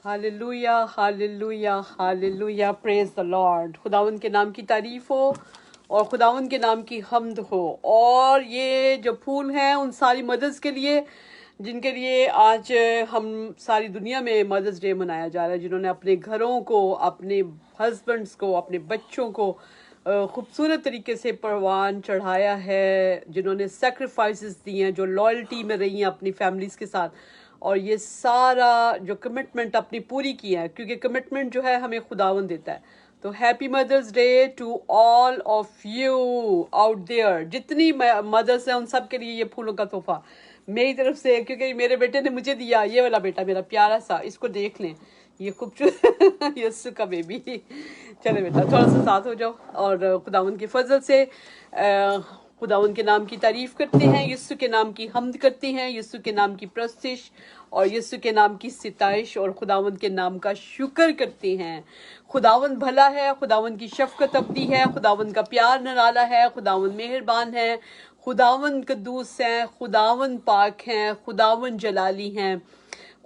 Hallelujah hallelujah hallelujah, praise the Lord. खुदावंद के नाम की तारीफ हो और खुदावंद के नाम की हम्द हो। और ये जो फूल हैं उन सारी मदर्स के लिए जिनके लिए आज हम सारी दुनिया में मदर्स डे मनाया जा रहा है, जिन्होंने अपने घरों को, अपने हस्बैंड्स को, अपने बच्चों को खूबसूरत तरीके से परवान चढ़ाया है, जिन्होंने सेक्रीफाइसेस दी हैं, जो लॉयल्टी में रही हैं अपनी फैमिलीज के साथ, और ये सारा जो कमिटमेंट अपनी पूरी की है, क्योंकि कमिटमेंट जो है हमें खुदावन देता है। तो happy mother's day to all of you out there. जितनी मदर्स हैं उन सब के लिए ये फूलों का तोहफा मेरी तरफ से, क्योंकि मेरे बेटे ने मुझे दिया। ये वाला बेटा मेरा प्यारा सा, इसको देख लें, ये खूबसूरत यस्सु का बेबी। चले बेटा थोड़ा सा साथ हो जाओ और खुदावन के फजल से खुदावन के नाम की तारीफ करते हैं, यस्सु के नाम की हम्द करते हैं, यस्सु के नाम की प्रस्तिश और यस्सु के नाम की सिताइश और खुदावन के नाम का शुक्र करते हैं। खुदावन भला है, खुदावन की शफकत अब्दी है, खुदावन का प्यार निराला है, खुदावन मेहरबान है, खुदावन कद्दूस हैं, खुदावन पाक हैं, खुदावन जलाली हैं।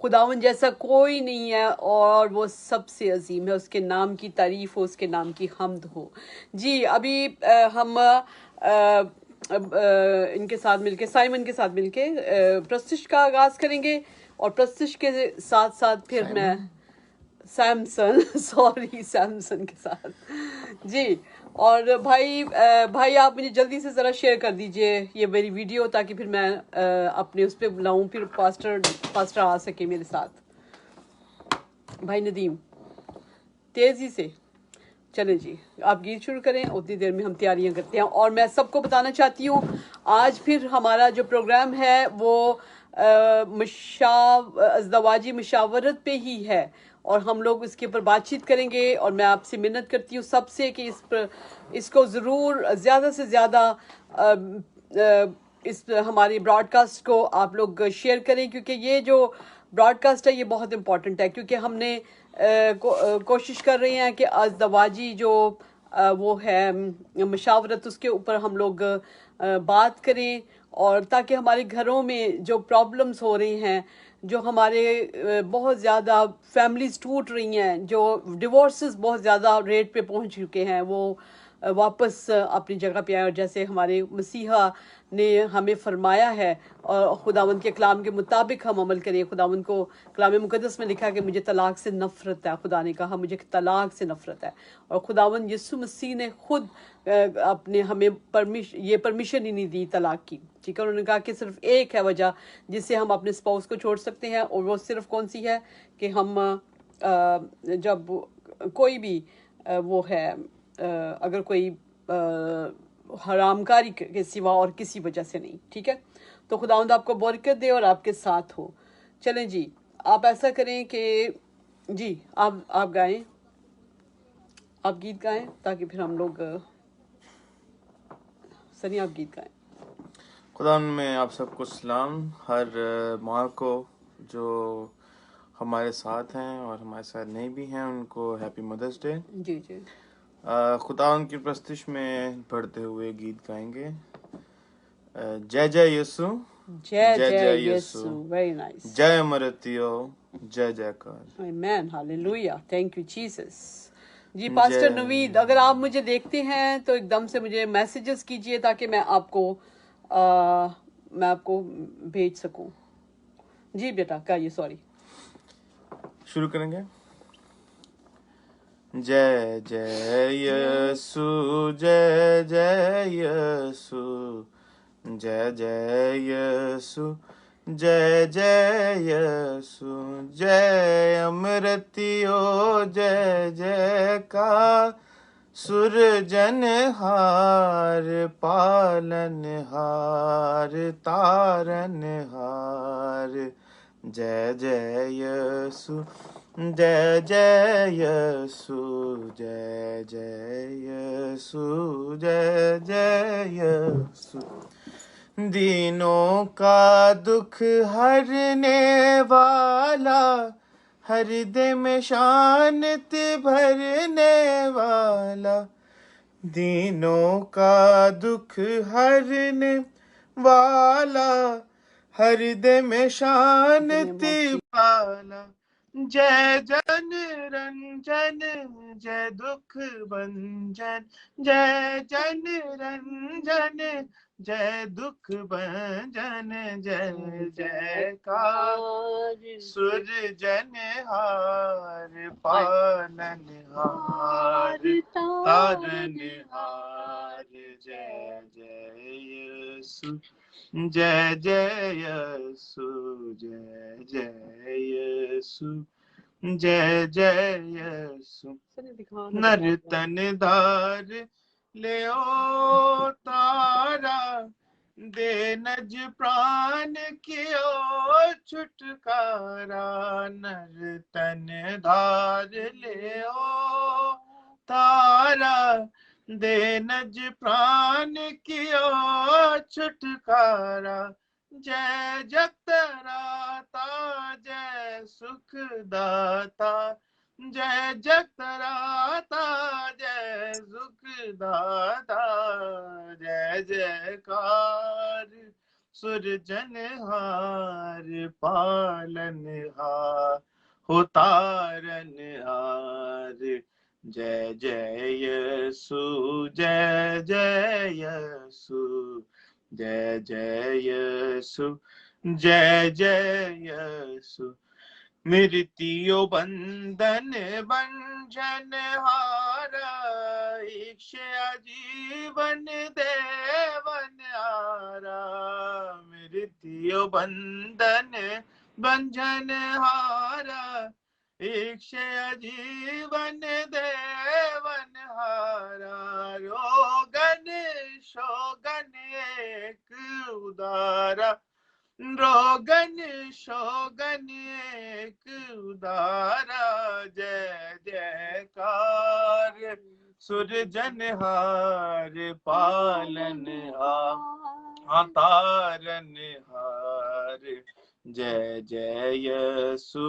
खुदावन जैसा कोई नहीं है और वो सबसे अजीम है। उसके नाम की तारीफ हो, उसके नाम की हम्द हो। जी अभी हम इनके साथ मिलके, साइमन के साथ मिलके प्रस्तिश का आगाज करेंगे और प्रस्तिश के साथ साथ फिर मैं सैमसन सैमसन के साथ जी। और भाई आप मुझे जल्दी से ज़रा शेयर कर दीजिए ये मेरी वीडियो, ताकि फिर मैं अपने उस पर बुलाऊँ, फिर पास्टर आ सके मेरे साथ। भाई नदीम तेज़ी से चलें जी, आप गीत शुरू करें, उतनी देर में हम तैयारियां करते हैं। और मैं सबको बताना चाहती हूँ आज फिर हमारा जो प्रोग्राम है वो अज़दवाजी मुशावरत पे ही है और हम लोग इसके ऊपर बातचीत करेंगे। और मैं आपसे मिन्नत करती हूँ सबसे कि इसको ज़रूर ज़्यादा से ज़्यादा इस हमारी ब्रॉडकास्ट को आप लोग शेयर करें, क्योंकि ये जो ब्रॉडकास्ट है ये बहुत इम्पॉर्टेंट है, क्योंकि हमने कोशिश कर रहे हैं कि अज़दवाजी जो वो है मशावरत, उसके ऊपर हम लोग बात करें, और ताकि हमारे घरों में जो प्रॉब्लम्स हो रही हैं, जो हमारे बहुत ज़्यादा फैमिलीज टूट रही हैं, जो डिवोर्सेस बहुत ज़्यादा रेट पे पहुंच चुके हैं, वो वापस अपनी जगह पे आए। और जैसे हमारे मसीहा ने हमें फरमाया है और खुदावंद के कलाम के मुताबिक हम अमल करें। खुदावंद को कलाम मुकद्दस में लिखा है कि मुझे तलाक से नफ़रत है। खुदा ने कहा मुझे तलाक से नफ़रत है, और खुदावंद यीशु मसीह ने खुद अपने हमें ये परमिशन ही नहीं दी तलाक की। ठीक है, उन्होंने कहा कि सिर्फ एक है वजह जिससे हम अपने स्पाउस को छोड़ सकते हैं, और वो सिर्फ कौन सी है कि हम जब कोई भी वो है अगर कोई हरामकारी के सिवा और किसी वजह से नहीं। ठीक है, तो खुदावंद आपको बरकत दे और आपके साथ हो। चलें जी, आप ऐसा करें कि जी आप गाएं, आप गीत गाएं, ताकि फिर हम लोग सनी आप गीत गाएं। खुदा में आप सबको सलाम। हर माँ को जो हमारे साथ हैं और हमारे साथ नहीं भी हैं उनको हैप्पी मदर्स डे। जी जी। खुदा उनकी प्रस्तिश में बढ़ते हुए गीत गाएंगे। जय जय यीशु, जय जय यीशु, वेरी नाइस। जय अमरतियो, जय जयकार, आमीन, हालेलुया, थैंक यू जीसस। जी पास्टर नवीद, अगर आप मुझे देखते हैं तो एकदम से मुझे मैसेजेस कीजिए ताकि मैं आपको भेज सकूं। जी बेटा कहिए, सॉरी। शुरू करेंगे। जय जय यीशु, जय जय यीशु, जय जय यीशु, जय जय यीशु, जय अमृतियो, जय जयकार, सुरजनहार, पालनहार, तारनहार, जय जय यीशु, जय जय यीशु, जय जय यीशु, जय जय यीशु, दीनों का दुख हरने वाला, हृदय में शांति भरने वाला, दीनों का दुख हरने वाला, हृदय में शांति वाला, जय जन रंजन जय दुख भंजन, जय जन रंजन जय दुख भंजन, जय जयकार सुरजनहार पालनहार तारनहार, जय जय यीशु जय जय यीशु, जय जय यीशु जय जय यीशु। नर तन धार ले ओ तारा, दे नज प्राण कियो छुटकारा, नर तन धार ले ओ तारा, दे नज प्राण कियो छुटकारा, जय जगतराता जय सुखदाता, जय जगतराता जय सुखदाता, जय जयकार सुरजनहार पालनहार हो तारनहार, जय जय यीशु जय जय यीशु, जय जय यीशु जय जय यीशु। मृत्यु बंधन बंधन हारा, इच्छा जीवन देवन हारा, मृत्यु बंधन बंधन हारा, इच्छा जीवन देवन हारा, रोगन शोगन एक उदारा, रोगन शोगन एक उदारा, जय जयकार सुरजनहार पालनहार तारनहार, जय जय यीशु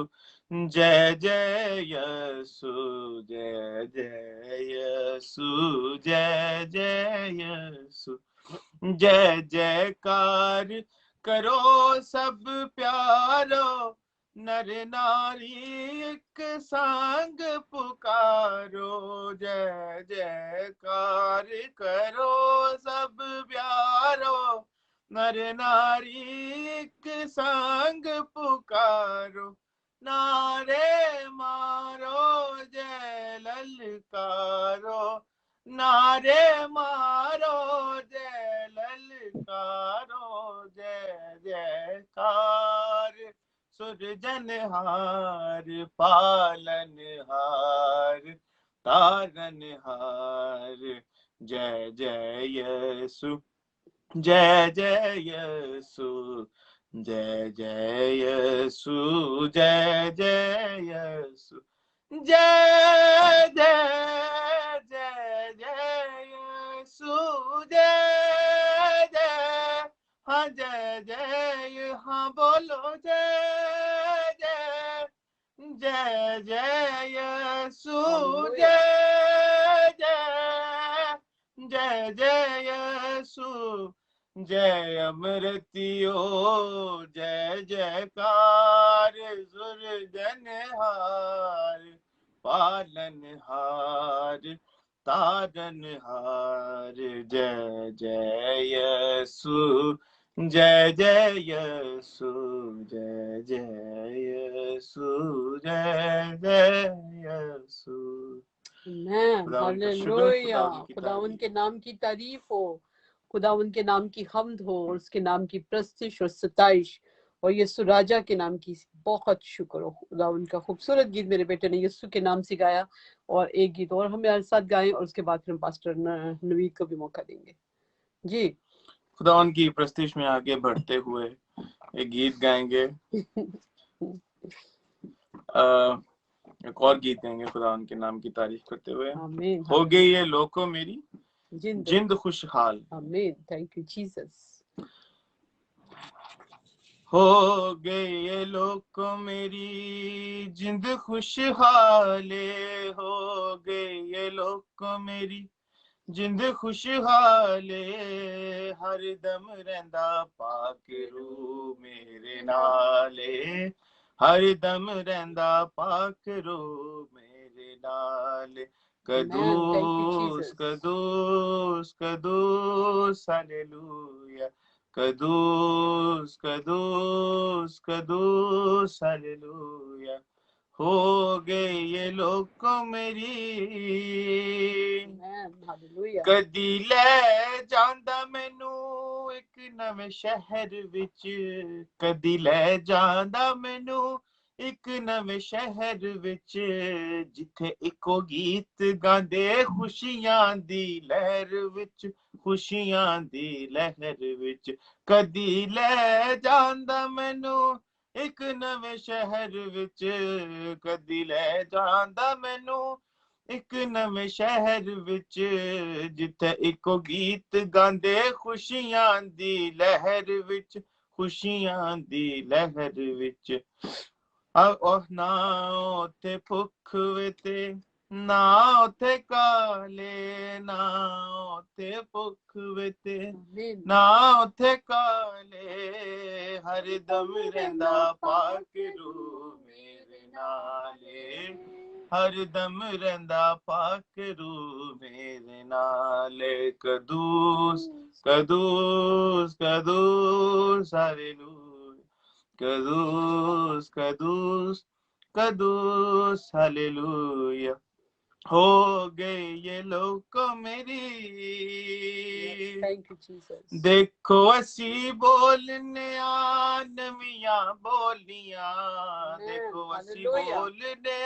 जय जय यीशु, जय जय यीशु जय जय यीशु, जय जयकार करो सब प्यारो, नर नारी एक संग पुकारो, जय जयकार करो सब प्यारो, नर नारी एक संग पुकारो, नारे मारो जय ललकारो, नारे मारो जय ललकारो, जय जयकार सुरजनहार पालनहार तारनहार, जय जय यीशु जय जय यीशु, जय जय यीशु जय जय यीशु, जय जय जय जय यीशु, जय जय हाँ जय जय हाँ बोलो जय जय, जय जय यीशु जय जय, जय जय यीशु जय अमृतियो, जय जयकार सुरजनहार पालनहार तारनहार, जय जय यीशु जय जय यीशु, जय जय यीशु जय जय यीशु। हालेलुया, खुदा उनके नाम की तारीफ हो, खुदा उनके नाम की हम्द हो, और उसके नाम की प्रस्तिश और सताइश, और यीशु राजा के नाम की बहुत शुक्र हो। खुदा उनका खूबसूरत गीत मेरे बेटे ने यीशु के नाम से गाया, और एक गीत और हमें साथ गाएं, और उसके बाद फिर हम पास्टर नवीद को भी मौका देंगे जी। खुदा उनकी प्रस्तिश में आगे बढ़ते हुए एक गीत गाएंगे, एक और गीत गाएंगे खुदा उनके नाम की तारीफ करते हुए। आमीन। हो गई ये लोको मेरी जिंद खुशहाल, आमीन, थैंक यू जीसस। हो गई ये लोको मेरी जिंद खुशहाले, हो गई ये लोको मेरी जिंद खुशहाले, हर दम रहंदा पाक रू मेरे नाले, हर दम रहंदा पाक रो मेरे नाल Amen. Thank you, कदूस Jesus. कदूस कदूस हालेलुया कदूस कदूस कदूस हालेलुया हो गए ये लोग को मेरी Amen. Hallelujah. ਕਦੀ ਲੈ ਜਾਂਦਾ ਮੈਨੂੰ ਇੱਕ ਨਵੇਂ ਸ਼ਹਿਰ ਵਿੱਚ ਕਦੀ ਲੈ ਜਾਂਦਾ ਮੈਨੂੰ ਇੱਕ ਨਵੇਂ ਸ਼ਹਿਰ ਵਿੱਚ ਜਿੱਥੇ ਇੱਕੋ ਗੀਤ ਗਾਉਂਦੇ ਖੁਸ਼ੀਆਂ ਦੀ ਲਹਿਰ ਵਿੱਚ ਖੁਸ਼ੀਆਂ ਦੀ ਲਹਿਰ ਵਿੱਚ ਕਦੀ ਲੈ ਜਾਂਦਾ ਮੈਨੂੰ ਇੱਕ ਨਵੇਂ ਸ਼ਹਿਰ ਵਿੱਚ ਕਦੀ ਲੈ ਜਾਂਦਾ ਮੈਨੂੰ ਇੱਕ ਨਵੇਂ ਸ਼ਹਿਰ ਵਿੱਚ ਜਿੱਥੇ ਇੱਕੋ ਗੀਤ ਗਾਉਂਦੇ ਖੁਸ਼ੀਆਂ ਦੀ ਲਹਿਰ ਵਿੱਚ ਖੁਸ਼ੀਆਂ ਦੀ ਲਹਿਰ ਵਿੱਚ ਨਾ ਉੱਥੇ ਭੁੱਖ ਵੇ ਤੇ ਨਾ ਉੱਥੇ ਕਾਲੇ ਨਾ ਉੱਥੇ ਭੁੱਖ ਵੇ ਤੇ Amen. ਨਾ ਉੱਥੇ ਕਾਲੇ ਹਰ ਦਮ ਰਹਿੰਦਾ ਪਾਕ ਰੂ ਮੇਰੇ ਨਾਲੇ ਹਰ ਦਮ ਰਹਿੰਦਾ ਪਾਕ ਰੂ ਮੇਰੇ ਨਾਲ ਕਦੂਸ ਕਦੂਸ ਕਦੂਸ ਹਾਲੇਲੂਇਆ कदूस कदूस कदूस हालेलुया हो गए ये लोग मेरी Yes, thank you, Jesus. देखो असी बोलने नवियां बोलियां Amen. देखो असी Hallelujah. बोलने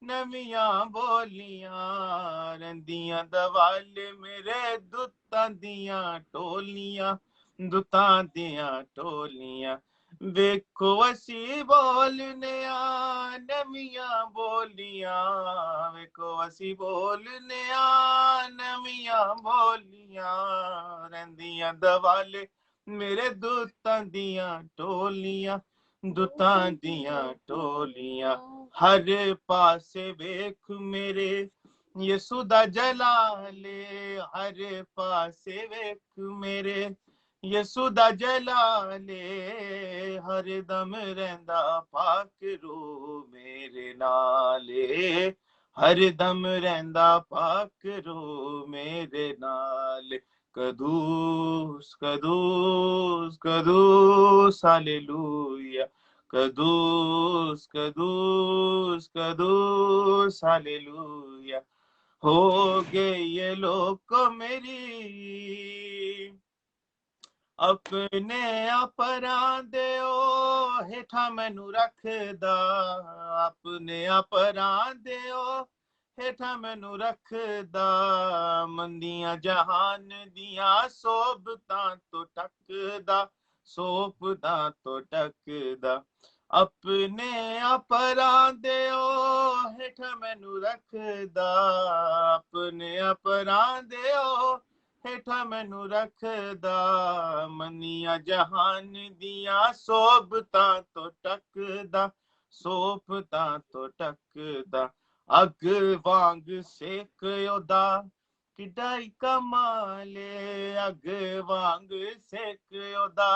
नवियां बोलियां रंदियां दवाल मेरे दुत्तां दियां टोलियां दुत्तां दियां टोलियां ਵੇਖੋ ਅਸੀਂ ਬੋਲਨੇ ਆ ਨਵੀਆਂ ਬੋਲੀਆਂ ਵੇਖੋ ਅਸੀਂ ਬੋਲਨੇ ਆ ਨਵੀਆਂ ਬੋਲੀਆਂ ਰਹਿੰਦੀਆਂ ਦਵਾਲੇ ਮੇਰੇ ਦੂਤਾਂ ਦੀਆਂ ਟੋਲੀਆਂ ਦੂਤਾਂ ਦੀਆਂ ਟੋਲੀਆਂ ਹਰ ਪਾਸੇ ਵੇਖ ਮੇਰੇ ਯਿਸੂ ਦਾ ਜਲਾਲੇ ਹਰ ਪਾਸੇ ਵੇਖ ਮੇਰੇ ਯਿਸੂ ਦਾ ਜਲਾਲੇ ਹਰ ਦਮ ਰਹਿੰਦਾ ਪਾਕ ਰੂ ਮੇਰੇ ਨਾਲੇ ਹਰ ਦਮ ਰਹਿੰਦਾ ਪਾਕ ਰੂ ਮੇਰੇ ਨਾਲ ਕਦੂਸ ਕਦੂਸ ਕਦੂਸ ਹਾਲੇਲੂਇਆ ਕਦੂਸ ਕਦੂਸ ਕਦੂਸ ਹਾਲੇਲੂਇਆ हो गए ये लोग मेरी अपने अपरां दिओ हेठा मैनू रखदा अपने अपरां दिओ हेठा मैनू रखदा मंदियां जहान दियां सोबतां तो टकदा सोबतां तो टकदा अपने अपरां दिओ हेठा मैनू रखदा अपने अपरां दिओ हेठा मैनू रखदा मनिया जहान दियां सोबतां तो टकदा सोबतां तो टकदा अग वांग सेक ओदा किडाई कमाले अग वांग सेक ओदा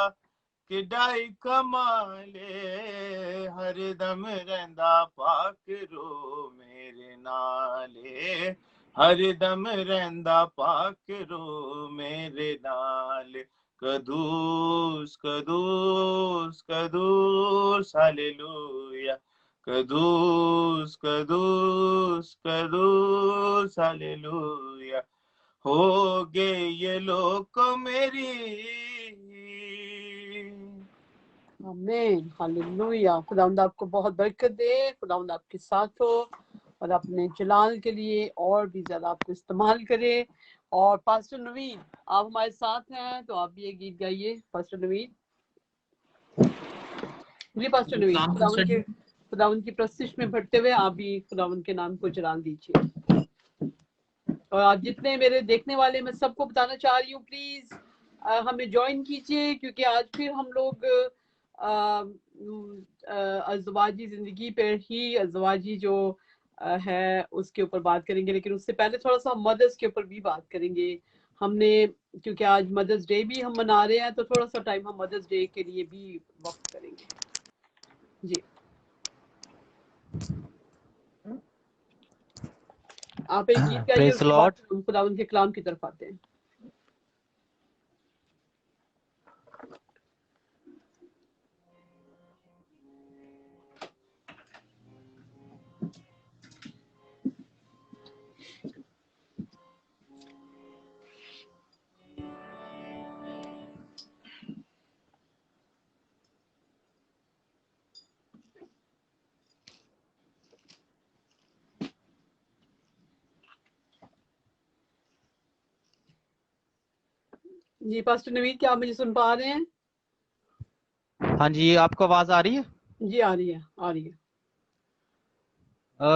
किडाई कमाले हर दम रहंदा पाक रो मेरे नाले हर दम रहंदा पाक रो मेरे नाल कदूस कदूस कदूस हालेलुया कदूस कदूस कदूस हालेलुया हो गए ये लोग मेरी आमीन हालेलुया खुदावंद आपको बहुत बरकत दे खुदावंद आपके साथ हो और अपने जलाल के लिए और भी ज्यादा आपको इस्तेमाल करे और पास्टर नवीन आप हमारे साथ हैं तो आप भी ये गीत गाइए पास्टर नवीन जी पास्टर नवीन खुदावंद की प्रस्तिश में भरते हुए आप भी खुदावंद के नाम को जलाल दीजिए और आप जितने मेरे देखने वाले मैं सबको बताना चाह रही हूँ प्लीज हमें ज्वाइन कीजिए क्योंकि आज फिर हम लोग अज़वाजी जिंदगी पर ही अज़वाजी जो है उसके ऊपर बात करेंगे लेकिन उससे पहले थोड़ा सा मदर्स के ऊपर भी बात करेंगे हमने क्योंकि आज मदर्स डे भी हम मना रहे हैं तो थोड़ा सा टाइम हम मदर्स डे के लिए भी वक्त करेंगे जी आप एक गीत गाइए, प्रेज द उसके बाद लॉर्ड। हम खुदावंद के कलाम की तरफ आते हैं। जी पास्टर नवीद, क्या आप मुझे सुन पा रहे हैं? हाँ जी, आपको आवाज आ रही है? जी आ रही है, आ रही है।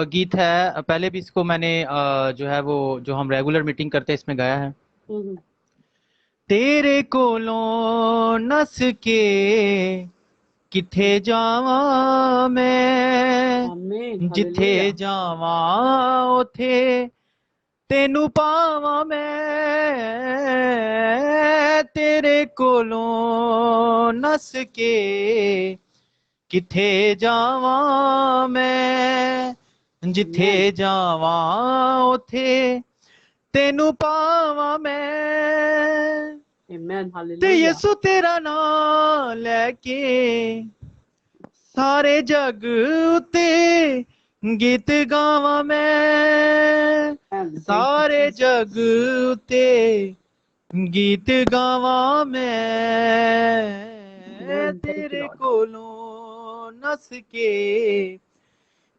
गीत है, पहले भी इसको मैंने जो है वो जो हम रेगुलर मीटिंग करते हैं इसमें गाया है। हम्म, तेरे कोलों नस के किथे जावां मैं, आमीन, जिथे हालेलुया। जावां उथे तेनू पावां मैं। तेरे कोलों नस के किथे जावां मैं, जिथे आमीन, जावां उथे तेनू पावां मैं। आमीन, ते हालेलुया। यसु तेरा नाम लैके सारे जग उते गीत गावां मैं, Amen. Thank you, सारे Jesus. जग उते गीत गावां मैं। Amen. Thank you, तेरे Lord. कोलों नस के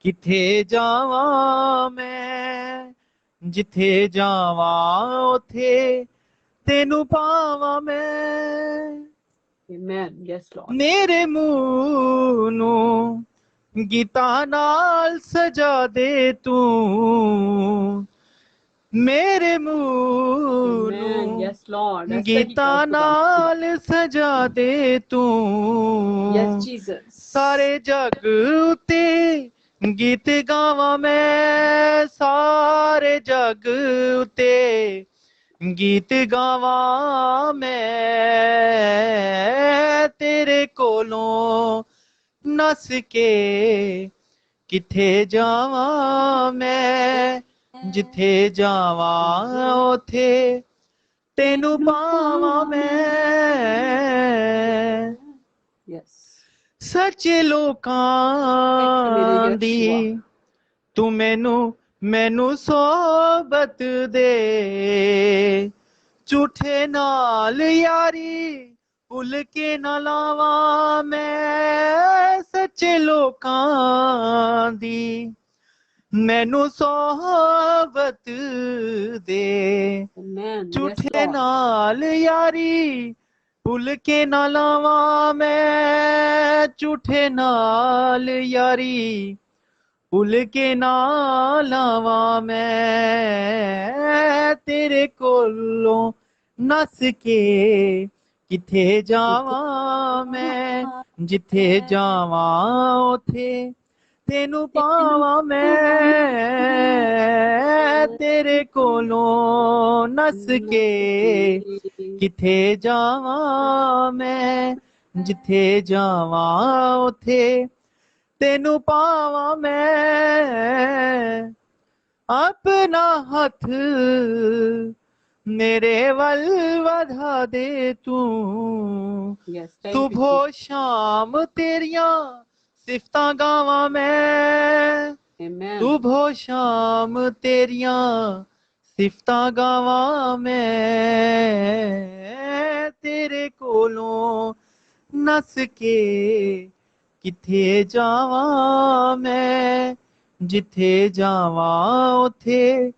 किथे जावां मैं, जिथे जावां उथे तेनू पावां मैं। Amen. Yes, Lord. मेरे मूंह ਨੂੰ ਗੀਤਾਂ ਨਾਲ ਸਜਾ ਦੇ ਤੂੰ, ਮੇਰੇ ਮੂੰਹ Amen. ਨੂੰ Yes, Lord. ऐसा ही कर ਗੀਤਾਂ खुदा। ਨਾਲ ਸਜਾ ਦੇ ਤੂੰ। Yes, Jesus. ਸਾਰੇ ਜਗ ਉਤੇ ਗੀਤ ਗਾਵਾਂ ਮੈਂ, ਸਾਰੇ ਜਗ ਉਤੇ ਗੀਤ ਗਾਵਾਂ ਮੈਂ। ਤੇਰੇ ਕੋਲੋਂ ਨਸ ਕੇ ਕਿਥੇ ਜਾਵਾਂ ਮੈਂ, ਜਿੱਥੇ ਜਾਵਾਂ ਉਥੇ ਤੈਨੂੰ ਪਾਵਾਂ ਮੈਂ। Yes. ਸੱਚੇ मेरे ਲੋਕਾਂ यशुआ। ਦੀ ਤੂੰ ਮੈਨੂੰ ਸੋਬਤ ਦੇ, ਝੂਠੇ ਨਾਲ ਯਾਰੀ ਭੁੱਲ ਕੇ ਨਾ ਲਾਵਾਂ ਮੈਂ। ਸੱਚੇ ਲੋਕਾਂ ਦੀ ਮੈਨੂੰ ਸੋਬਤ ਦੇ, Amen. Yes, ਝੂਠੇ Lord. ਨਾਲ ਯਾਰੀ ਭੁੱਲ ਕੇ ਨਾ ਲਾਵਾਂ ਮੈਂ। ਝੂਠੇ ਨਾਲ ਯਾਰੀ ਭੁੱਲ ਕੇ ਨਾ ਲਾਵਾਂ ਮੈਂ। ਤੇਰੇ ਕੋਲੋਂ ਨਸ ਕੇ ਕਿਥੇ ਜਾਵਾਂ ਮੈਂ, ਜਿੱਥੇ ਜਾਵਾਂ ਉਥੇ ਤੈਨੂੰ ਪਾਵਾਂ ਮੈਂ। ਤੇਰੇ ਕੋਲੋਂ ਨਸ ਕੇ ਕਿਥੇ ਜਾਵਾਂ ਮੈਂ, ਜਿੱਥੇ ਜਾਵਾਂ ਉਥੇ ਤੈਨੂੰ ਪਾਵਾਂ ਮੈਂ। ਆਪਣਾ ਹੱਥ ਮੇਰੇ ਵੱਲ ਵਧਾ ਦੇ ਤੂੰ, Yes, thank you, ਸੁਬਹ ਸ਼ਾਮ ਤੇਰੀਆਂ ਸਿਫਤਾਂ ਗਾਵਾਂ ਮੈਂ। Amen. ਸੁਬਹ ਸ਼ਾਮ ਤੇਰੀਆਂ ਸਿਫਤਾਂ ਗਾਵਾਂ ਮੈਂ। ਤੇਰੇ ਕੋਲੋਂ ਨਸ ਕੇ ਕਿਥੇ ਜਾਵਾਂ ਮੈਂ, ਜਿੱਥੇ ਜਾਵਾਂ ਉਥੇ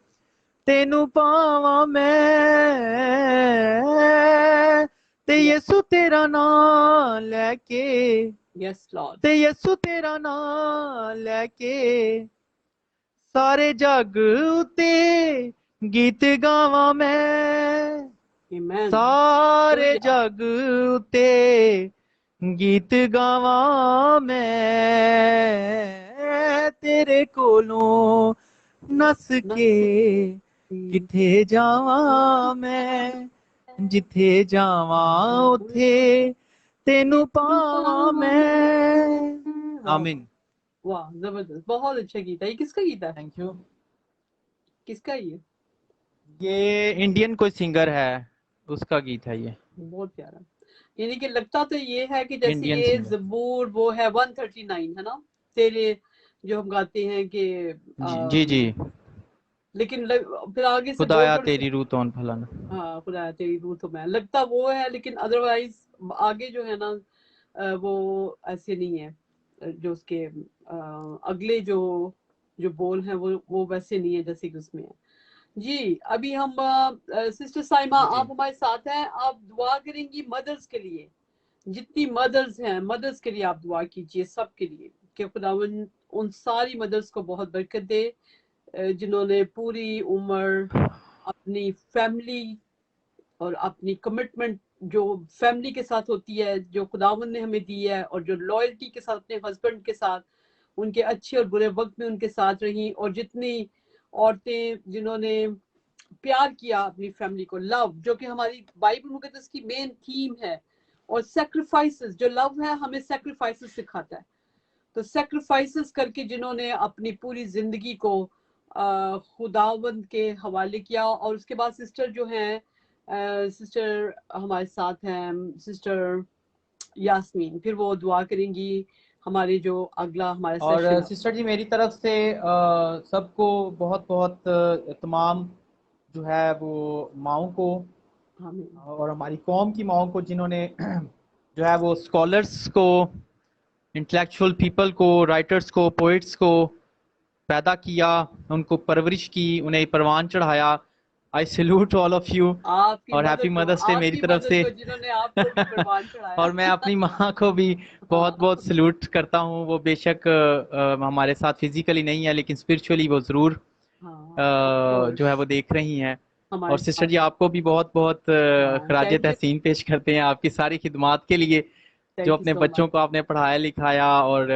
ਤੈਨੂੰ ਪਾਵਾਂ ਮੈਂ। ਤੇ ਯਿਸੂ ਤੇਰਾ ਨਾਮ ਲੈ ਕੇ, Yes, Lord. ਤੇ ਯਿਸੂ ਤੇਰਾ ਨਾਮ ਲੈ ਕੇ ਸਾਰੇ ਜਗ ਉਤੇ ਗੀਤ ਗਾਵਾਂ ਮੈਂ। Amen. ਸਾਰੇ Hallelujah. ਜਗ ਉਤੇ ਗੀਤ ਗਾਵਾਂ ਮੈਂ। ਤੇਰੇ ਕੋਲੋਂ ਨਸ ਕੇ ਕਿਥੇ ਜਾਵਾਂ ਮੈਂ, ਜਿੱਥੇ ਜਾਵਾਂ ਉਥੇ ਤੈਨੂੰ ਪਾਵਾਂ ਮੈਂ। आमीन। वाह, जबरदस्त, बहुत अच्छा गीत है। ये किसका गीत है? Thank you. किसका ये इंडियन कोई सिंगर है, उसका गीत है ये, बहुत प्यारा। यानी कि लगता तो ये है कि जैसे इंडियन ये सिंगर। जबूर वो है 139 है ना, तेरे जो हम गाते हैं कि जी जी। लेकिन फिर आगे से बोल खुदाया थोड़े से, तेरी रूह तौन फलाना। हाँ खुदा तेरी रूह तो मैं लगता वो है, लेकिन अदरवाइज आगे जो है ना वो ऐसे नहीं है। जो उसके अगले जो जो बोल हैं वो वैसे नहीं है जैसे कि उसमें है। जी अभी हम सिस्टर साइमा जी आप हमारे साथ हैं, आप दुआ करेंगी मदर्स के लिए, जितनी मदर्स हैं मदर्स के लिए आप दुआ कीजिए सबके लिए कि खुदावन उन सारी मदर्स को बहुत बरकत दे जिन्होंने पूरी उम्र अपनी फैमिली और अपनी कमिटमेंट जो फैमिली के साथ होती है जो खुदावन ने हमें दी है, और जो लॉयल्टी के साथ अपने हस्बैंड के साथ उनके अच्छे और बुरे वक्त में उनके साथ रही, और जितनी औरतें जिन्होंने प्यार किया अपनी फैमिली को, लव जो कि हमारी बाइबल मुकद्दस की मेन थीम है, और सेक्रीफाइसेस जो लव है हमें सेक्रीफाइसेस सिखाता है, तो सेक्रीफाइसेस करके जिन्होंने अपनी पूरी जिंदगी को खुदावंद के हवाले किया। और उसके बाद सिस्टर जो हैं सिस्टर हमारे साथ हैं सिस्टर यास्मीन, फिर वो दुआ करेंगी हमारे जो अगला हमारा और सेशन। सिस्टर जी मेरी तरफ से सबको बहुत बहुत तमाम जो है वो माओं को आमीन और हमारी कौम की माओं को, जिन्होंने जो है वो स्कॉलर्स को, इंटेलेक्चुअल पीपल को, राइटर्स को, पोइट्स को पैदा किया, उनको परवरिश की, उन्हें परवान चढ़ाया। आई सैल्यूट ऑल ऑफ यू और हैप्पी मदर्स डे मेरी आपकी तरफ मदद से। को जिन्होंने आपको भी परवान चढ़ाया। और मैं अपनी माँ को भी बहुत हाँ बहुत सैल्यूट करता हूँ। वो बेशक हमारे साथ फिजिकली नहीं है, लेकिन स्पिरिचुअली वो ज़रूर हाँ ऑफ जो है कोर्स वो देख रही हैं। हमारे और सिस्टर साथ। जी आपको भी बहुत बहुत हाँ खराज थैंक यू, तहसीन पेश करते हैं आपकी सारी खिदमात के लिए, जो थैंक यू अपने सो मच। बच्चों को आपने पढ़ाया लिखाया और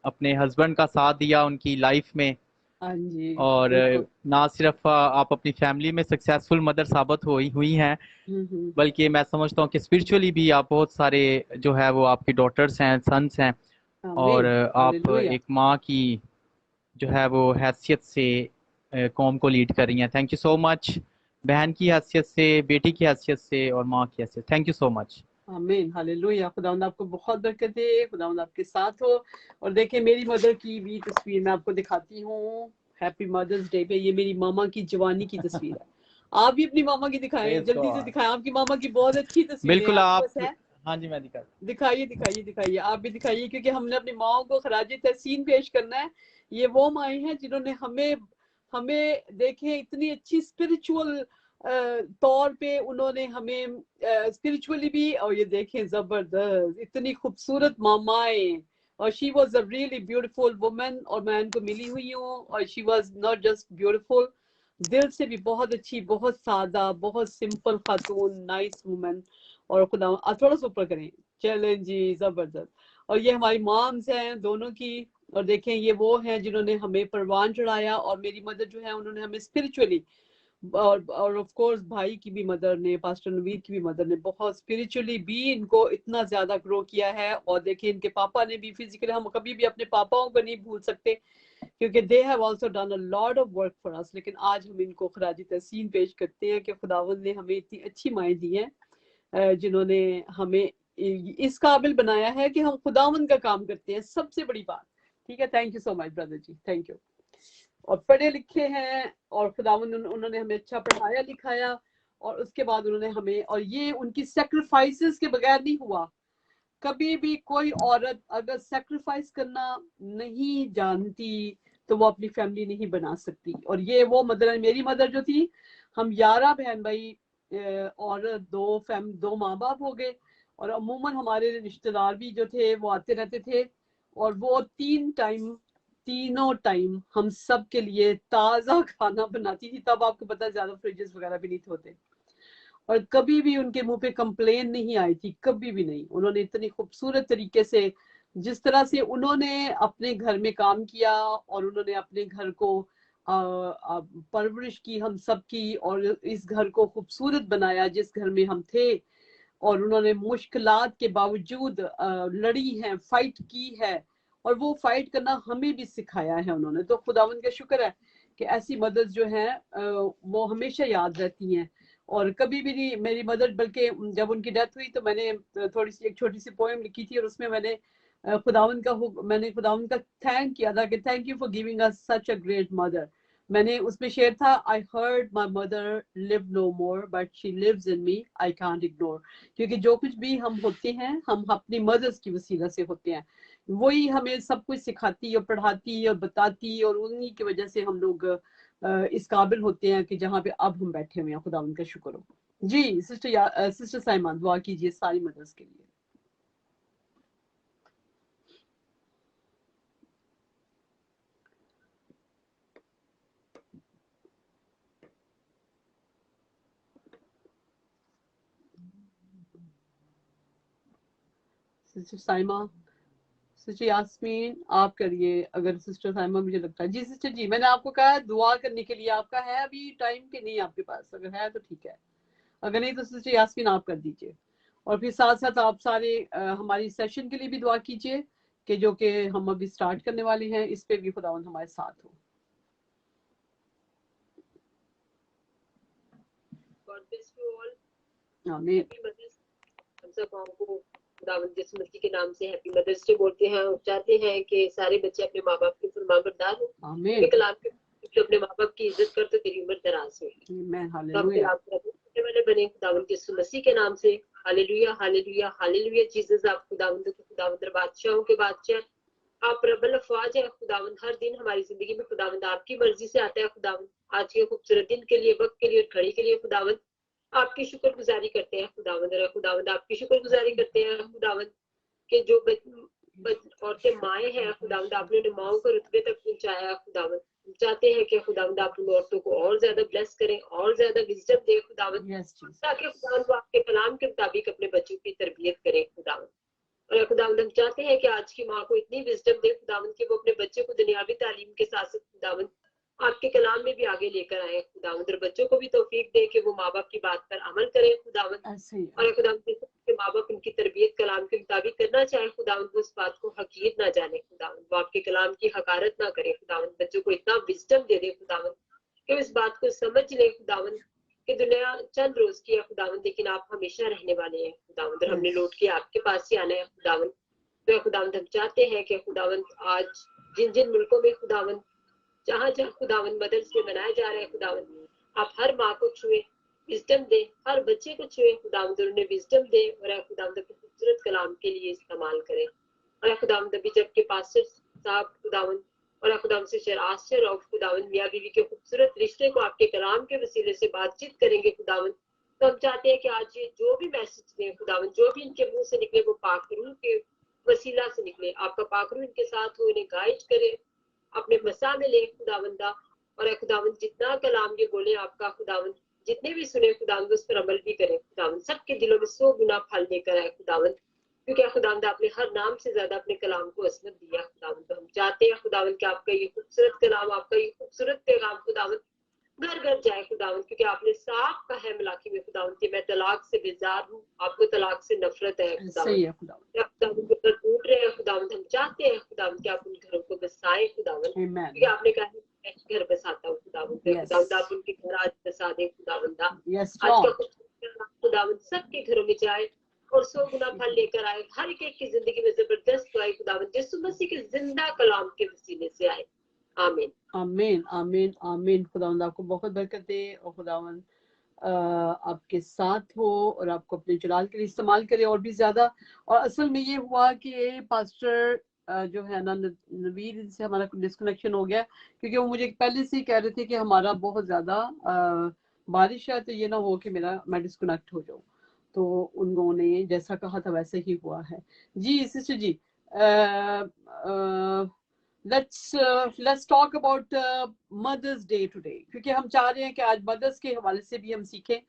अपने हस्बैंड का साथ दिया उनकी लाइफ में। हाँ जी और बिल्कुल। ना सिर्फ आप अपनी फैमिली में सक्सेसफुल मदर साबित हुई हुई हैं, हम्म। बल्कि मैं समझता हूँ कि स्पिरिचुअली भी आप बहुत सारे जो है वो आपकी डॉटर्स हैं, सन्स हैं। और आमीन आप हालेलुया। एक माँ की जो है वो हैसियत से कौम को लीड कर रही हैं। थैंक यू सो मच, बहन की हैसियत से, बेटी की हैसियत से और माँ की हैसियत। Thank you so much. आमीन हालेलुया। खुदावंद आपको बहुत बरकत दे, खुदावंद आपके साथ हो। और देखिए मेरी मदर की भी तस्वीर मैं आपको दिखाती हूँ हैप्पी मदर्स डे पे। ये मेरी मामा की जवानी की तस्वीर है। आप भी अपनी मामा की दिखाएं, प्रेज जल्दी से गॉड। दिखाएं, आपकी मामा की बहुत अच्छी तस्वीरें हैं बिल्कुल आपके आप, पास है। हाँ जी मैं दिखा। दिखाइए दिखाइए दिखाइए, आप भी दिखाइए, क्योंकि हमने अपनी माओ को खराज तहसीन पेश करना है। ये वो माएँ हैं जिन्होंने हमें हमें देखे इतनी अच्छी स्पिरिचुअल तौर पे उन्होंने हमें स्पिरिचुअली भी, और ये देखें जबरदस्त इतनी खूबसूरत मामाएं। और she was a really beautiful woman, और मैं इनको मिली हुई हूँ, और she was not just beautiful, दिल से भी बहुत अच्छी, बहुत सादा, बहुत सिंपल खातून, नाइस वुमन। और खुदा थोड़ा सा ऊपर करें, चलें जी जबरदस्त। और ये हमारी मॉम्स हैं दोनों की, और देखें ये वो हैं जिन्होंने हमें परवान चढ़ाया, और मेरी मदर जो है उन्होंने हमें स्पिरिचुअली, और ऑफ कोर्स भाई की भी मदर ने, पास्टर नवीर की भी मदर ने बहुत स्पिरिचुअली भी इनको इतना ज्यादा ग्रो किया है। और देखिए इनके पापा ने भी फिजिकली, हम कभी भी अपने पापाओं को नहीं भूल सकते क्योंकि they have also done a lot of work for us. लेकिन आज हम इनको खराजी तहसीन पेश करते हैं कि खुदावंद ने हमें इतनी अच्छी माएँ दी हैं जिन्होंने हमें इस काबिल बनाया है कि हम खुदावंद का काम करते हैं, सबसे बड़ी बात। ठीक है, thank you so much brother ji, thank you. और पढ़े लिखे हैं, और खुदावंद उन्होंने हमें अच्छा पढ़ाया लिखाया, और उसके बाद उन्होंने हमें, और ये उनकी सेक्रीफाइसेस के बगैर नहीं हुआ। कभी भी कोई औरत अगर सेक्रीफाइस करना नहीं जानती तो वो अपनी फैमिली नहीं बना सकती। और ये वो मदर, मेरी मदर जो थी, हम 11 बहन भाई और दो माँ बाप हो गए, और अमूमन हमारे रिश्तेदार भी जो थे वो आते रहते थे, और वो तीनों टाइम हम सब के लिए ताज़ा खाना बनाती थी। तब आपको पता है ज्यादा फ्रिजेस वगैरह भी नहीं होते, और कभी भी उनके मुंह पे कंप्लेन नहीं आई थी, कभी भी नहीं। उन्होंने इतनी खूबसूरत तरीके से, जिस तरह से उन्होंने अपने घर में काम किया, और उन्होंने अपने घर को परवरिश की हम सब की, और इस घर को खूबसूरत बनाया जिस घर में हम थे। और उन्होंने मुश्किलात के बावजूद लड़ी है, फाइट की है, और वो फाइट करना हमें भी सिखाया है उन्होंने। तो खुदावंद का शुक्र है कि ऐसी मदर्स जो हैं वो हमेशा याद रहती हैं। और कभी भी नहीं मेरी मदर, बल्कि जब उनकी डेथ हुई तो मैंने थोड़ी सी एक छोटी सी पोएम लिखी थी और उसमें मैंने खुदावन का थैंक किया था कि thank you for giving us such a great mother. मैंने उसमें शेयर था, I heard my mother live no more but she lives in me, I can't ignore. क्योंकि जो कुछ भी हम होते हैं हम अपनी मदर्स की वसीला से होते हैं। वही हमें सब कुछ सिखाती और पढ़ाती और बताती, और उन्हीं की वजह से हम लोग इस काबिल होते हैं कि जहाँ पे अब हम बैठे हुए हैं। खुदा उनका शुक्र हो। जी सिस्टर साइमा, दुआ कीजिए सारी मदर्स के लिए। सिस्टर साइमा, सिस्टर यास्मीन आप करिए अगर सिस्टर साइमा, मुझे लगता है। जी सिस्टर जी, मैंने आपको कहा है दुआ करने के लिए, आपका है अभी टाइम के नहीं आपके पास? अगर है तो ठीक है, अगर नहीं तो सिस्टर यास्मीन आप कर दीजिए। और फिर साथ साथ आप सारे हमारी सेशन के लिए भी दुआ कीजिए कि जो कि हम अभी स्टार्ट करने वाले हैं, इस पे भी खुदावंद हमारे साथ हो। God bless you all. आमीन। Happy Mother's Day। हम सब माओ को खुदावंद यीशु मसीह के नाम से हैप्पी मदर्स डे बोलते हैं और चाहते हैं कि सारे बच्चे अपने माँ बाप के फरमाबरदार हो। आमीन। कलाम के जो अपने माँ बाप की इज्जत कर तो तेरी उम्र दराज होगी। आमीन। तो आप हालेलुया। कलाम करने वाले बने खुदावंद यीशु मसीह के नाम से। Hallelujah hallelujah hallelujah. जीसस आप खुदावंद बादशाहों के बादशाह, आप रब्बुल अफ़वाज है खुदावंद। हर दिन हमारी जिंदगी में खुदावंद आपकी मर्जी से आता है खुदावंद। आज के खूबसूरत दिन के लिए, वक्त के लिए, घड़ी के लिए खुदावंद आपकी शुक्रगुजारी करते हैं खुदावंद आपकी शुक्रगुजारी करते हैं खुदावंद के जो औरतें माएँ हैं खुदावंद, आपने उन्हें माओं को रुतबे तक पहुंचाया है खुदावंद। हम चाहते हैं कि खुदावंद आप उन औरतों को और ज्यादा ब्लेस करें, और ज्यादा विजडम दें खुदावंद, यस जीसस। ताकि खुदावंद वो आपके कलाम के मुताबिक अपने बच्चों की तरबियत करें खुदावंद। और खुदावंद हम चाहते हैं कि आज की माँ को इतनी विजडम दे खुदावंद कि वो अपने बच्चे को दुनियावी तालीम के साथ साथ खुदावंद आपके कलाम में भी आगे लेकर आए खुदावंद, और बच्चों को भी तौफीक दे कि वो माँ बाप की बात पर अमल करें खुदावंद। ऐसे ही और खुदावंद के माँ बाप उनकी तरबियत कलाम के मुताबिक करना चाहे खुदावंद, वो इस बात को हकीर ना जाने खुदावंद, वो आपके कलाम की हकारत ना करे खुदावंद। बच्चों को इतना विजडम दे दे खुदावंद कि इस बात को समझ ले खुदावंद कि दुनिया चंद रोज की है खुदावंद, लेकिन आप हमेशा रहने वाले हैं खुदावंद, और हमने लौट के आपके पास ही आना है खुदावंद। तो खुदावंद हम चाहते हैं कि खुदावंद आज जिन जिन मुल्कों में खुदावंद जहाँ जहाँ खुदावंद मदर्स डे मनाया जा रहा है खुदावंद, आप हर माँ को छुए, विजडम दे, हर बच्चे को छुए खुदावंद, उन्हें विजडम दे और खुदावंद अपने खूबसूरत कलाम के लिए इस्तेमाल करें। और खुदावंद अभी जबकि पास्टर साहब खुदावंद और खुदावंद से शरास्तर और खुदावंद मियाँ बीवी के खूबसूरत रिश्ते को आपके कलाम के वसीले से बातचीत करेंगे खुदावंद, तो हम चाहते हैं कि आज ये जो भी मैसेज दें खुदावंद, जो भी इनके मुंह से निकले वो पाक रूह के वसीला से निकले। आपका पाक रूह इनके साथ हो, इन्हें गाइड करे, अपने मसा में ले खुदावंदा। और खुदावंद जितना कलाम ये बोले आपका खुदावंद, जितने भी सुने खुदावंद उस पर अमल भी करें खुदावंद, सबके दिलों में 100 गुना फल लेकर आए खुदावंद, क्योंकि खुदावंद आपने हर नाम से ज्यादा अपने कलाम को असमत दिया खुदावंद। तो हम चाहते हैं खुदावंद कि आपका ये खूबसूरत कलाम, आपका ये खूबसूरत पैगाम खुदावंद घर घर जाए खुदावंद, क्योंकि आपने साफ कहा है मलाकी में खुदावंद कि मैं तलाक से बेजार हूँ, आपको तलाक से नफरत है सही है खुदावंद। खुदावंद के घर टूट रहे हैं खुदावंद, हम चाहते हैं खुदावंद कि आप उन घरों को बसाएं खुदावंद, आमीन। क्योंकि आपने कहा है मैं घर बसाता हूँ खुदावंद। Yes. खुदावंद आप उनके घर आज बसा दें खुदावंदा। यस आज का लॉर्ड। खुदावंद सबके घरों में जाए और 100 गुना फल लेकर आए, हर एक की जिंदगी में जबरदस्त आए खुदावंद, यीशु मसीह के जिंदा कलाम के वसीले से आए। आमीन आमीन आमीन आमीन। खुदावंद आपको बहुत बरकत दे और खुदावंद आपके साथ हो और आपको अपने जलाल के लिए इस्तेमाल करे और भी ज्यादा। और असल में ये हुआ कि पास्टर जो है ना नवीर से हमारा डिस्कनेक्शन हो गया, क्योंकि वो मुझे पहले से ही कह रहे थे कि हमारा बहुत ज्यादा बारिश है, तो ये ना हो कि मैं डिस्कनेक्ट हो जाऊँ। तो उन्होंने जैसा कहा था वैसे ही हुआ है। जी sister ji, let's talk about Mother's day today, क्योंकि हम चाह रहे हैं कि आज मदर्स के हवाले से भी हम सीखें।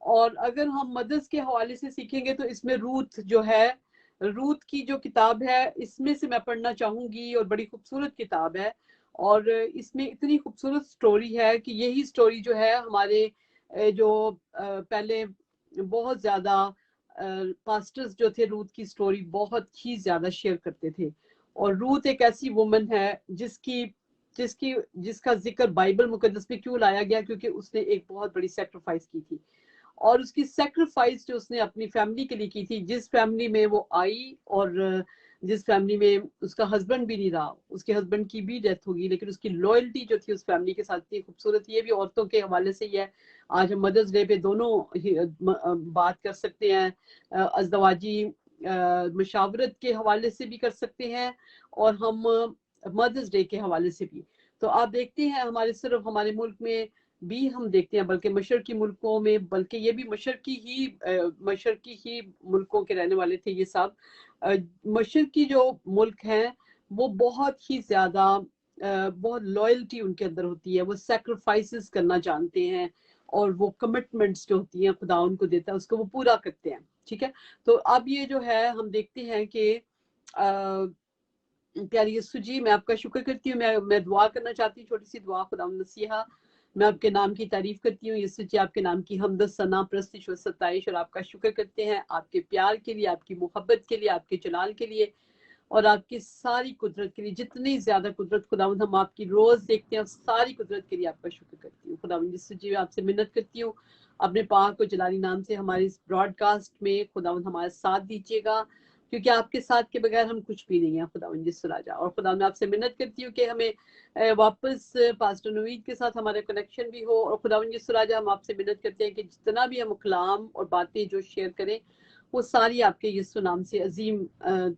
और अगर हम मदर्स के हवाले से सीखेंगे तो इसमें रूथ जो है, रूथ की जो किताब है इसमें से मैं पढ़ना चाहूंगी, और बड़ी खूबसूरत किताब है और इसमें इतनी खूबसूरत स्टोरी है कि यही स्टोरी जो है हमारे जो पहले बहुत ज्यादा पास्टर्स जो थे रूथ की स्टोरी बहुत ही ज्यादा शेयर करते थे। और रूथ एक ऐसी वुमन है जिसकी जिसका जिक्र बाइबल मुकद्दस में क्यों लाया गया, क्योंकि उसने एक बहुत बड़ी सेक्रीफाइस की थी, और उसकी सेक्रीफाइस जो उसने अपनी फैमिली के लिए की थी, जिस फैमिली में वो आई और जिस फैमिली में उसका हस्बैंड भी नहीं रहा, उसके हस्बैंड की भी डेथ होगी, लेकिन उसकी लॉयल्टी जो थी उस फैमिली के साथ थी खूबसूरत। ये भी औरतों के हवाले से ही है। आज हम मदर्स डे पे दोनों ही बात कर सकते हैं, अज़दवाजी मशावरत के हवाले से भी कर सकते हैं, और हम मदर्स डे के हवाले से भी। तो आप देखते हैं हमारे सिर्फ हमारे मुल्क में भी हम देखते हैं, बल्कि मशरकी मुल्कों में, बल्कि ये भी मशरकी ही मुल्कों के रहने वाले थे ये सब। मशरकी जो मुल्क हैं वो बहुत ही ज्यादा बहुत लॉयल्टी उनके अंदर होती है, वो सेक्रीफाइसेस करना जानते हैं, और वो कमिटमेंट्स जो होती हैं खुदा उनको देता है उसको वो पूरा करते हैं। ठीक है, तो अब ये जो है हम देखते हैं कि प्यारी यीशु जी, मैं आपका शुक्र करती हूँ। मैं दुआ करना चाहती हूँ, छोटी सी दुआ। खुदा नसीहा, मैं आपके नाम की तारीफ करती हूँ यीशु जी, आपके नाम की हमद सना प्रस्तिश और सताइश और आपका शुक्र करते हैं आपके प्यार के लिए, आपकी मोहब्बत के लिए, आपके जलाल के लिए और आपकी सारी कुदरत के लिए। जितनी ज्यादा कुदरत खुदावंद हम आपकी रोज देखते हैं, सारी कुदरत के लिए आपका शुक्र करती हूँ। खुदावंद यीशु जी, आपसे मिन्नत करती हूँ अपने पाक को जलाली नाम से हमारे इस ब्रॉडकास्ट में खुदावंद हमारे साथ दीजिएगा, क्योंकि आपके साथ के बगैर हम कुछ भी नहीं है खुदावंद यीशु राजा। और खुदा मैं आपसे मिन्नत करती हूँ कि हमें वापस पास्टर नवीद के साथ हमारा कनेक्शन भी हो। और खुदावंद यीशु राजा, हम आपसे मिन्नत करते हैं कि जितना भी हम कलाम और बातें जो शेयर करें वो सारी आपके यीशु नाम से अजीम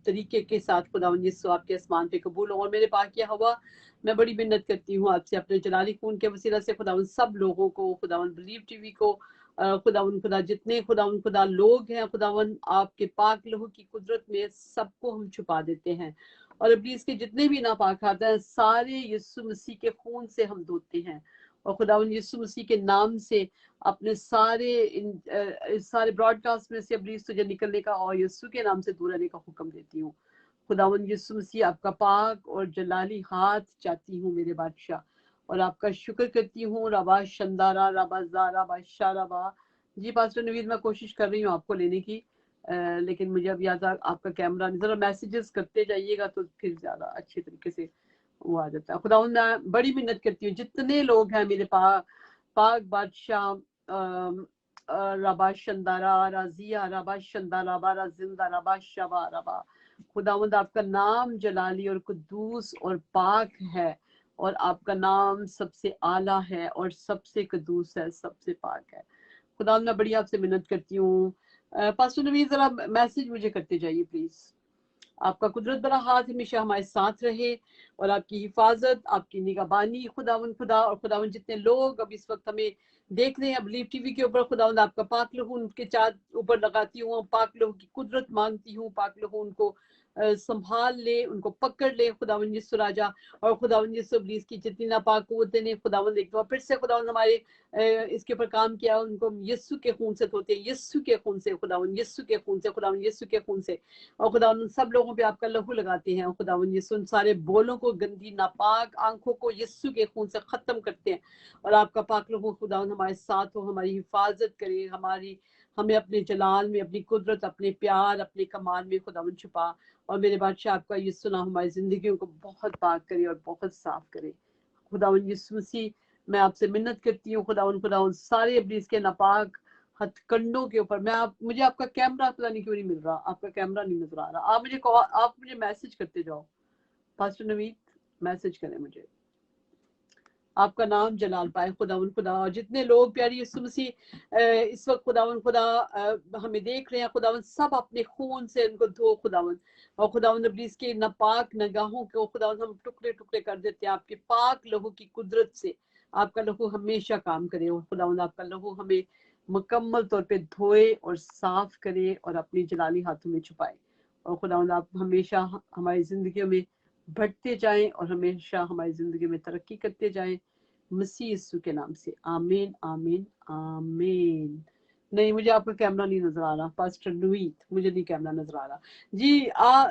तरीके के साथ खुदावंद यीशु आपके आसमान पे कबूल हो। और मेरे पाकिया हवा, मैं बड़ी मिन्नत करती हूँ आपसे अपने जलाली खून के वसीला से खुदावंद सब लोगों को, खुदावंद बिलीव टीवी को, खुदा जितने खुदा लोग हैं खुदावन, आपके पाक लहू की कुदरत में सबको हम छुपा देते हैं। और इब्लीस के जितने भी नापाक हाथ हैं सारे यीशु मसीह के खून से हम धोते हैं। और खुदावन यीशु मसीह के नाम से अपने सारे ब्रॉडकास्ट में से इब्लीस तुझे निकलने का और यीशु के नाम से दूर रहने का हुक्म देती हूँ। खुदावन यीशु मसीह, आपका पाक और जलाली हाथ चाहती हूँ मेरे बादशाह, और आपका शुक्र करती हूँ। रबा शंदारा रबा जारा बादशाह रबा। जी पास्टर नवीद, मैं कोशिश कर रही हूँ आपको लेने की, लेकिन मुझे अब याद आपका कैमरा नहीं, जरा मैसेजेस करते जाइएगा तो फिर ज्यादा अच्छे तरीके से वो आ जाता है। खुदावन मैं बड़ी मिन्नत करती हूँ जितने लोग हैं मेरे पाक बादशाह, रबा शंदारा राजिया रबा शंदारा बारा जिंदा रबा शबा रबा। खुदावंद आपका नाम जलाली और कुद्दूस और पाक है, और आपका नाम सबसे आला है और सबसे कदूस है, सबसे पाक है। खुदा मैं बड़ी आपसे मिन्नत करती हूँ। पास्टर नवीद, जरा मैसेज मुझे करते जाइए प्लीज। आपका कुदरत भरा हाथ हमेशा हमारे साथ रहे, और आपकी हिफाजत, आपकी निगहबानी खुदा और खुदावन जितने लोग अब इस वक्त हमें देख रहे हैं बिलीव टीवी के ऊपर, खुदावंद आपका पाक लहू उनके चाँद ऊपर लगाती हूँ, पाक लहू की कुदरत मांगती हूँ, पाक लहू उनको संभाल ले, उनको पकड़ ले खुदावंद यीशु राजा। और खुदावंद यीशु इब्लीस की जितनी नापाक कुव्वतें ने खुदावंद एक दफा फिर से खुदावंद हमारे इसके ऊपर काम किया, उनको यीशु के खून से धोते, यीशु के खून से खुदावंद, यीशु के खून से खुदावंद, यीशु के खून से। और खुदावंद सब लोगों पे आपका लहू लगाते हैं खुदावंद यीशु, उन सारे बोलों को, गंदी नापाक आंखों को यीशु के खून से खत्म करते हैं, और आपका पाक लहू खुदावंद हमारे साथ हो, हमारी हिफाजत करे, हमें अपने जलाल में, अपनी कुदरत, अपने प्यार, अपने कमाल में खुदावंद छुपा। और मेरे बादशाह आपका यीशु नाम हमारी जिंदगियों को बहुत पाक करे और बहुत साफ करे। खुदावंद यीशु मसीह, मैं आपसे मिन्नत करती हूँ खुदावंद सारे इब्लीस के नापाक हथकंडों के ऊपर मुझे आपका कैमरा पता नहीं क्यों नहीं मिल रहा, आपका कैमरा नहीं नजर आ रहा। आप मुझे मैसेज करते जाओ पास्टर नवीद, मैसेज करें मुझे, आपका नाम जलाल पाए खुदा। और जितने लोग प्यारी यीशु मसीह इस वक्त खुदा हमें देख रहे हैं खुदावन, सब अपने खून से उनको धो खुदावन। और खुदावन इब्लीस के नापाक निगाहों को खुदावन हम टुकड़े टुकड़े कर देते हैं आपके पाक लहू की कुदरत से। आपका लहू हमेशा काम करे, और खुदावन आपका लहू हमें मुकम्मल तौर पे धोए और साफ करे और अपनी जलाली हाथों में छुपाए। और खुदावन आप हमेशा हमारी जिंदगियों में बढ़ते जाएं और हमेशा हमारी जिंदगी में तरक्की करते जाएं, मसीह यीशु के नाम से, आमीन आमीन आमीन। नहीं, मुझे आपका कैमरा नहीं नजर आ रहा पास्टर नवीद, मुझे नहीं कैमरा नजर आ रहा जी।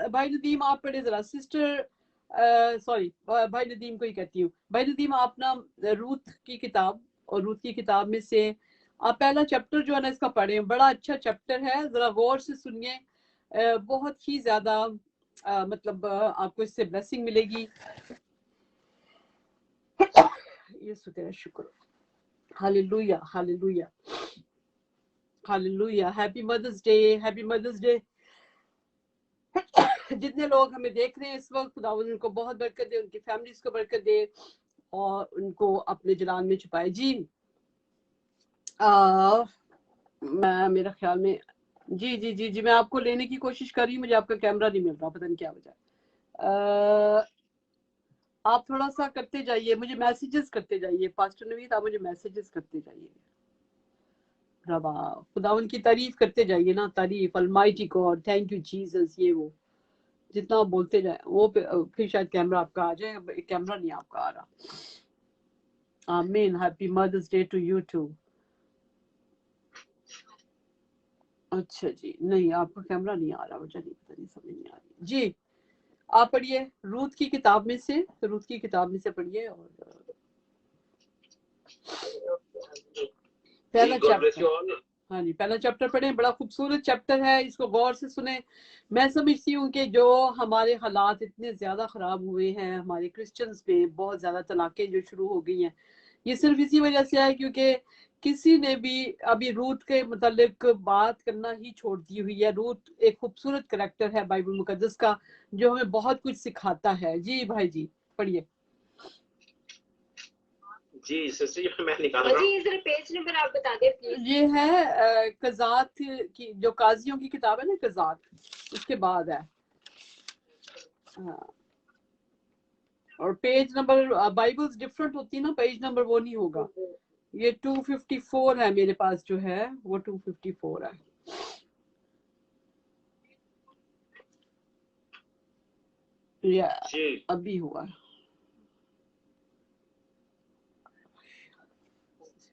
भाई नदीम आप पढ़े जरा, सिस्टर सॉरी भाई नदीम को ही कहती हूँ। भाई नदीम आप ना रूथ की किताब, और रूथ की किताब में से आप पहला चैप्टर जो है ना इसका पढ़े, बड़ा अच्छा चैप्टर है, जरा गौर से सुनिए, बहुत ही ज्यादा मतलब आपको इससे ब्लेसिंग मिलेगी। यीशु तेरा शुक्र। Hallelujah hallelujah hallelujah. Happy mother's day, happy mother's day. जितने लोग हमें देख रहे हैं इस वक्त, खुदावंद उनको बहुत बरकत दे, उनकी फैमिलीज को बरकत दे और उनको अपने जलाल में छुपाए। जी मैं मेरा ख्याल में जी जी जी जी मैं आपको लेने की कोशिश कर रही हूँ, मुझे आपका कैमरा नहीं मिल रहा, पता नहीं क्या वजह। आप थोड़ा सा करते जाइए, मुझे मैसेजेस करते जाइए। पास्टर नवीद, आप मुझे मैसेजेस करते जाइए। रबा खुदावन की तारीफ करते जाइए ना, तारीफ Almighty God, thank you Jesus. ये वो जितना आप बोलते जाए वो फिर शायद कैमरा आपका आ जाए। कैमरा नहीं आपका आ रहा। आमीन। Happy mother's day to you too. अच्छा जी, नहीं आपका कैमरा नहीं आ रहा, वजह नहीं पता नहीं, समझ नहीं आ रही। जी आप पढ़िए रूथ की किताब में से, रूथ की किताब में से पढ़िए और पहला चैप्टर। हाँ जी, पहला चैप्टर पढ़ें, बड़ा खूबसूरत चैप्टर है, इसको गौर से सुने। मैं समझती हूँ कि जो हमारे हालात इतने ज्यादा खराब हुए हैं हमारे क्रिश्चियंस में, बहुत ज्यादा तलाकें जो शुरू हो गई हैं, ये सिर्फ इसी वजह से है क्योंकि किसी ने भी अभी रूथ के मतलब बात करना ही छोड़ दी हुई है। रूथ एक खूबसूरत करैक्टर है बाइबल मुकद्दस का, जो हमें बहुत कुछ सिखाता है। जी भाई जी पढ़िए। जी ससी मैं निकाल रहा हूँ। जी जरा पेज नंबर आप बता दें प्लीज। ये है कजात की, जो काजियों की किताब है ना कजात, उसके बाद है। हाँ। और पेज नंबर बाइबल्स डिफरेंट होती है ना, पेज नंबर वो नहीं होगा। ये 254 है मेरे पास, जो है वो 254 है। या अभी हुआ।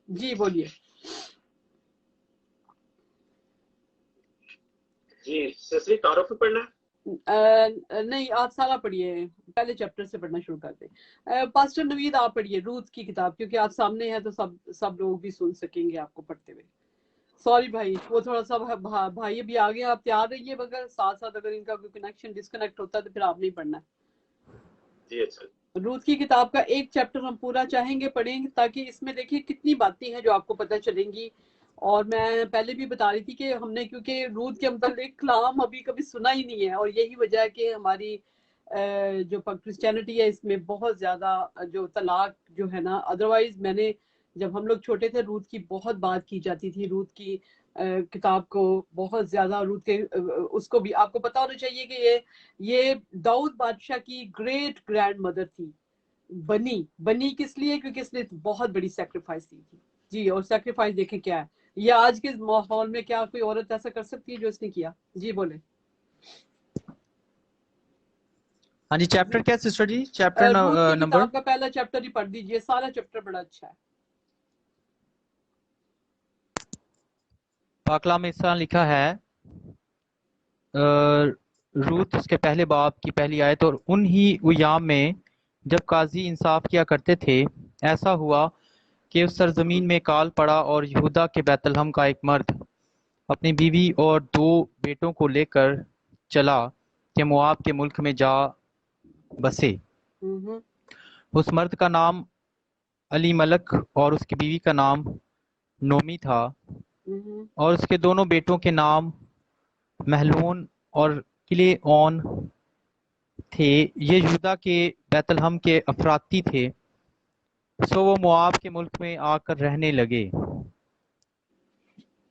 जी बोलिए। जी ससी तारुफ पे पढ़ना नहीं आप सारा पढ़िए, पहले चैप्टर से पढ़ना शुरू कर दें। पास्टर नवीद आप पढ़िए रूथ की किताब, क्योंकि आप सामने हैं तो सब लोग भी सुन सकेंगे आपको पढ़ते हुए। सॉरी भाई, वो थोड़ा सा भाई भी आ गए, आप तैयार रहिए, मगर साथ साथ अगर इनका कोई कनेक्शन डिस्कनेक्ट होता है तो फिर आप नहीं पढ़ना। जी अच्छा। रूथ की किताब का एक चैप्टर हम पूरा चाहेंगे पढ़ेंगे, ताकि इसमें देखिए कितनी बातें हैं जो आपको पता चलेंगी। और मैं पहले भी बता रही थी कि हमने क्योंकि रूथ के मतलब कलाम अभी कभी सुना ही नहीं है, और यही वजह है कि हमारी जो क्रिश्चियनिटी है इसमें बहुत ज्यादा जो तलाक जो है ना। अदरवाइज मैंने जब हम लोग छोटे थे रूथ की बहुत बात की जाती थी, रूथ की किताब को बहुत ज्यादा, रूथ के उसको भी आपको पता होना चाहिए कि ये दाऊद बादशाह की ग्रेट ग्रैंड मदर थी। बनी किस लिए? क्योंकि इसने बहुत बड़ी सेक्रीफाइस दी थी। जी, और सेक्रीफाइस देखें क्या है, ये आज के माहौल में क्या कोई औरत ऐसा कर सकती है जो इसने किया? जी बोले। हाँ जी, चैप्टर क्या सिस्टर जी? चैप्टर नंबर किताब का पहला चैप्टर ही पढ़ दीजिए, सारा चैप्टर बड़ा अच्छा है। पाकला में इस तरह लिखा है, रूथ उसके पहले बाब की पहली आयत। और उन ही उयाम में जब काजी इंसाफ किया करते थे, ऐसा हुआ कि उस सरजमीन में काल पड़ा और यहूदा के बैतलहम का एक मर्द अपनी बीवी और 2 बेटों को लेकर चला कि मोआब के मुल्क में जा बसे। उस मर्द का नाम अलीमलक और उसकी बीवी का नाम नोमी था, और उसके दोनों बेटों के नाम महलून और किलेओन थे। ये यहूदा के बैतलहम के अफराती थे। सो वो मोआब के मुल्क में आकर रहने लगे।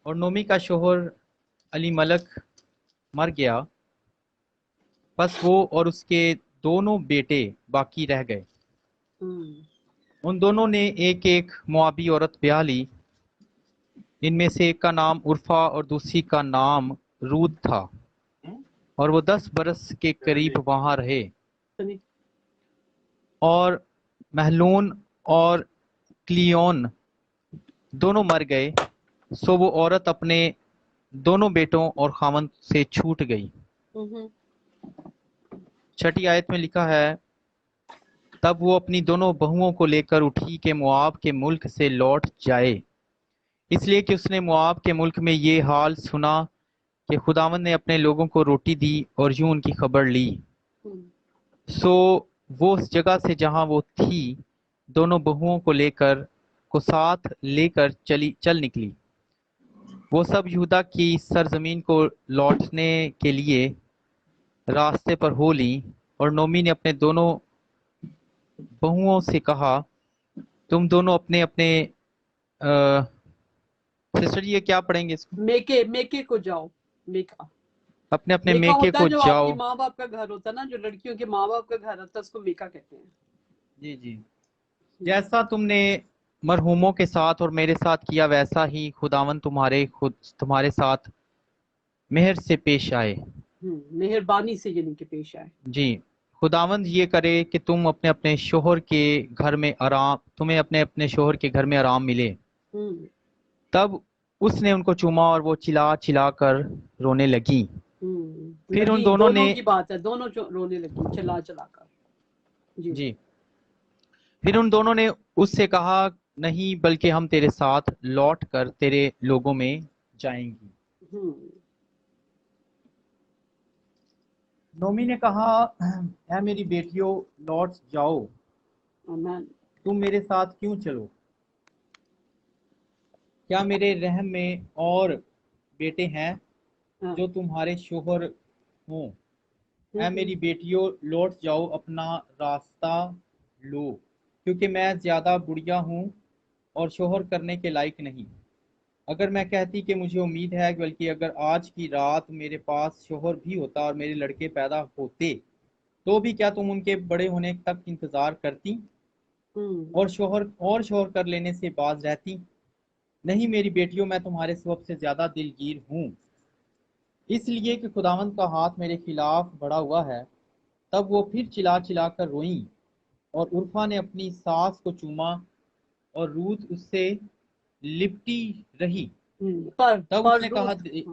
और नोमी का शोहर अलीमलक मर गया, बस वो और उसके दोनों बेटे बाकी रह गए। उन दोनों ने एक एक मोआबी औरत ब्याह ली। इनमें से एक का नाम उर्फा और दूसरी का नाम रूद था, और वो 10 बरस के करीब वहां रहे। और महलून और क्लियोन दोनों मर गए, सो वो औरत अपने दोनों बेटों और खामन से छूट गई। 6ठी आयत में लिखा है, तब वो अपनी दोनों बहुओं को लेकर उठी कि मोआब के मुल्क से लौट जाए, इसलिए कि उसने मोआब के मुल्क में ये हाल सुना कि खुदावंद ने अपने लोगों को रोटी दी और यूं उनकी खबर ली। सो वो उस जगह से जहां वो थी दोनों बहुओं को साथ लेकर चल निकली। वो सब यहूदा की सरजमीन को लौटने के लिए रास्ते पर हो ली, और नोमी ने अपने दोनों बहुओं से कहा, तुम दोनों अपने अपने सिस्टर जी ये क्या पढ़ेंगे इसको? मेके मेके को जाओ। मेका अपने अपने मेका मेके होता है को जो जाओ। आपके माँ बाप का घर होता है ना, जो लड़कियों के माँ बाप का घर होता है, उसको मेका कहते हैं। जी जी। जैसा तुमने मरहूमों के साथ और मेरे साथ किया, वैसा ही खुदावन तुम्हारे साथ मेहर से पेश आए। मेहरबानी से यानी कि पेश आए। जी। खुदावंद ये करे कि तुम्हें अपने अपने शोहर के घर में आराम मिले। हम्म तब उसने उनको चूमा और वो चिल्ला चिल्ला कर रोने लगी। फिर उन लगी, दोनों दोनों ने की बात है, दोनों रोने लगी चला चला कर। जी। जी। फिर उन दोनों ने उससे कहा, नहीं, बल्कि हम तेरे साथ लौट कर तेरे लोगों में जाएंगी। हम्म नोमी ने कहा, ऐ मेरी बेटियों, लौट जाओ, आमीन। तुम मेरे साथ क्यों चलो? क्या मेरे रहम में और बेटे हैं हाँ, जो तुम्हारे शोहर हों? ऐ मेरी हम्म, बेटियों, लौट जाओ, अपना रास्ता लो, क्योंकि मैं ज्यादा बुढ़िया हूँ और शोहर करने के लायक नहीं। अगर मैं कहती कि मुझे उम्मीद है, बल्कि अगर आज की रात मेरे पास शोहर भी होता और मेरे लड़के पैदा होते, तो भी क्या तुम उनके बड़े होने तक इंतजार करती हम्म, और शोहर कर लेने से बाज रहती? नहीं मेरी बेटियों, मैं तुम्हारे सबसे ज्यादा दिलगीर हूँ, इसलिए कि खुदावंद का हाथ मेरे खिलाफ बढ़ा हुआ है। तब वो फिर चिल्ला चिल्ला कर रोईं, और उर्फा ने अपनी सास को चूमा, और रूत उससे लिपटी रही। तब पर उसने कहा, रूथ।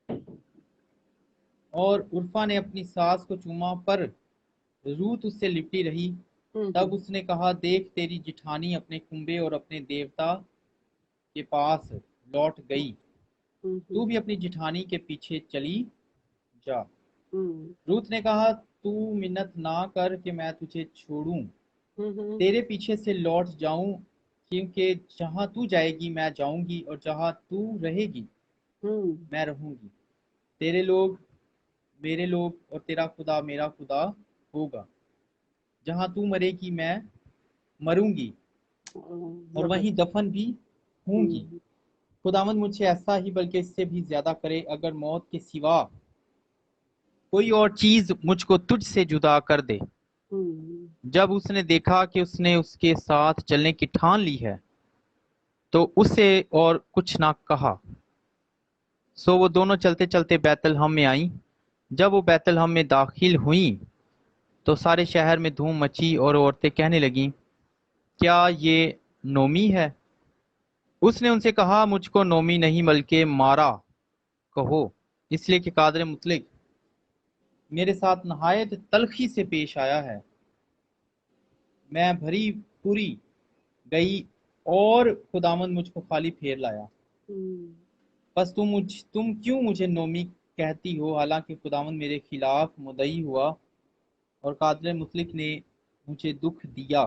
हाँ, और उर्फा ने अपनी सास को चूमा, पर रूत उससे लिपटी रही। तब हम्म, उसने कहा, देख, तेरी जिठानी अपने कुंबे और अपने देवता के पास लौट गई, तू हम्म, भी अपनी जिठानी के पीछे चली जा। हम्म, रूत ने कहा, तू मिन्नत ना कर कि मैं तुझे छोड़ूं, हम्म, तेरे पीछे से लौट जाऊं, क्योंकि जहां तू जाएगी मैं जाऊंगी, और जहां तू रहेगी हम्म, मैं रहूंगी। तेरे लोग मेरे लोग और तेरा खुदा मेरा खुदा होगा। जहां तू मरेगी मैं मरूंगी, और वहीं जबरदस्त। दफन भी होंगी। हम्म, खुदावंद मुझसे ऐसा ही, बल्कि इससे भी ज्यादा करे, अगर मौत के सिवा कोई और चीज मुझको तुझ से जुदा कर दे। हम्म, जब उसने देखा कि उसने उसके साथ चलने की ठान ली है, तो उसे और कुछ ना कहा। सो वो दोनों चलते चलते बैतलहम में आईं। जब वो बैतलहम में दाखिल हुईं, तो सारे शहर में धूम मची, और औरतें कहने लगीं, क्या ये नोमी है? उसने उनसे कहा, मुझको नोमी नहीं बल्कि मारा कहो, इसलिए कि कादर मुतलिक मेरे साथ नहायत तलखी से पेश आया है। मैं भरी पूरी गई, और खुदावंद मुझको खाली फेर लाया। हम्म, बस तुम क्यों मुझे नोमी कहती हो, हालांकि खुदावंद मेरे खिलाफ मुद्दई हुआ और कादर मुतलिक ने मुझे दुख दिया।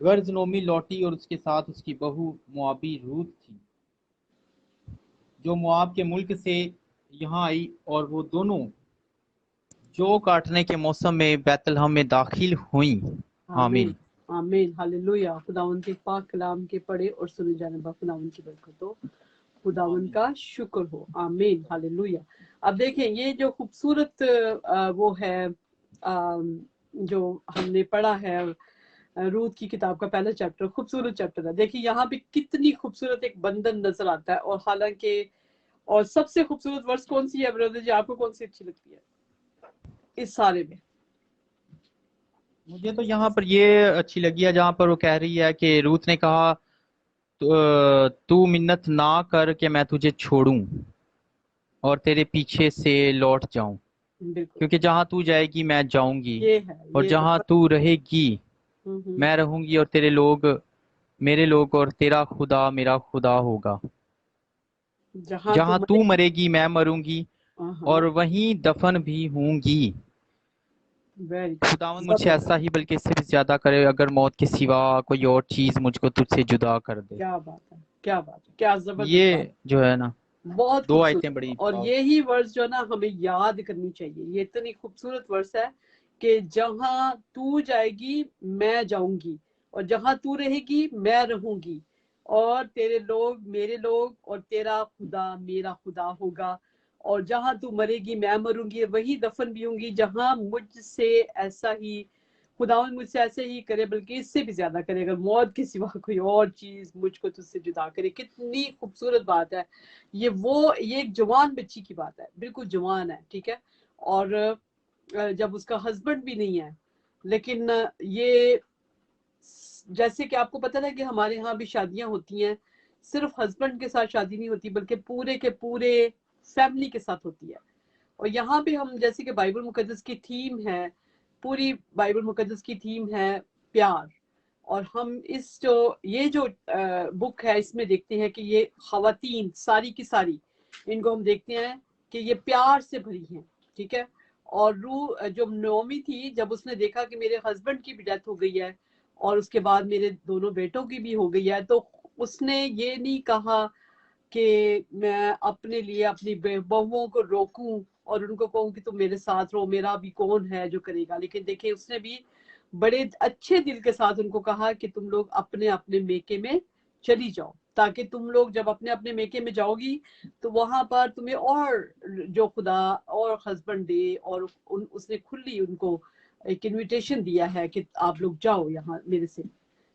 गर्ज नोमी लौटी, और उसके साथ उसकी बहू मुआबी रूत थी, जो मुआब के मुल्क से यहाँ आई, और वो दोनों जौ काटने के मौसम में बैतलहम में दाखिल हुई। आमीन। आमीन। आमीन, हालेलुया। खुदावंद के पाक कलाम के पढ़े और सुने जाने पर खुदावंद की बरकत हो, खुदावंद आमीन। का शुक्र हो। आमीन, हालेलुया। अब देखें, ये जो खूबसूरत वो है, जो हमने पढ़ा है, रूथ की किताब का पहला चैप्टर, खूबसूरत चैप्टर है। देखिए यहाँ पे कितनी खूबसूरत एक बंधन नजर आता है, और हालांकि और सबसे खूबसूरत वर्स कौन सी है ब्रदर जी, आपको कौन सी अच्छी लगती है इस सारे में? मुझे तो यहाँ पर ये अच्छी लगी है, जहाँ पर वो कह रही है कि रूत ने कहा, तू मिन्नत ना कर कि मैं तुझे छोड़ूं और तेरे पीछे से लौट जाऊं, बिल्कुल, क्योंकि जहां तू जाएगी मैं जाऊंगी, ये है, और ये जहां है। तू रहेगी हम्म, मैं रहूंगी, और तेरे लोग मेरे लोग और तेरा खुदा मेरा खुदा होगा। जहां जहां तुम तू मरेगी मैं मरूंगी, हाँ, और वहीं दफन भी होंगी। वेरी खुदावन मुझसे ऐसा ही बल्कि इससे भी ज्यादा करे, अगर मौत के सिवा कोई और चीज मुझको तुझसे जुदा कर दे। क्या बात है, क्या बात है, क्या जबरदस्त ये बात, जो है ना, बहुत दो खूबसूरत। आयतें बड़ी और यही वर्स जो है ना हमें याद करनी चाहिए। ये इतनी खूबसूरत वर्स है कि जहां तू जाएगी मैं जाऊंगी, और जहां तू रहेगी मैं रहूंगी, और तेरे लोग मेरे लोग, और तेरा खुदा मेरा खुदा होगा। और जहां तू मरेगी मैं मरूंगी, वही दफन भी होंगी। जहां मुझसे ऐसा ही खुदावन मुझसे ऐसे ही करे, बल्कि इससे भी ज्यादा करे, अगर मौत के सिवा कोई और चीज मुझको तुझसे जुदा करे। कितनी खूबसूरत बात है ये एक जवान बच्ची की बात है, बिल्कुल जवान है, ठीक है। और जब उसका हस्बैंड भी नहीं है, लेकिन ये जैसे कि आपको पता है कि हमारे यहाँ भी शादियां होती हैं, सिर्फ हस्बैंड के साथ शादी नहीं होती, बल्कि पूरे के पूरे फैमिली के साथ होती है। और यहाँ पे हम जैसे कि बाइबल मुकद्दस की थीम है, पूरी बाइबल मुकद्दस की थीम है प्यार। और हम इस जो ये जो बुक है इसमें देखते हैं कि ये खवातीन सारी की सारी, इनको हम देखते हैं कि ये प्यार से भरी हैं, ठीक है। और रू जो नोमी थी, जब उसने देखा कि मेरे हस्बैंड की भी डेथ हो गई है और उसके बाद मेरे दोनों बेटों की भी हो गई है, तो उसने ये नहीं कहा कि मैं अपने लिए अपनी बहुओं को रोकूं और उनको कहूं कि तुम मेरे साथ रहो, मेरा भी कौन है जो करेगा। लेकिन देखिए उसने भी बड़े अच्छे दिल के साथ उनको कहा कि तुम लोग अपने अपने मेके में चली जाओ, ताकि तुम लोग जब अपने अपने मेके में जाओगी तो वहां पर तुम्हें और जो खुदा और हस्बैंड दे, और उसने खुली उनको एक इनविटेशन दिया है कि आप लोग जाओ यहाँ मेरे से।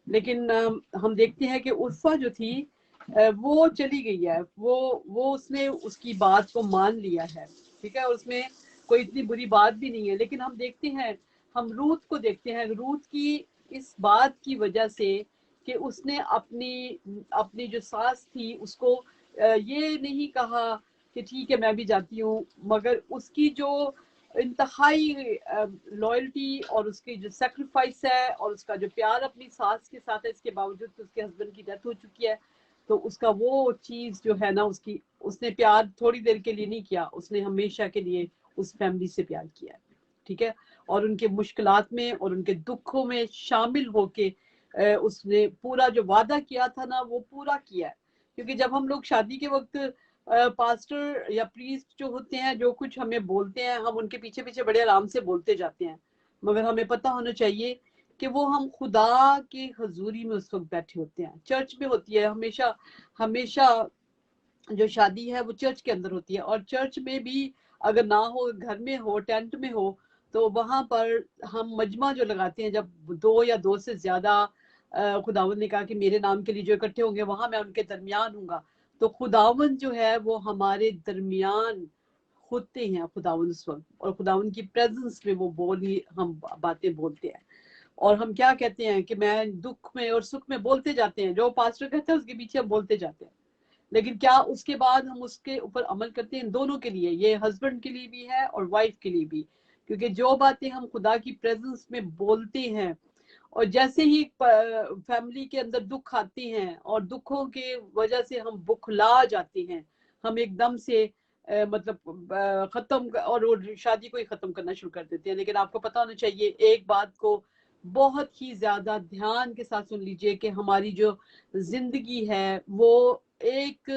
लेकिन हम देखते हैं कि उर्फा जो थी वो चली गई है, वो उसने उसकी बात को मान लिया है, ठीक है। उसमें कोई इतनी बुरी बात भी नहीं है। लेकिन हम देखते हैं, हम रूथ को देखते हैं, रूथ की इस बात की वजह से कि उसने अपनी अपनी जो सास थी उसको ये नहीं कहा कि ठीक है मैं भी जाती हूँ, मगर उसकी जो इंतहाई लॉयल्टी और उसकी जो सेक्रीफाइस है और उसका जो प्यार अपनी सास के साथ है, इसके बावजूद कि उसके हस्बैंड की डेथ हो चुकी है, तो उसका वो चीज जो है ना, उसकी उसने प्यार थोड़ी देर के लिए नहीं किया, उसने हमेशा के लिए उस फैमिली से प्यार किया, ठीक है। और उनके मुश्किलात में और उनके दुखों में शामिल होके उसने पूरा जो वादा किया था ना वो पूरा किया है। क्योंकि जब हम लोग शादी के वक्त पास्टर या प्रीस्ट जो होते हैं जो कुछ हमें बोलते हैं, हम उनके पीछे पीछे बड़े आराम से बोलते जाते हैं, मगर हमें पता होना चाहिए कि वो हम खुदा की हजूरी में उस वक्त बैठे होते हैं। चर्च में होती है हमेशा, हमेशा जो शादी है वो चर्च के अंदर होती है। और चर्च में भी अगर ना हो, घर में हो, टेंट में हो, तो वहां पर हम मजमा जो लगाते हैं, जब दो या दो से ज्यादा खुदावन ने कहा कि मेरे नाम के लिए जो इकट्ठे होंगे वहां मैं उनके दरमियान हूँगा, तो खुदावन जो है वो हमारे दरमियान होते हैं खुदावन उस वक्त, और खुदावन की प्रेजेंस में वो बोली हम बातें बोलते हैं। और हम क्या कहते हैं कि मैं दुख में और सुख में बोलते जाते हैं, जो पास्टर कहते हैं उसके पीछे हम बोलते जाते हैं। लेकिन क्या उसके बाद हम उसके ऊपर अमल करते हैं? दोनों के लिए, ये हस्बैंड के लिए भी है और वाइफ के लिए भी। क्योंकि जो बातें हम खुदा की प्रेजेंस में बोलते हैं, और जैसे ही फैमिली के अंदर दुख आते हैं और दुखों के वजह से हम बुखला जाते हैं, हम एकदम से मतलब खत्म और शादी को ही खत्म करना शुरू कर देते हैं। लेकिन आपको पता होना चाहिए एक बात को बहुत ही ज्यादा ध्यान के साथ सुन लीजिए कि हमारी जो जिंदगी है वो एक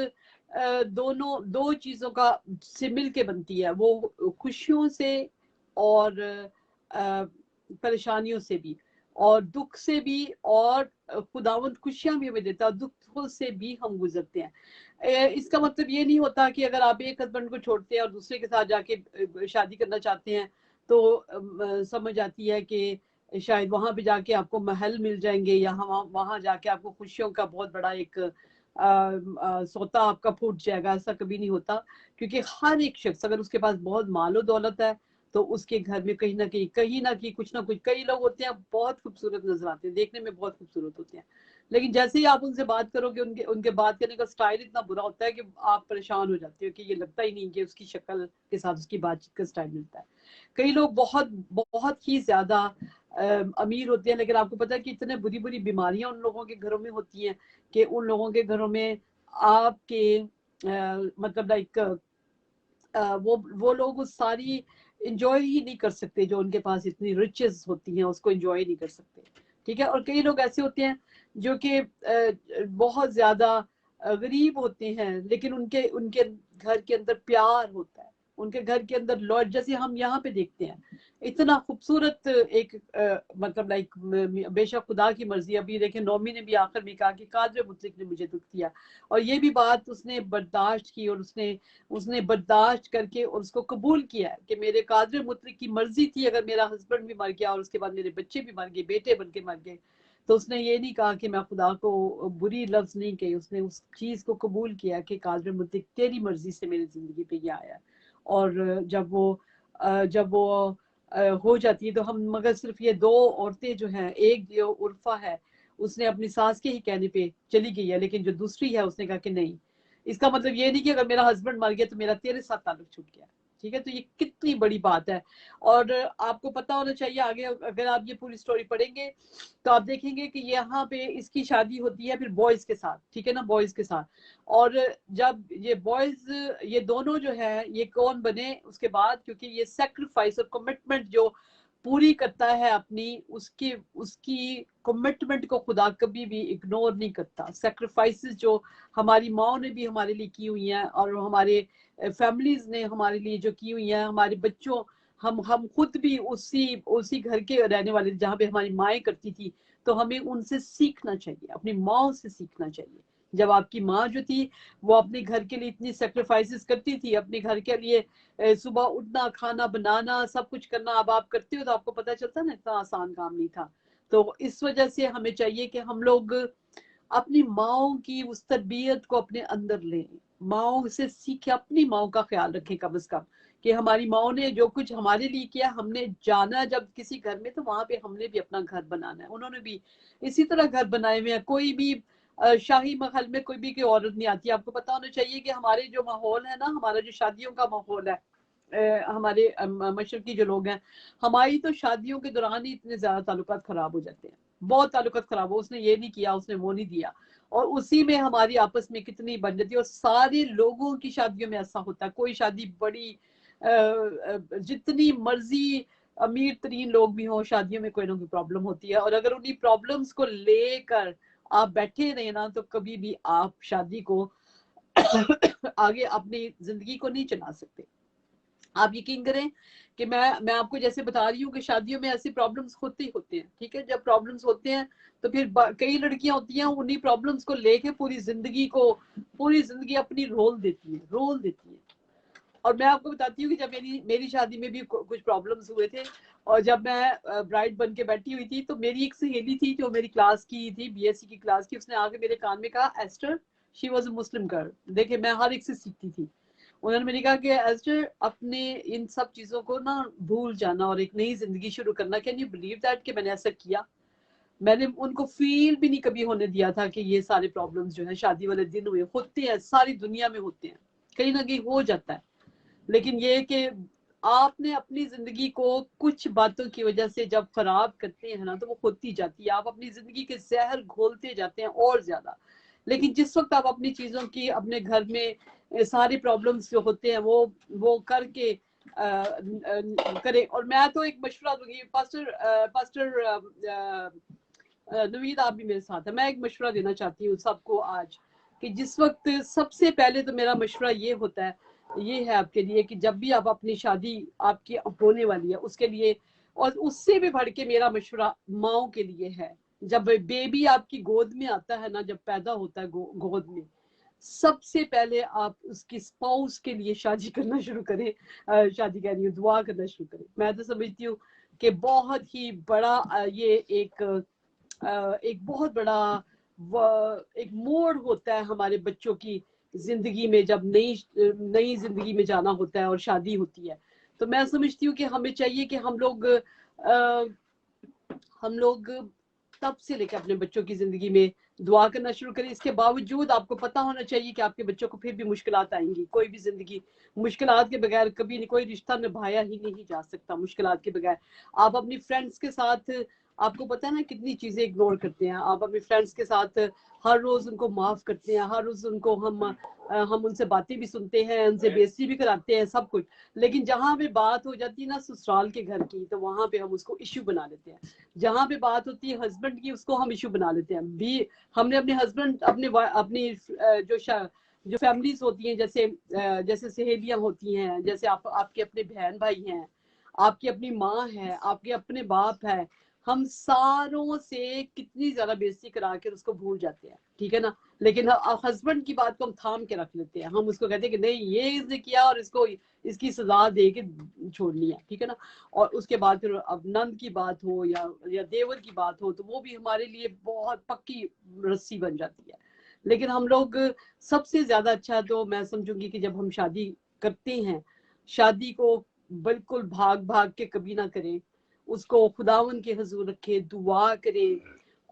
दोनों दो चीजों का से मिल के बनती है, वो खुशियों से और परेशानियों से भी, और दुख से भी, और खुदावंद खुशियां भी हमें देता है, दुखों से भी हम गुजरते हैं। इसका मतलब ये नहीं होता कि अगर आप एक हस्बैंड को छोड़ते हैं और दूसरे के साथ जाके शादी करना चाहते हैं तो समझ आती है कि शायद वहां पे जाके आपको महल मिल जाएंगे, या वहां जाके आपको खुशियों का बहुत बड़ा एक सोता आपका फूट जाएगा। ऐसा कभी नहीं होता, क्योंकि हर एक शख्स अगर उसके पास बहुत मालो दौलत है तो उसके घर में कहीं ना कहीं कुछ ना कुछ, कई लोग होते हैं बहुत खूबसूरत नजर आते हैं, देखने में बहुत खूबसूरत होते हैं, लेकिन जैसे ही आप उनसे बात करोगे उनके उनके बात करने का स्टाइल इतना बुरा होता है कि आप परेशान हो जाते हो कि ये लगता ही नहीं कि उसकी शक्ल के साथ उसकी बातचीत का स्टाइल मिलता है। कई लोग बहुत बहुत ही ज्यादा अमीर होते हैं, लेकिन आपको पता है कि इतने बुरी बुरी बीमारियां उन लोगों के घरों में होती हैं कि उन लोगों के घरों में आपके मतलब लाइक वो लोग उस सारी इंजॉय ही नहीं कर सकते, जो उनके पास इतनी रिचेस होती हैं उसको इंजॉय नहीं कर सकते, ठीक है। और कई लोग ऐसे होते हैं जो कि बहुत ज्यादा गरीब होते हैं, लेकिन उनके उनके घर के अंदर प्यार होता है, उनके घर के अंदर लॉज, जैसे हम यहाँ पे देखते हैं इतना खूबसूरत एक मतलब लाइक, बेशक खुदा की मर्जी। अभी देखें नौमी ने भी आखिर में कहा कि कादर मुतलिक ने मुझे दुख दिया, और ये भी बात उसने बर्दाश्त की, और उसने उसने बर्दाश्त करके और उसको कबूल किया है कि मेरे कादर मुतलिक की मर्जी थी, अगर मेरा हस्बैंड भी मर गया और उसके बाद मेरे बच्चे भी मर गए, बेटे बन के मर गए, तो उसने ये नहीं कहा कि मैं खुदा को बुरी लफ्ज नहीं कही, उसने उस चीज को कबूल किया कि कादर मुतलिक तेरी मर्जी से मेरी जिंदगी पे ये आया। और जब वो हो जाती है तो हम, मगर सिर्फ ये दो औरतें जो हैं, एक जो उर्फा है उसने अपनी सास के ही कहने पे चली गई है, लेकिन जो दूसरी है उसने कहा कि नहीं, इसका मतलब ये नहीं कि अगर मेरा हस्बैंड मर गया तो मेरा तेरे साथ ताल्लुक छूट गया, ठीक है। तो ये कितनी बड़ी बात है। और आपको पता होना चाहिए, आगे अगर आप ये पूरी स्टोरी पढ़ेंगे तो आप देखेंगे कि यहाँ पे इसकी शादी होती है फिर बॉयज के साथ, ठीक है ना, बॉयज के साथ। और जब ये बॉयज, ये दोनों जो है ये कौन बने उसके बाद, क्योंकि ये सेक्रीफाइस और कमिटमेंट जो पूरी करता है अपनी, उसकी उसकी कमिटमेंट को खुदा कभी भी इग्नोर नहीं करता। सेक्रीफाइसेस जो हमारी माओ ने भी हमारे लिए की हुई हैं, और हमारे फैमिलीज ने हमारे लिए जो की हुई हैं, हमारे बच्चों, हम खुद भी उसी उसी घर के रहने वाले जहाँ पे हमारी माएँ करती थी, तो हमें उनसे सीखना चाहिए, अपनी माओ से सीखना चाहिए। जब आपकी माँ जो थी वो अपने घर के लिए इतनी सेक्रीफाइसेस करती थी, अपने घर के लिए सुबह उठना, खाना बनाना, सब कुछ करना, अब आप करते हो तो आपको पता चलता ना इतना आसान काम नहीं था। तो इस वजह से हमें चाहिए कि हम लोग अपनी माओ की उस तरबियत को अपने अंदर लें, माओ से सीखे, अपनी माओ का ख्याल रखें कम से कम, कि हमारी माओ ने जो कुछ हमारे लिए किया, हमने जाना जब किसी घर में तो वहां पे हमने भी अपना घर बनाना है, उन्होंने भी इसी तरह घर बनाए हुए हैं। कोई भी शाही महल में कोई भी कोई औरत नहीं आती। आपको पता होना चाहिए कि हमारे जो माहौल है ना, हमारा जो शादियों का माहौल है, हमारे मशरकी जो लोग हैं, हमारी तो शादियों के दौरान ही इतने ज्यादा ताल्लुकात खराब हो जाते हैं, बहुत ताल्लुकात खराब हो, उसने ये नहीं किया, उसने वो नहीं दिया, और उसी में हमारी आपस में कितनी बन जाती है। और सारे लोगों की शादियों में ऐसा होता है, कोई शादी बड़ी जितनी मर्जी अमीर तरीन लोग भी हों, शादियों में कोई ना कोई प्रॉब्लम होती है, और अगर उन्हीं प्रॉब्लम्स को लेकर आप बैठे रहे ना, तो कभी भी आप शादी को आगे अपनी जिंदगी को नहीं चला सकते। आप यकीन करें कि मैं आपको जैसे बता रही हूँ कि शादियों में ऐसे प्रॉब्लम्स होते ही होते हैं, ठीक है। जब प्रॉब्लम्स होते हैं तो फिर कई लड़कियां होती हैं, उन्हीं प्रॉब्लम्स को लेके पूरी जिंदगी अपनी रोल देती है। और मैं आपको बताती हूँ कि जब मेरी मेरी शादी में भी कुछ प्रॉब्लम्स हुए थे, और जब मैं ब्राइड बन के बैठी हुई थी, तो मेरी एक सहेली थी जो मेरी क्लास की थी, बीएससी की क्लास की, उसने आके मेरे कान में कहा, Esther, she was a Muslim girl, देखिए मैं हर एक से सीखती थी, उन्होंने मैंने कहा कि एस्टर, अपने इन सब चीजों को ना भूल जाना और एक नई जिंदगी शुरू करना। कैन यू बिलीव दैट कि मैंने ऐसा किया। मैंने उनको फील भी नहीं कभी होने दिया था कि ये सारे प्रॉब्लम्स जो है शादी वाले दिन हुए, होते हैं, सारी दुनिया में होते हैं, कहीं ना कहीं हो जाता है, लेकिन ये कि आपने अपनी जिंदगी को कुछ बातों की वजह से जब खराब करते हैं ना, तो वो होती जाती है, आप अपनी जिंदगी के जहर घोलते जाते हैं और ज्यादा। लेकिन जिस वक्त आप अपनी चीजों की अपने घर में सारी प्रॉब्लम्स जो होते हैं वो करके करें। और मैं तो एक मशवरा दूंगी, पास्टर नवीद, आप भी मेरे साथ है, मैं एक मशवरा देना चाहती हूँ सबको आज, कि जिस वक्त सबसे पहले तो मेरा मशवरा ये है आपके लिए कि जब भी आप अपनी शादी आपकी होने वाली है उसके लिए, और उससे भी बढ़ के मेरा मशवरा माओ के लिए है, जब बेबी आपकी गोद में आता है ना, जब पैदा होता है गोद में, सबसे पहले आप उसकी स्पाउस के लिए शादी करना शुरू करें, शादी कह रही हूँ, दुआ करना शुरू करें। मैं तो समझती हूँ कि बहुत ही बड़ा ये एक बहुत बड़ा एक मोड़ होता है हमारे बच्चों की जिंदगी में, जब नई नई जिंदगी में जाना होता है और शादी होती है। तो मैं समझती हूँ कि हमें चाहिए कि हम लोग तब से लेकर अपने बच्चों की जिंदगी में दुआ करना शुरू करें। इसके बावजूद आपको पता होना चाहिए कि आपके बच्चों को फिर भी मुश्किलात आएंगी, कोई भी जिंदगी मुश्किलात के बगैर कभी नहीं, कोई रिश्ता निभाया ही नहीं जा सकता मुश्किलात के बगैर। आप अपनी फ्रेंड्स के साथ आपको पता है ना कितनी चीजें इग्नोर करते हैं। आप अपने फ्रेंड्स के साथ हर रोज उनको माफ करते हैं, हर रोज उनको हम उनसे बातें भी सुनते हैं, उनसे बेइज्जती भी कराते हैं, सब कुछ। लेकिन जहां पे बात हो जाती है ना ससुराल के घर की, तो वहां पे हम उसको इश्यू बना लेते हैं। जहां पे बात होती है हस्बैंड की, उसको हम इश्यू बना लेते हैं। भी हमने अपने हस्बैंड अपनी जो फैमिलीज होती हैं, जैसे सहेलियां होती हैं, जैसे आपके अपने बहन भाई हैं, आपकी अपनी माँ है, आपके अपने बाप है, हम सारों से कितनी ज्यादा बेइज्जती करा कर उसको भूल जाते हैं, ठीक है ना। लेकिन हस्बैंड की बात को हम थाम के रख लेते हैं, हम उसको कहते हैं कि नहीं ये इसने किया और इसको इसकी सजा दे के छोड़नी है, ठीक है ना। और उसके बाद फिर अब नंद की बात हो या देवर की बात हो, तो वो भी हमारे लिए बहुत पक्की रस्सी बन जाती है। लेकिन हम लोग सबसे ज्यादा अच्छा तो मैं समझूंगी कि जब हम शादी करते हैं, शादी को बिल्कुल भाग भाग के कभी ना करें, उसको खुदावन के हुजूर रखे, दुआ करे,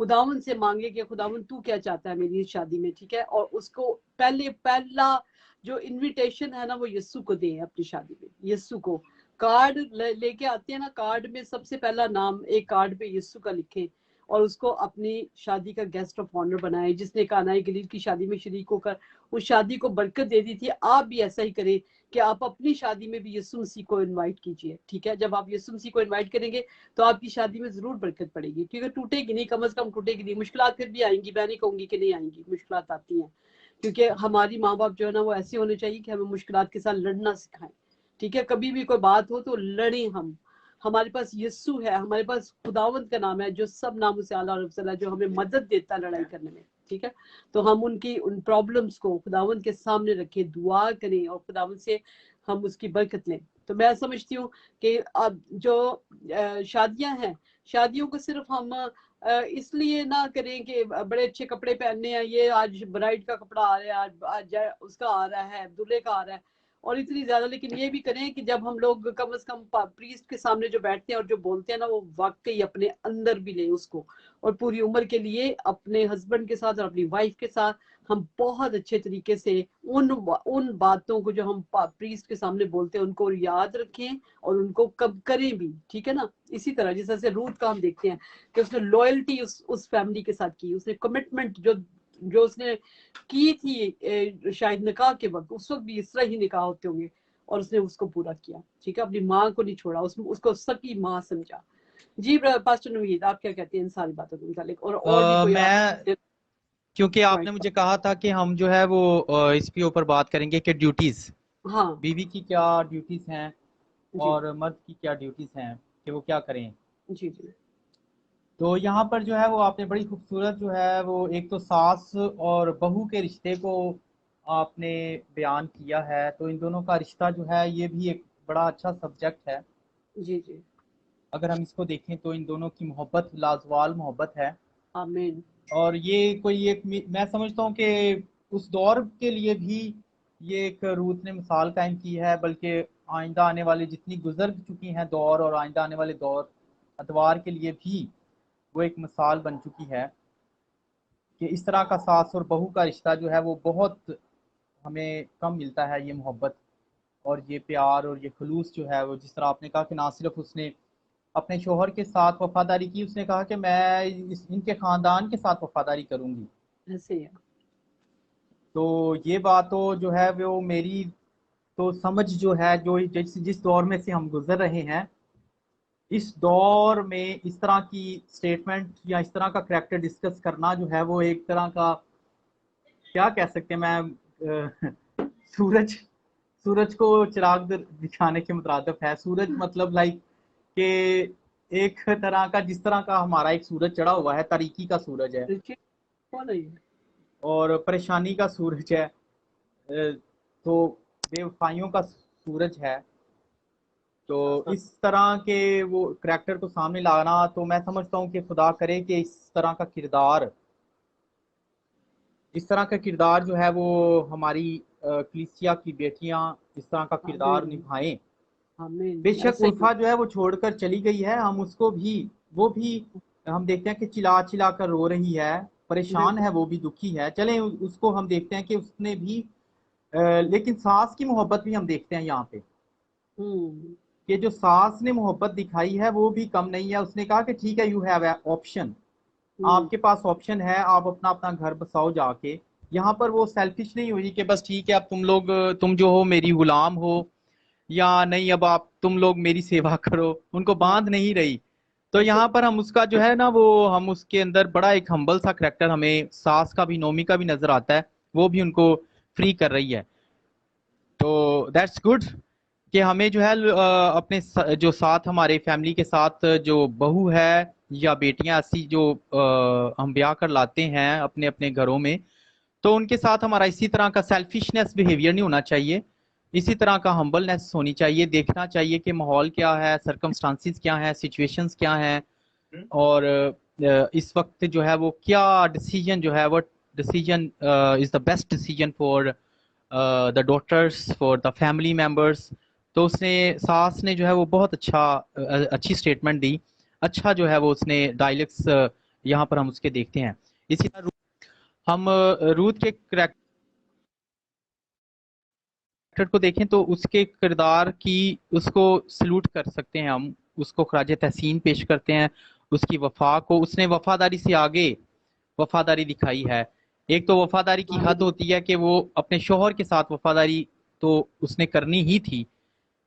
खुदावन से मांगे कि खुदावन तू क्या चाहता है मेरी इस शादी में, ठीक है। और उसको पहला जो इनविटेशन है ना वो यस्सु को दें अपनी शादी में। यस्सु को कार्ड लेके आते हैं ना, कार्ड में सबसे पहला नाम एक कार्ड पे यस्सु का लिखें और उसको अपनी शादी का गेस्ट ऑफ ऑनर बनाए। जिसने काना गलील की शादी में शरीक होकर उस शादी को बरकत दे दी थी, आप भी ऐसा ही करें कि आप अपनी शादी में भी यीशु मसीह को इनवाइट कीजिए, ठीक है। जब आप यीशु मसीह को इनवाइट करेंगे तो आपकी शादी में जरूर बरकत पड़ेगी, ठीक है। टूटेगी नहीं, कम से कम टूटेगी नहीं। मुश्किलात फिर भी आएंगी, मैं नहीं कहूंगी कि नहीं आएंगी, मुश्किलात आती हैं, क्योंकि हमारी माँ बाप जो है ना वो ऐसे होने चाहिए कि हमें मुश्किलात के साथ लड़ना सिखाएं, ठीक है। कभी भी कोई बात हो तो लड़ें हम। हमारे पास यीशु है, हमारे पास खुदावंत का नाम है जो सब नामों से आला और अफजल है, जो हमें मदद देता है लड़ाई करने में, ठीक है। तो हम उन प्रॉब्लम्स को खुदावंत के सामने रखें, दुआ करें और खुदावंत से हम उसकी बरकत लें। तो मैं समझती हूँ कि अब जो शादियां हैं, शादियों को सिर्फ हम इसलिए ना करें कि बड़े अच्छे कपड़े पहनने हैं, ये आज ब्राइड का कपड़ा आ रहा है, आज उसका आ रहा है, दूल्हे का आ रहा है, और इतनी ज्यादा। लेकिन ये भी करें कि जब हम लोग कम से कम प्रीस्ट के सामने जो बैठते हैं और जो बोलते हैं ना, वो वाकई अपने अंदर भी लें उसको, और पूरी उम्र के लिए अपने हस्बैंड के साथ और अपनी वाइफ के साथ हम बहुत अच्छे तरीके से उन बातों को जो हम प्रीस्ट के सामने बोलते हैं उनको याद रखें और उनको कब करें भी, ठीक है ना। इसी तरह जैसे रूथ का हम देखते हैं कि उसने लॉयल्टी उस फैमिली के साथ की, उसने कमिटमेंट जो उसने की थी शायद निकाह के वक्त, उस वक्त भी इस तरह ही निकाह होते होंगे, और उसने उसको पूरा किया, ठीक है। अपनी माँ को नहीं छोड़ा, उसको सकी माँ समझा। जी पास्टर नवीद, आप क्या कहते हैं इन सारी बातों के मुतालिक? और भी कोई मैं क्योंकि आपने मुझे कहा था कि हम जो है वो इसके ऊपर बात करेंगे कि ड्यूटीज, हाँ बीवी की क्या ड्यूटीज हैं जी और मर्द की क्या ड्यूटीज हैं कि वो क्या करें। जी जी तो यहाँ पर जो है वो आपने बड़ी खूबसूरत जो है वो एक तो सास और बहू के रिश्ते को आपने बयान किया है। तो इन दोनों का रिश्ता जो है ये भी एक बड़ा अच्छा सब्जेक्ट है। जी जी। अगर हम इसको देखें तो इन दोनों की मोहब्बत लाजवाल मोहब्बत है। आमीन। और ये कोई एक मैं समझता हूँ कि उस दौर के लिए भी ये एक रूथ ने मिसाल कायम की है, बल्कि आइंदा आने वाली जितनी गुजर चुकी हैं दौर और आइंदा आने वाले दौर अतवार के लिए भी वो एक मिसाल बन चुकी है कि इस तरह का सास और बहू का रिश्ता जो है वो बहुत हमें कम मिलता है। ये मोहब्बत और ये प्यार और ये खलूस जो है वो, जिस तरह आपने कहा कि ना सिर्फ उसने अपने शोहर के साथ वफादारी की, उसने कहा कि मैं इनके खानदान के साथ वफादारी करूंगी। ऐसे ही है। तो ये बात तो जो है वो मेरी तो समझ जो है जो जिस दौर में से हम गुजर रहे हैं, इस दौर में इस तरह की स्टेटमेंट या इस तरह का करैक्टर डिस्कस करना जो है वो एक तरह का क्या कह सकते हैं, मैं सूरज सूरज को चिराग दिखाने के मुतरादिफ है। सूरज मतलब लाइक कि एक तरह का जिस तरह का हमारा एक सूरज चढ़ा हुआ है, तारीकी का सूरज है देखिए, कौन है ये? और परेशानी का सूरज है, तो बेवफाइयों का सूरज है। तो इस तरह के वो करैक्टर को सामने लाना, तो मैं समझता हूँ कि खुदा करे कि इस तरह का किरदार जो है वो हमारी कलीसिया की बेटियां इस तरह का किरदार आमीन निभाएं। आमीन। बेशक ऐसे ही उल्फा जो है वो छोड़कर चली गई है, हम उसको भी वो भी हम देखते हैं कि चिल्ला चिल्ला कर रो रही है, परेशान बिल्कुल। है, वो भी दुखी है। चलें उसको हम देखते हैं कि उसने भी लेकिन सास की मोहब्बत भी हम देखते हैं यहाँ पे। हम्म कि जो सास ने मोहब्बत दिखाई है वो भी कम नहीं है। उसने कहा कि ठीक है, यू हैव ऑप्शन, आपके पास ऑप्शन है, आप अपना अपना घर बसाओ जाके। यहाँ पर वो सेल्फिश नहीं हुई कि बस ठीक है अब तुम लोग, तुम जो हो मेरी गुलाम हो, या नहीं अब आप तुम लोग मेरी सेवा करो, उनको बांध नहीं रही। तो यहाँ पर हम उसका जो है ना, वो हम उसके अंदर बड़ा एक हम्बल सा करेक्टर हमें सास का भी, नोमी का भी नजर आता है, वो भी उनको फ्री कर रही है। तो दैट्स गुड कि हमें जो है अपने जो साथ हमारे फैमिली के साथ जो बहू है या बेटियां ऐसी जो हम ब्याह कर लाते हैं अपने अपने घरों में, तो उनके साथ हमारा इसी तरह का सेल्फिशनेस बिहेवियर नहीं होना चाहिए, इसी तरह का हम्बलनेस होनी चाहिए। देखना चाहिए कि माहौल क्या है, सरकमस्टांसिस क्या है, सिचुएशंस क्या हैं, और इस वक्त जो है वो क्या डिसीजन जो है वो decision is the best decision for the daughters, for the family members. तो उसने सास ने जो है वो बहुत अच्छी स्टेटमेंट दी, अच्छा जो है वो उसने डायलेक्ट्स यहाँ पर हम उसके देखते हैं। इसी तरह हम रूथ के करैक्टर को देखें तो उसके किरदार की उसको सल्यूट कर सकते हैं हम, उसको खराज तहसीन पेश करते हैं। उसकी वफा को, उसने वफादारी से आगे वफादारी दिखाई है। एक तो वफादारी की हद होती है कि वो अपने शोहर के साथ वफादारी तो उसने करनी ही थी,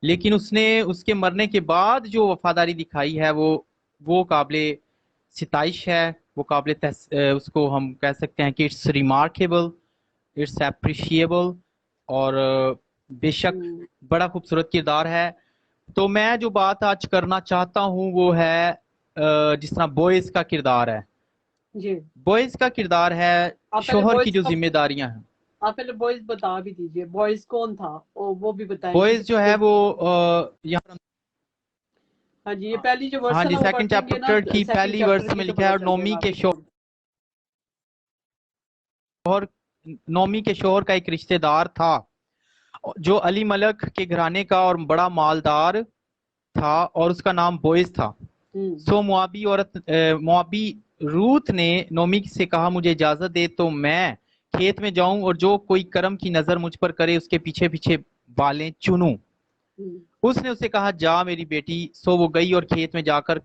लेकिन उसने उसके मरने के बाद जो वफादारी दिखाई है वो काबिले सिताइश है, वो उसको हम कह सकते हैं कि इट्स रिमार्केबल, इट्स एप्रिशिएबल, और बेशक बड़ा खूबसूरत किरदार है। तो मैं जो बात आज करना चाहता हूँ वो है जिस तरह बॉयज का किरदार है, जी बॉयज का किरदार है आप पहले शोहर की बॉयज जो का, जिम्मेदारियां हैं। आप पहले बॉयज बता भी दीजिए, बॉयज कौन था वो भी बताएं। बॉयज जो है वो यहाँ, हाँ जी, ये पहली जो वर्स हाँ है जी, ना वो सेकंड पढ़ेंगे ना, चैप्टर की सेकंड पहली चैप्टर वर्स में की, तो लिखा है, पता और चल जाएगा आपको। नोमी के शोहर का एक रिश्तेदार था जो अली मलक के घराने का और बड़ा मालदार था, और उसका नाम बॉयज था। सो मुआबी रूथ ने नोमी से कहा, मुझे इजाजत दे तो मैं खेत में जाऊं और जो कोई कर्म की नजर मुझ पर करे उसके पीछे पीछे बालें चुनूं। उसने उसे कहा, जा मेरी बेटी। सो वो गई और खेत में जाकर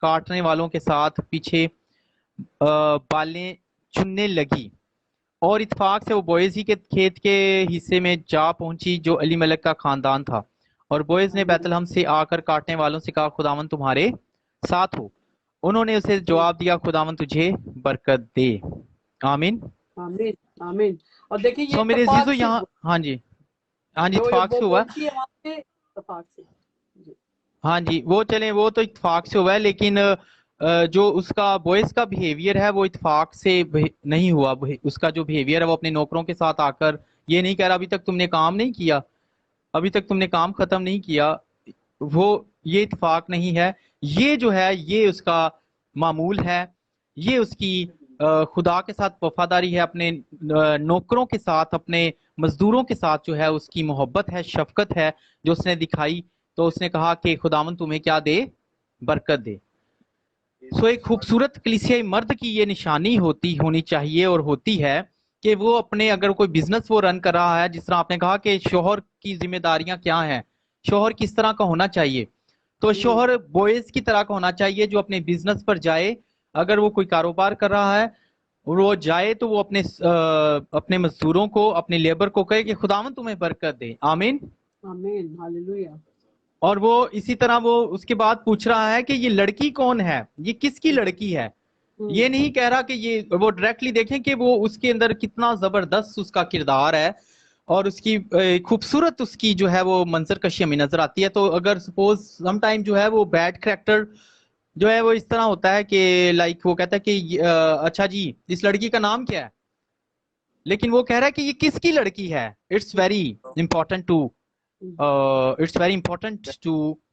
काटने वालों के साथ पीछे बालें चुनने लगी, और इत्तेफाक से वो बॉयज ही के खेत के हिस्से में जा पहुंची जो अली मलक का खानदान था। और बॉयज ने बैतलहम से आकर काटने वालों से कहा, खुदावन तुम्हारे साथ हो। उन्होंने उसे जवाब दिया, खुदावन तुझे बरकत दे। आमीन आमीन आमीन। और देखिए ये सो मेरे इत्तेफाक अजीजों से यहाँ, हाँ जी, हाँ जी, जो ये इत्तेफाक से वो हुआ। बोलती है वहाँ पे, इत्तेफाक से जी। हाँ जी, वो चले, वो तो इत्तेफाक से हुआ है, लेकिन जो उसका बॉयज का बिहेवियर है वो इत्तेफाक से नहीं हुआ। उसका जो बिहेवियर है वो अपने नौकरों के साथ आकर ये नहीं कह रहा अभी तक तुमने काम नहीं किया, अभी तक तुमने काम खत्म नहीं किया, वो ये इत्तेफाक नहीं है। ये जो है ये उसका मामूल है, ये उसकी खुदा के साथ वफादारी है, अपने नौकरों के साथ, अपने मजदूरों के साथ जो है उसकी मोहब्बत है, शफकत है जो उसने दिखाई। तो उसने कहा कि खुदावन तुम्हें क्या दे, बरकत दे। सो एक खूबसूरत कलीसियाई मर्द की ये निशानी होनी चाहिए और होती है कि वो अपने, अगर कोई बिजनेस वो रन कर रहा है, जिस तरह आपने कहा कि शोहर की जिम्मेदारियां क्या हैं, शोहर किस तरह का होना चाहिए, तो शोहर बॉयज की तरह का होना चाहिए जो अपने बिजनेस पर जाए। अगर वो कोई कारोबार कर रहा है वो जाए तो वो अपने मजदूरों को, अपने लेबर को कहे कि खुदावन तुम्हें बरकत दे। आमीन आमीन हालेलुया। और वो इसी तरह वो उसके बाद पूछ रहा है कि ये लड़की कौन है, ये किसकी लड़की है। ये नहीं कह रहा कि ये, वो डायरेक्टली देखें कि वो उसके अंदर कितना जबरदस्त उसका किरदार है और उसकी खूबसूरत उसकी जो है वो मंजर कशी हमें नजर आती है। तो अगर सपोज सम टाइम जो है वो बैड कैरेक्टर जो है वो इस तरह होता है कि लाइक वो कहता है कि अच्छा जी इस लड़की का नाम क्या है, लेकिन वो कह रहा है कि ये किसकी लड़की है। It's very important to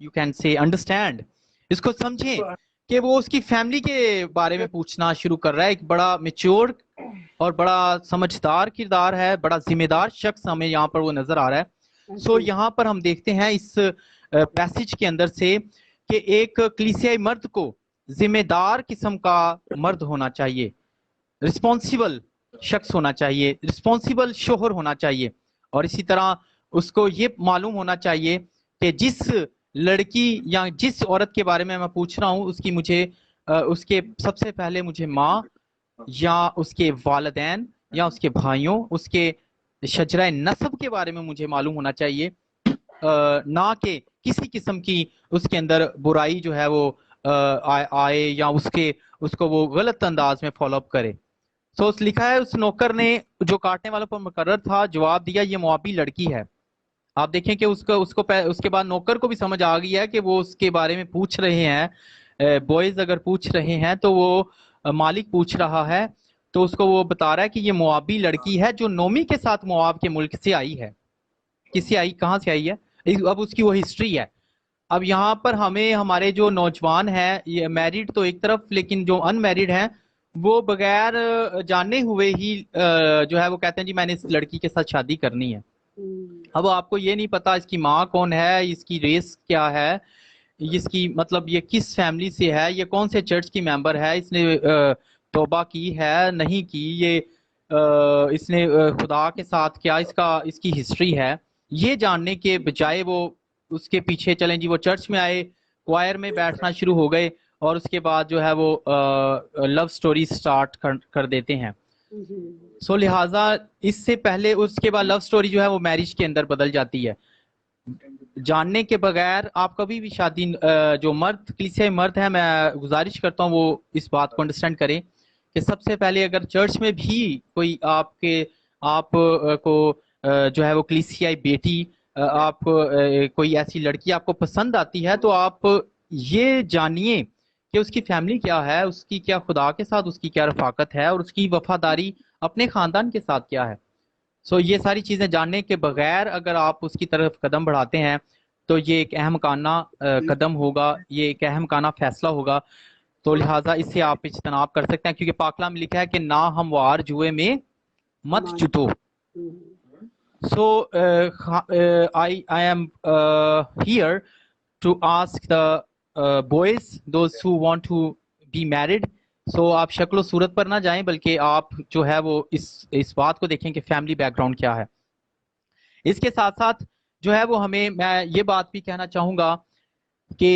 you can say understand, इसको समझें कि वो उसकी फैमिली के बारे में पूछना शुरू कर रहा है। एक बड़ा मेच्योर और बड़ा समझदार किरदार है, बड़ा जिम्मेदार शख्स हमें यहाँ पर वो नजर आ रहा है। सो यहाँ पर हम देखते हैं इस पैसेज के अंदर से कि एक कलीसियाई मर्द को जिम्मेदार किस्म का मर्द होना चाहिए, रिस्पॉन्सिबल शख्स होना चाहिए, रिस्पॉन्सिबल शोहर होना चाहिए, और इसी तरह उसको ये मालूम होना चाहिए कि जिस लड़की या जिस औरत के बारे में मैं पूछ रहा हूँ उसकी मुझे उसके सबसे पहले मुझे माँ या उसके वालिदैन या उसके भाइयों, उसके शजरा नसब के बारे में मुझे मालूम होना चाहिए, ना कि किसी किस्म की उसके अंदर बुराई जो है वो आए या उसको वो गलत अंदाज में फॉलो अप करे। सो लिखा है उस नौकर ने जो काटने वालों पर मुकर्रर था जवाब दिया ये मुआबी लड़की है। आप देखें कि उसके बाद नौकर को भी समझ आ गई है कि वो उसके बारे में पूछ रहे हैं, बॉयज अगर पूछ रहे हैं तो वो मालिक पूछ रहा है, तो उसको वो बता रहा है कि ये मुआबी लड़की है जो नोमी के साथ मुआब के मुल्क से आई है। किससे आई, कहाँ से आई है, अब उसकी वो हिस्ट्री है। अब यहाँ पर हमें हमारे जो नौजवान हैं, ये मैरिड तो एक तरफ, लेकिन जो अनमैरिड हैं वो बगैर जाने हुए ही जो है वो कहते हैं जी मैंने इस लड़की के साथ शादी करनी है। अब आपको ये नहीं पता इसकी माँ कौन है, इसकी रेस क्या है, इसकी मतलब ये किस फैमिली से है, ये कौन से चर्च की मेंबर है, इसने तौबा की है नहीं की, ये इसने खुदा के साथ क्या इसकी हिस्ट्री है, ये जानने के बजाय वो उसके पीछे चलें जी। वो चर्च में आए, क्वायर में बैठना शुरू हो गए और उसके बाद जो है वो लव स्टोरी स्टार्ट कर देते हैं। सो लिहाजा इससे पहले उसके बाद लव स्टोरी जो है वो मैरिज के अंदर बदल जाती है। जानने के बगैर आप कभी भी शादी, जो मर्द कलीसियाई मर्द है, मैं गुजारिश करता हूँ वो इस बात को अंडरस्टैंड करें कि सबसे पहले अगर चर्च में भी कोई आप को जो है वो कलीसियाई बेटी, आप कोई ऐसी लड़की आपको पसंद आती है तो आप ये जानिए कि उसकी फैमिली क्या है, उसकी क्या खुदा के साथ उसकी क्या रफाकत है और उसकी वफादारी अपने खानदान के साथ क्या है। सो ये सारी चीजें जानने के बगैर अगर आप उसकी तरफ कदम बढ़ाते हैं तो ये एक अहम काना कदम होगा, ये एक अहम काना फैसला होगा। तो लिहाजा इससे आप इज्तनाब कर सकते हैं, क्योंकि पाकला में लिखा है कि ना हमवार जुए में मत जुतो। So I am here to ask the boys, those who want to be married. So आप शक्लो सूरत पर ना जाएं, बल्कि आप जो है वो इस बात को देखें कि फैमिली बैकग्राउंड क्या है। इसके साथ साथ जो है वो मैं ये बात भी कहना चाहूंगा कि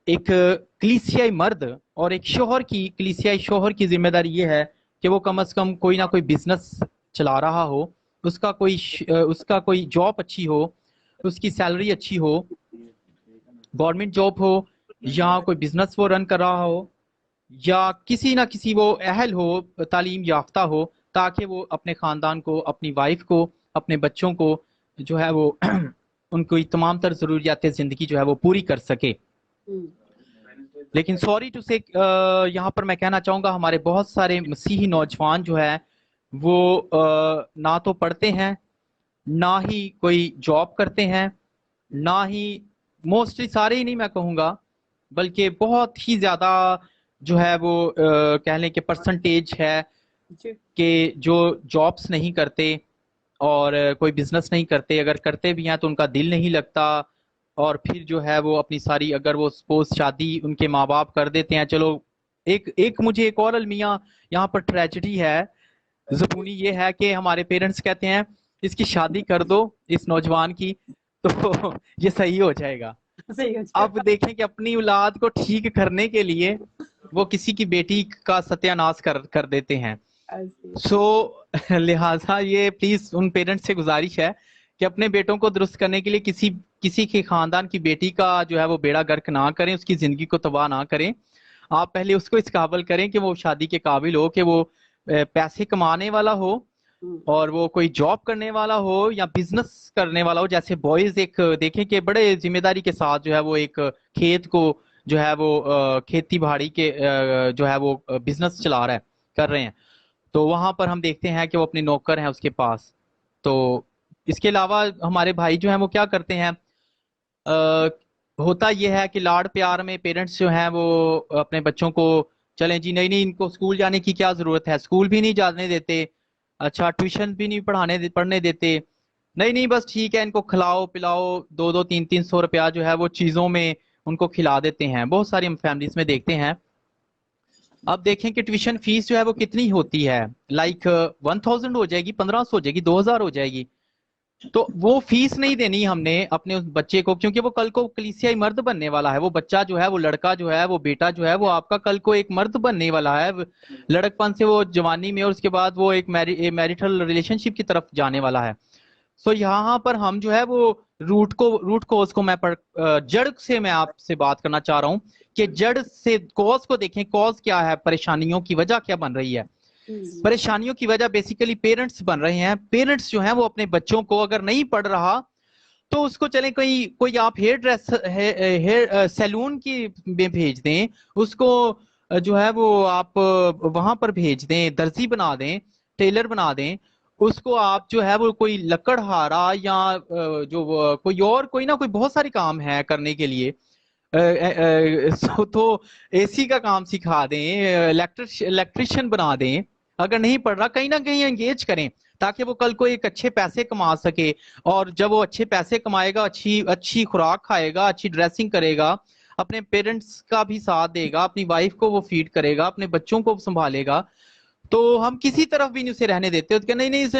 एक कलीसियाई मर्द और एक कलीसियाई शोहर की जिम्मेदारी ये है कि वो कम से कम कोई ना कोई बिजनेस चला रहा हो, उसका कोई जॉब अच्छी हो, उसकी सैलरी अच्छी हो, गवर्नमेंट जॉब हो या कोई बिजनेस वो रन कर रहा हो, या किसी ना किसी वो अहल हो, तालीम याफ्ता हो, ताकि वो अपने खानदान को, अपनी वाइफ को, अपने बच्चों को जो है वो उनको तमाम तर जरूरियात जिंदगी जो है वो पूरी कर सके। लेकिन सॉरी टू से यहाँ पर मैं कहना चाहूंगा हमारे बहुत सारे मसीही नौजवान जो है वो ना तो पढ़ते हैं, ना ही कोई जॉब करते हैं, ना ही, मोस्टली सारे ही नहीं मैं कहूँगा, बल्कि बहुत ही ज्यादा जो है वो कह लें कि परसेंटेज है कि जो जॉब्स नहीं करते और कोई बिजनेस नहीं करते, अगर करते भी हैं तो उनका दिल नहीं लगता, और फिर जो है वो अपनी सारी, अगर वो सपोज शादी उनके माँ बाप कर देते हैं, चलो एक मुझे एक और अलमिया यहाँ पर ट्रेजेडी है, ज़बूनी ये है कि हमारे पेरेंट्स कहते हैं इसकी शादी कर दो इस नौजवान की तो ये सही हो जाएगा। अब देखें कि अपनी औलाद को ठीक करने के लिए वो किसी की बेटी का सत्यानाश कर देते हैं। सो लिहाजा ये प्लीज उन पेरेंट्स से गुजारिश है कि अपने बेटों को दुरुस्त करने के लिए किसी के खानदान की बेटी का जो है वो बेड़ा गर्क ना करें, उसकी जिंदगी को तबाह ना करें। आप पहले उसको इस काबिल करें कि वो शादी के काबिल हो, कि वो पैसे कमाने वाला हो और वो कोई जॉब करने वाला हो या बिजनेस करने वाला हो। जैसे बॉयज एक देखें कि बड़े जिम्मेदारी के साथ जो है वो एक खेत को जो है वो खेती बाड़ी के जो है वो बिजनेस चला रहा है, कर रहे हैं, तो वहां पर हम देखते हैं कि वो अपने नौकर हैं उसके पास। तो इसके अलावा हमारे भाई जो हैं वो क्या करते हैं, होता यह है कि लाड़ प्यार में पेरेंट्स जो हैं वो अपने बच्चों को, चलें जी नहीं इनको स्कूल जाने की क्या जरूरत है, स्कूल भी नहीं जाने देते, अच्छा ट्यूशन भी नहीं पढ़ने देते, नहीं बस ठीक है इनको खिलाओ पिलाओ, 200 300 रुपया जो है वो चीजों में उनको खिला देते हैं। बहुत सारी हम फैमिलीज में देखते हैं। अब देखें कि ट्यूशन फीस जो है वो कितनी होती है, लाइक 1000 हो जाएगी, 1500 हो जाएगी, 2000 हो जाएगी। तो वो फीस नहीं देनी हमने अपने उस बच्चे को, क्योंकि वो कल को कलीसियाई मर्द बनने वाला है। वो बच्चा जो है, वो लड़का जो है, वो बेटा जो है, वो आपका कल को एक मर्द बनने वाला है। लड़कपन से वो जवानी में, और उसके बाद वो एक मैरिटल रिलेशनशिप की तरफ जाने वाला है। सो यहाँ पर हम जो है वो रूट कोज को जड़ से मैं आपसे बात करना चाह रहा हूँ कि जड़ से कॉज को देखें। कॉज क्या है, परेशानियों की वजह क्या बन रही है। परेशानियों की वजह बेसिकली पेरेंट्स बन रहे हैं। पेरेंट्स जो हैं वो अपने बच्चों को अगर नहीं पढ़ रहा तो उसको चले कोई आप हेयर सैलून की में भेज दें, उसको जो है वो आप वहां पर भेज दें, दर्जी बना दें, टेलर बना दें। उसको आप जो है वो कोई लकड़हारा या कोई ना कोई बहुत सारे काम है करने के लिए। तो एसी का काम सिखा दें, इलेक्ट्रिशियन बना दें। अगर नहीं पढ़ रहा, कहीं ना कहीं एंगेज करें ताकि वो कल को एक अच्छे पैसे कमा सके। और जब वो अच्छे पैसे कमाएगा, अच्छी अच्छी खुराक खाएगा, अच्छी ड्रेसिंग करेगा, अपने पेरेंट्स का भी साथ देगा, अपनी वाइफ को वो फीड करेगा, अपने बच्चों को संभालेगा। तो हम किसी तरफ भी नहीं उसे रहने देते। तो नहीं नहीं इसे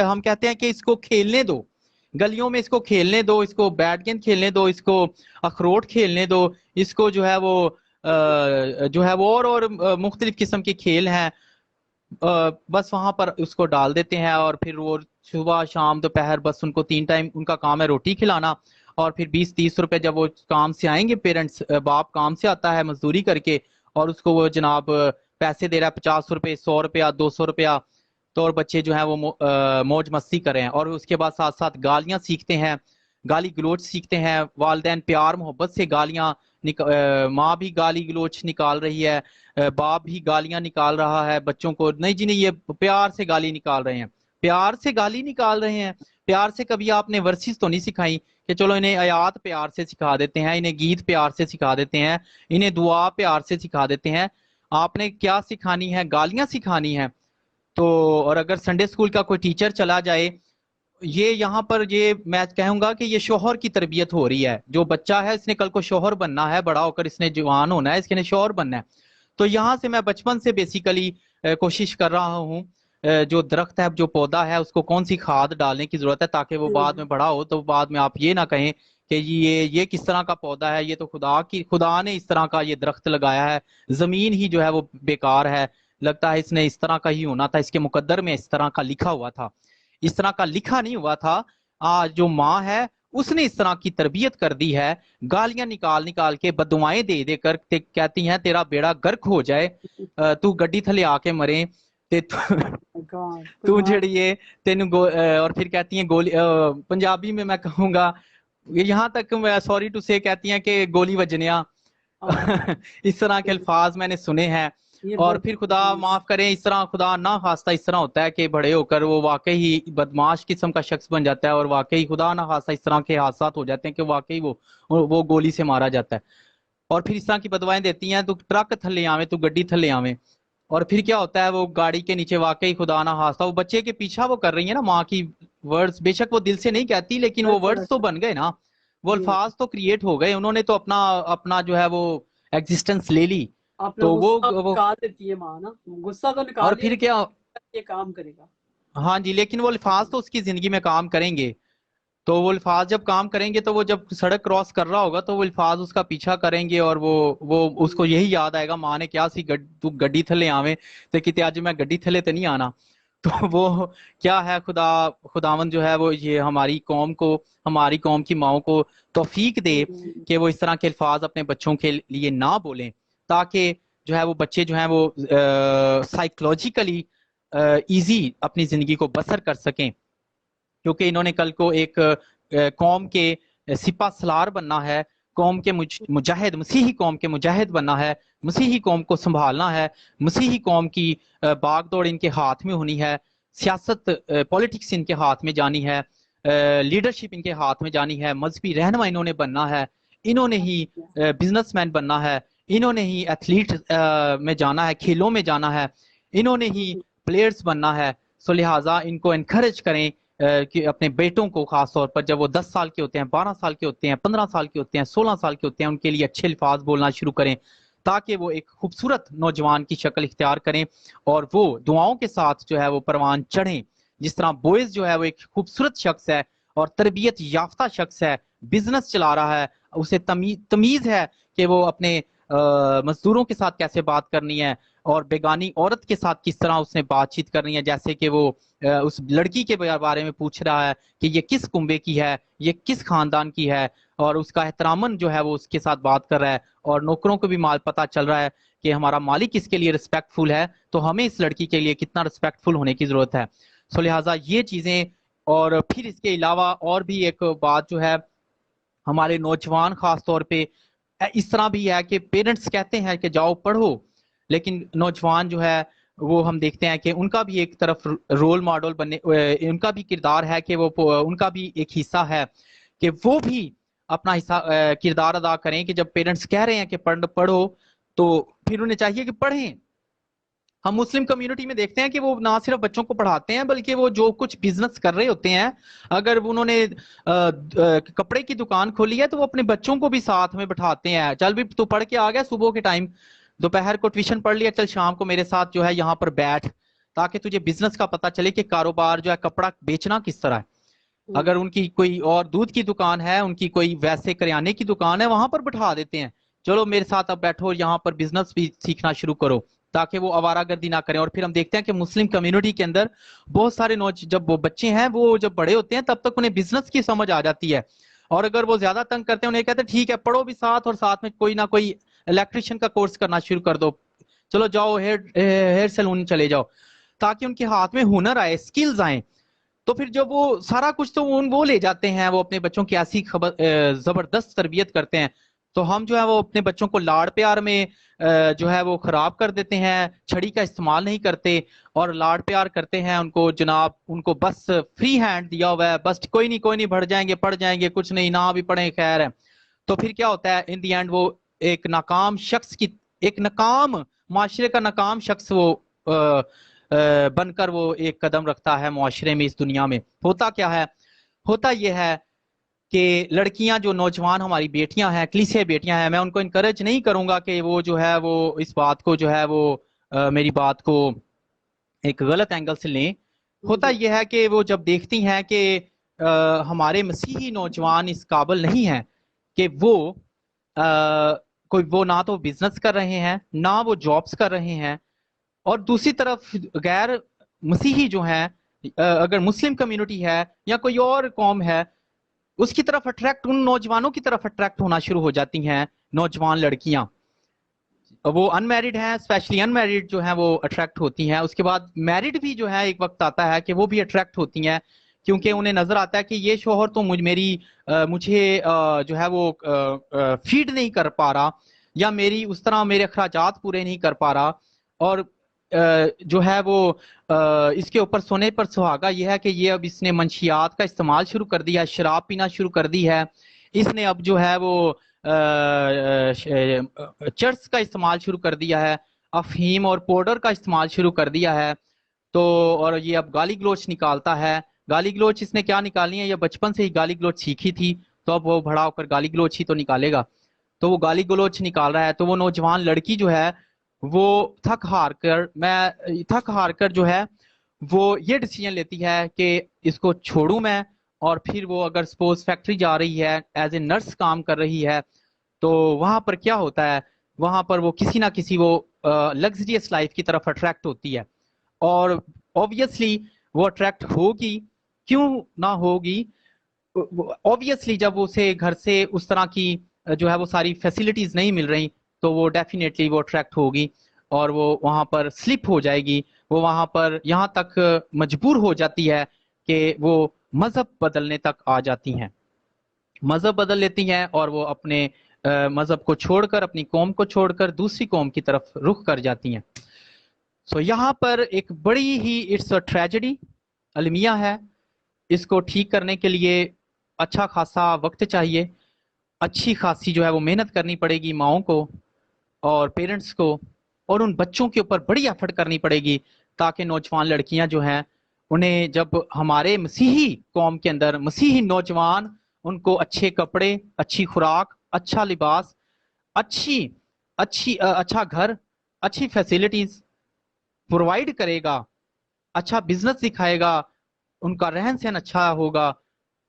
हम कहते हैं कि इसको खेलने दो, गलियों में इसको खेलने दो, इसको बैट गेंद खेलने दो, इसको अखरोट खेलने दो, इसको जो है वो और मुख्तलिफ किस्म के खेल हैं। बस वहां पर उसको डाल देते हैं और फिर वो सुबह शाम दोपहर बस उनको 3 टाइम उनका काम है रोटी खिलाना। और फिर 20-30 रुपए जब वो काम से आएंगे, पेरेंट्स बाप काम से आता है मजदूरी करके और उसको वो जनाब पैसे दे रहा है, 50 रुपए, 100 रुपया, 200 रुपया। तो और बच्चे जो है वो मौज मस्ती कर रहे हैं। और उसके बाद साथ साथ गालियां सीखते हैं, गाली गलोच सीखते हैं। वालदैन प्यार मोहब्बत से गालियां माँ भी गाली गलोच निकाल रही है, बाप भी गालियां निकाल रहा है बच्चों को। नहीं जी नहीं, ये प्यार से गाली निकाल रहे हैं, प्यार से गाली निकाल रहे हैं। प्यार से कभी आपने वर्सेस तो नहीं सिखाई कि चलो इन्हें आयात प्यार से सिखा देते हैं, इन्हें गीत प्यार से सिखा देते हैं, इन्हें दुआ प्यार से सिखा देते हैं। आपने क्या सिखानी है? गालियां सिखानी है। तो और अगर संडे स्कूल का कोई टीचर चला जाए, ये यहाँ पर ये मैं कहूंगा कि ये शोहर की तरबियत हो रही है। जो बच्चा है इसने कल को शोहर बनना है, बड़ा होकर इसने जवान होना है, इसने शोहर बनना है। तो यहाँ से मैं बचपन से बेसिकली कोशिश कर रहा हूँ, जो दरख्त है, जो पौधा है, उसको कौन सी खाद डालने की जरूरत है ताकि वो बाद में बड़ा हो। तो बाद में आप ये ना कहें कि ये किस तरह का पौधा है, ये तो खुदा ने इस तरह का ये दरख्त लगाया है, जमीन ही जो है वो बेकार है, लगता है इसने इस तरह का ही होना था, इसके मुकद्दर में इस तरह का लिखा हुआ था। इस तरह का लिखा नहीं हुआ था। आज जो माँ है उसने इस तरह की तरबियत कर दी है, गालियां निकाल निकाल के, बदुआएं दे दे कर कहती हैं तेरा बेड़ा गर्क हो जाए, तू गड्डी थले आके मरे ते तू जड़िए तेन और फिर कहती हैं गोली, पंजाबी में मैं कहूंगा, यहाँ तक मैं सॉरी टू से कहती हैं कि गोली वजनिया। इस तरह के अल्फाज मैंने सुने हैं। और फिर खुदा माफ करें, इस तरह खुदा ना खास्ता इस तरह होता है कि बड़े होकर वो वाकई ही बदमाश किस्म का शख्स बन जाता है और वाकई खुदा ना खास्ता इस तरह के हादसा हो जाते हैं कि वाकई वो गोली से मारा जाता है। और फिर इस तरह की बदवाएं देती हैं, तू ट्रक थले आवे, तू गड्डी थले आवे। और फिर क्या होता है, वो गाड़ी के नीचे वाकई खुदा ना खास्ता वो बच्चे के पीछा वो कर रही है ना माँ की वर्ड्स, बेशक वो दिल से नहीं कहती लेकिन वो वर्ड्स तो बन गए ना, वो अल्फाज तो क्रिएट हो गए, उन्होंने तो अपना अपना जो है वो एग्जिस्टेंस ले ली। तो वो निकाल देती है माँ ना, गुस्सा तो निकाल, और फिर क्या, ये काम करेगा। हाँ जी, लेकिन वो अल्फाज तो उसकी जिंदगी में काम करेंगे। तो वो अल्फाज जब काम करेंगे तो वो जब सड़क क्रॉस कर रहा होगा तो वो अल्फाज उसका पीछा करेंगे और वो उसको यही याद आएगा माँ ने क्या सी तू गड्डी थले आवे तो कि आज मैं गड्डी थले तो नहीं आना। तो वो क्या है, खुदावन जो है वो ये हमारी कौम को, हमारी कौम की माओ को तौफीक दे कि वो इस तरह के अल्फाज अपने बच्चों के लिए ना बोलें, ताकि जो है वो बच्चे जो है वो साइकोलॉजिकली इजी अपनी जिंदगी को बसर कर सकें। क्योंकि इन्होंने कल को एक कौम के सिपा सलार बनना है, कौम के मुजाहिद, मसीही कौम के मुजाहिद बनना है, मसीही कौम को संभालना है, मसीही कौम की बागदौड़ इनके हाथ में होनी है, सियासत पॉलिटिक्स इनके हाथ में जानी है, लीडरशिप इनके हाथ में जानी है, मजहबी रहनुमा इन्होंने बनना है, इन्होंने ही बिजनेसमैन बनना है, इन्होंने ही एथलीट में जाना है, खेलों में जाना है, इन्होंने ही प्लेयर्स बनना है। सो लिहाजा इनको इनकरेज करें कि अपने बेटों को खास तौर पर जब वो 10 साल के होते हैं, 12 साल के होते हैं, 15 साल के होते हैं, 16 साल के होते हैं, उनके लिए अच्छे अल्फाज बोलना शुरू करें ताकि वो एक खूबसूरत नौजवान की शक्ल इख्तियार करें और वो दुआओं के साथ जो है वो परवान चढ़ें जिस तरह बोइज जो है वो एक खूबसूरत शख्स है और तरबियत याफ्ता शख्स है, बिजनेस चला रहा है, उसे तमीज है कि वो अपने मजदूरों के साथ कैसे बात करनी है और बेगानी औरत के साथ किस तरह उसने बातचीत करनी है। जैसे कि वो उस लड़की के बारे में पूछ रहा है कि ये किस कुंबे की है, ये किस खानदान की है, और उसका एहतरामन जो है वो उसके साथ बात कर रहा है। और नौकरों को भी माल पता चल रहा है कि हमारा मालिक इसके लिए रिस्पेक्टफुल है, तो हमें इस लड़की के लिए कितना रिस्पेक्टफुल होने की जरूरत है। सो लिहाजा ये चीजें, और फिर इसके अलावा और भी एक बात जो है, हमारे नौजवान खास तौर पे इस तरह भी है कि पेरेंट्स कहते हैं कि जाओ पढ़ो, लेकिन नौजवान जो है वो हम देखते हैं कि उनका भी एक तरफ रोल मॉडल बनने, उनका भी किरदार है कि वो, उनका भी एक हिस्सा है कि वो भी अपना हिस्सा किरदार अदा करें कि जब पेरेंट्स कह रहे हैं कि पढ़ो तो फिर उन्हें चाहिए कि पढ़ें। हम मुस्लिम कम्युनिटी में देखते हैं कि वो ना सिर्फ बच्चों को पढ़ाते हैं बल्कि वो जो कुछ बिजनेस कर रहे होते हैं, अगर उन्होंने कपड़े की दुकान खोली है तो वो अपने बच्चों को भी साथ में बैठाते हैं, चल भी तू पढ़ के आ गया सुबह के टाइम, दोपहर को ट्यूशन पढ़ लिया, चल शाम को मेरे साथ जो है यहाँ पर बैठ, ताकि तुझे बिजनेस का पता चले कि कारोबार जो है कपड़ा बेचना किस तरह है। अगर उनकी कोई और दूध की दुकान है, उनकी कोई वैसे करियाने की दुकान है, वहां पर बैठा देते हैं, चलो मेरे साथ अब बैठो, यहाँ पर बिजनेस भी सीखना शुरू करो, ताकि वो आवारागर्दी ना करें। और फिर हम देखते हैं कि मुस्लिम कम्युनिटी के अंदर बहुत सारे जब वो बच्चे हैं वो जब बड़े होते हैं तब तक उन्हें बिजनेस की समझ आ जाती है, और अगर वो ज्यादा तंग करते हैं उन्हें कहते हैं ठीक है पढ़ो भी साथ, और साथ में कोई ना कोई इलेक्ट्रिशियन का कोर्स करना शुरू कर दो, चलो जाओ हेयर सैलून चले जाओ, ताकि उनके हाथ में हुनर आए, स्किल्स आए। तो फिर जब वो सारा कुछ तो वो ले जाते हैं, वो अपने बच्चों की ऐसी जबरदस्त तरबियत करते हैं, तो हम जो है वो अपने बच्चों को लाड़ प्यार में जो है वो खराब कर देते हैं, छड़ी का इस्तेमाल नहीं करते और लाड़ प्यार करते हैं उनको, जनाब उनको बस फ्री हैंड दिया हुआ है, बस कोई नहीं पढ़ जाएंगे कुछ नहीं, ना भी पढ़े खैर है। तो फिर क्या होता है, इन दी एंड वो एक नाकाम शख्स की, एक नाकाम माशरे का नाकाम शख्स वो बनकर वो एक कदम रखता है मुआशरे में, इस दुनिया में। होता क्या है, होता यह है कि लड़कियां जो नौजवान हमारी बेटियां हैं, कलीसिया बेटियां हैं, मैं उनको इनकरेज नहीं करूंगा कि वो जो है वो इस बात को जो है वो मेरी बात को एक गलत एंगल से लें। होता यह है कि वो जब देखती हैं कि हमारे मसीही नौजवान इस काबिल नहीं है कि वो कोई, वो ना तो बिजनेस कर रहे हैं ना वो जॉब्स कर रहे हैं, और दूसरी तरफ गैर मसीही जो है, अगर मुस्लिम कम्युनिटी है या कोई और कौम है, उसकी तरफ अट्रैक्ट, उन नौजवानों की तरफ अट्रैक्ट होना शुरू हो जाती हैं नौजवान लड़कियां। वो अनमैरिड हैं, स्पेशली अनमैरिड जो है वो अट्रैक्ट होती हैं। उसके बाद मैरिड भी जो है एक वक्त आता है कि वो भी अट्रैक्ट होती हैं, क्योंकि उन्हें नजर आता है कि ये शोहर तो मुझे जो है वो फीड नहीं कर पा रहा, या मेरी उस तरह मेरे अखराजात पूरे नहीं कर पा रहा, और जो है वो इसके ऊपर सोने पर सुहागा यह है कि ये अब इसने मंशियात का इस्तेमाल शुरू कर दिया है, शराब पीना शुरू कर दी है, इसने अब जो है वो चर्च का इस्तेमाल शुरू कर दिया है, अफहीम और पाउडर का इस्तेमाल शुरू कर दिया है। तो और ये अब गाली गलोच निकालता है। गाली गलोच इसने क्या निकालनी है, ये बचपन से ही गाली गलोच सीखी थी, तो अब वो बड़ा होकर गाली गलोच ही तो निकालेगा। तो वो गाली गलोच निकाल रहा है, तो वो नौजवान लड़की जो है वो थक हार कर जो है वो ये डिसीजन लेती है कि इसको छोड़ूं मैं, और फिर वो अगर सपोज फैक्ट्री जा रही है, एज ए नर्स काम कर रही है, तो वहां पर क्या होता है, वहां पर वो किसी ना किसी वो लग्जरियस लाइफ की तरफ अट्रैक्ट होती है, और ऑब्वियसली वो अट्रैक्ट होगी, क्यों ना होगी, ऑब्वियसली जब उसे घर से उस तरह की जो है वो सारी फैसिलिटीज नहीं मिल रही, तो वो डेफिनेटली वो अट्रैक्ट होगी और वो वहां पर स्लिप हो जाएगी, वो वहां पर यहाँ तक मजबूर हो जाती है कि वो मजहब बदलने तक आ जाती हैं, मजहब बदल लेती हैं, और वो अपने मजहब को छोड़कर, अपनी कौम को छोड़कर दूसरी कौम की तरफ रुख कर जाती हैं। सो यहाँ पर एक बड़ी ही इट्स अ ट्रेजेडी अलमिया है। इसको ठीक करने के लिए अच्छा खासा वक्त चाहिए, अच्छी खासी जो है वो मेहनत करनी पड़ेगी माओं को और पेरेंट्स को, और उन बच्चों के ऊपर बड़ी एफर्ट करनी पड़ेगी, ताकि नौजवान लड़कियां जो हैं उन्हें, जब हमारे मसीही कौम के अंदर मसीही नौजवान उनको अच्छे कपड़े, अच्छी खुराक, अच्छा लिबास, अच्छा घर, अच्छी फैसिलिटीज प्रोवाइड करेगा, अच्छा बिजनेस दिखाएगा, उनका रहन सहन अच्छा होगा,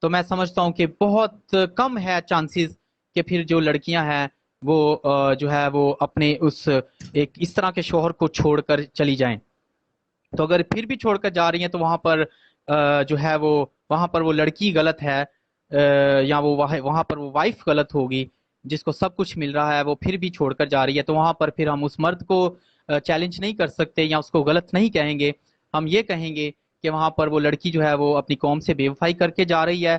तो मैं समझता हूँ कि बहुत कम है चांसेस कि फिर जो लड़कियां हैं वो जो है वो अपने उस एक इस तरह के शौहर को छोड़कर चली जाएं। तो अगर फिर भी छोड़कर जा रही हैं तो वहां पर जो है वो वहां पर वो लड़की गलत है, या वो वहां पर वो वाइफ गलत होगी जिसको सब कुछ मिल रहा है, वो फिर भी छोड़कर जा रही है। तो वहां पर फिर हम उस मर्द को चैलेंज नहीं कर सकते या उसको गलत नहीं कहेंगे। हम ये कहेंगे कि वहां पर वो लड़की जो है वो अपनी कौम से बेवफाई करके जा रही है,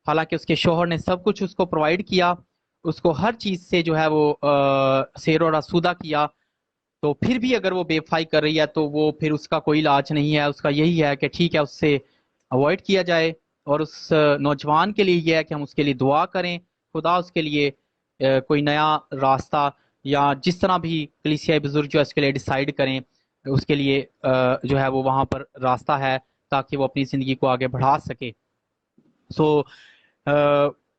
हालांकि उसके शौहर ने सब कुछ उसको प्रोवाइड किया, उसको हर चीज से जो है वो सेर और आसूदा किया। तो फिर भी अगर वो बेवफाई कर रही है तो वो फिर उसका कोई इलाज नहीं है, उसका यही है कि ठीक है उससे अवॉइड किया जाए। और उस नौजवान के लिए यह है कि हम उसके लिए दुआ करें, खुदा उसके लिए कोई नया रास्ता या जिस तरह भी कलीसिया बुजुर्ग जो है उसके लिए डिसाइड करें, उसके लिए जो है वो वहां पर रास्ता है ताकि वो अपनी जिंदगी को आगे बढ़ा सके। सो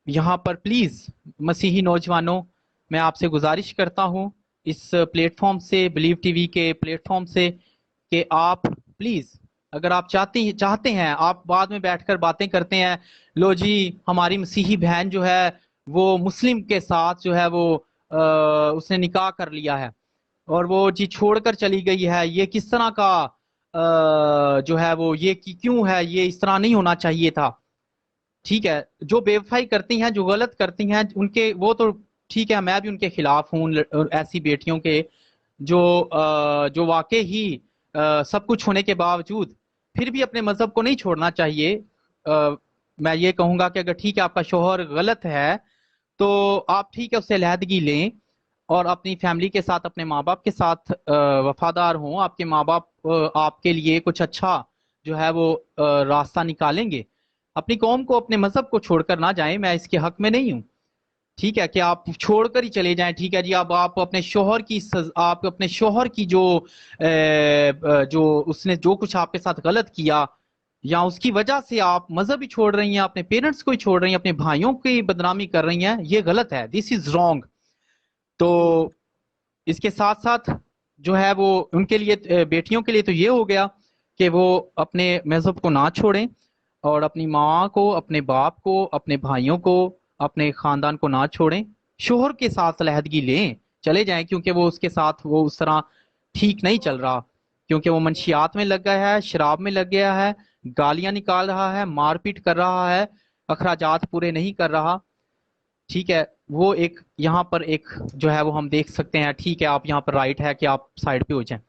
यहाँ पर प्लीज मसीही नौजवानों, मैं आपसे गुजारिश करता हूँ इस प्लेटफॉर्म से, बिलीव टीवी के प्लेटफॉर्म से, कि आप प्लीज अगर आप चाहते हैं, आप बाद में बैठकर बातें करते हैं, लो जी हमारी मसीही बहन जो है वो मुस्लिम के साथ जो है वो उसने निकाह कर लिया है और वो जी छोड़कर चली गई है, ये किस तरह का जो है वो ये क्यों है, ये इस तरह नहीं होना चाहिए था। ठीक है, जो बेवफाई करती हैं, जो गलत करती हैं, उनके वो तो ठीक है, मैं भी उनके खिलाफ हूँ ऐसी बेटियों के जो वाकई ही सब कुछ होने के बावजूद फिर भी अपने मजहब को नहीं छोड़ना चाहिए। मैं ये कहूंगा कि अगर ठीक है आपका शोहर गलत है तो आप ठीक है उससे अलहदगी लें और अपनी फैमिली के साथ, अपने माँ बाप के साथ वफादार हों। आपके माँ बाप आपके लिए कुछ अच्छा जो है वो रास्ता निकालेंगे। अपनी कौम को, अपने मजहब को छोड़कर ना जाएं, मैं इसके हक में नहीं हूं। ठीक है कि आप छोड़कर ही चले जाएं, ठीक है जी, अब आप अपने शोहर की आप अपने शोहर की जो उसने जो कुछ आपके साथ गलत किया या उसकी वजह से आप मजहब ही छोड़ रही हैं, अपने पेरेंट्स को ही छोड़ रही हैं, अपने भाइयों की बदनामी कर रही हैं, ये गलत है, दिस इज रॉन्ग। तो इसके साथ साथ जो है वो उनके लिए, बेटियों के लिए तो ये हो गया कि वो अपने मजहब को ना छोड़ें और अपनी माँ को, अपने बाप को, अपने भाइयों को, अपने खानदान को ना छोड़ें, शोहर के साथ अलहदगी लें, चले जाएं, क्योंकि वो उसके साथ वो उस तरह ठीक नहीं चल रहा, क्योंकि वो मंशियात में लग गया है, शराब में लग गया है, गालियां निकाल रहा है, मारपीट कर रहा है, अखराजात पूरे नहीं कर रहा। ठीक है, वो एक यहाँ पर एक जो है वो हम देख सकते हैं, ठीक है आप यहाँ पर राइट है कि आप साइड पे हो जाएं।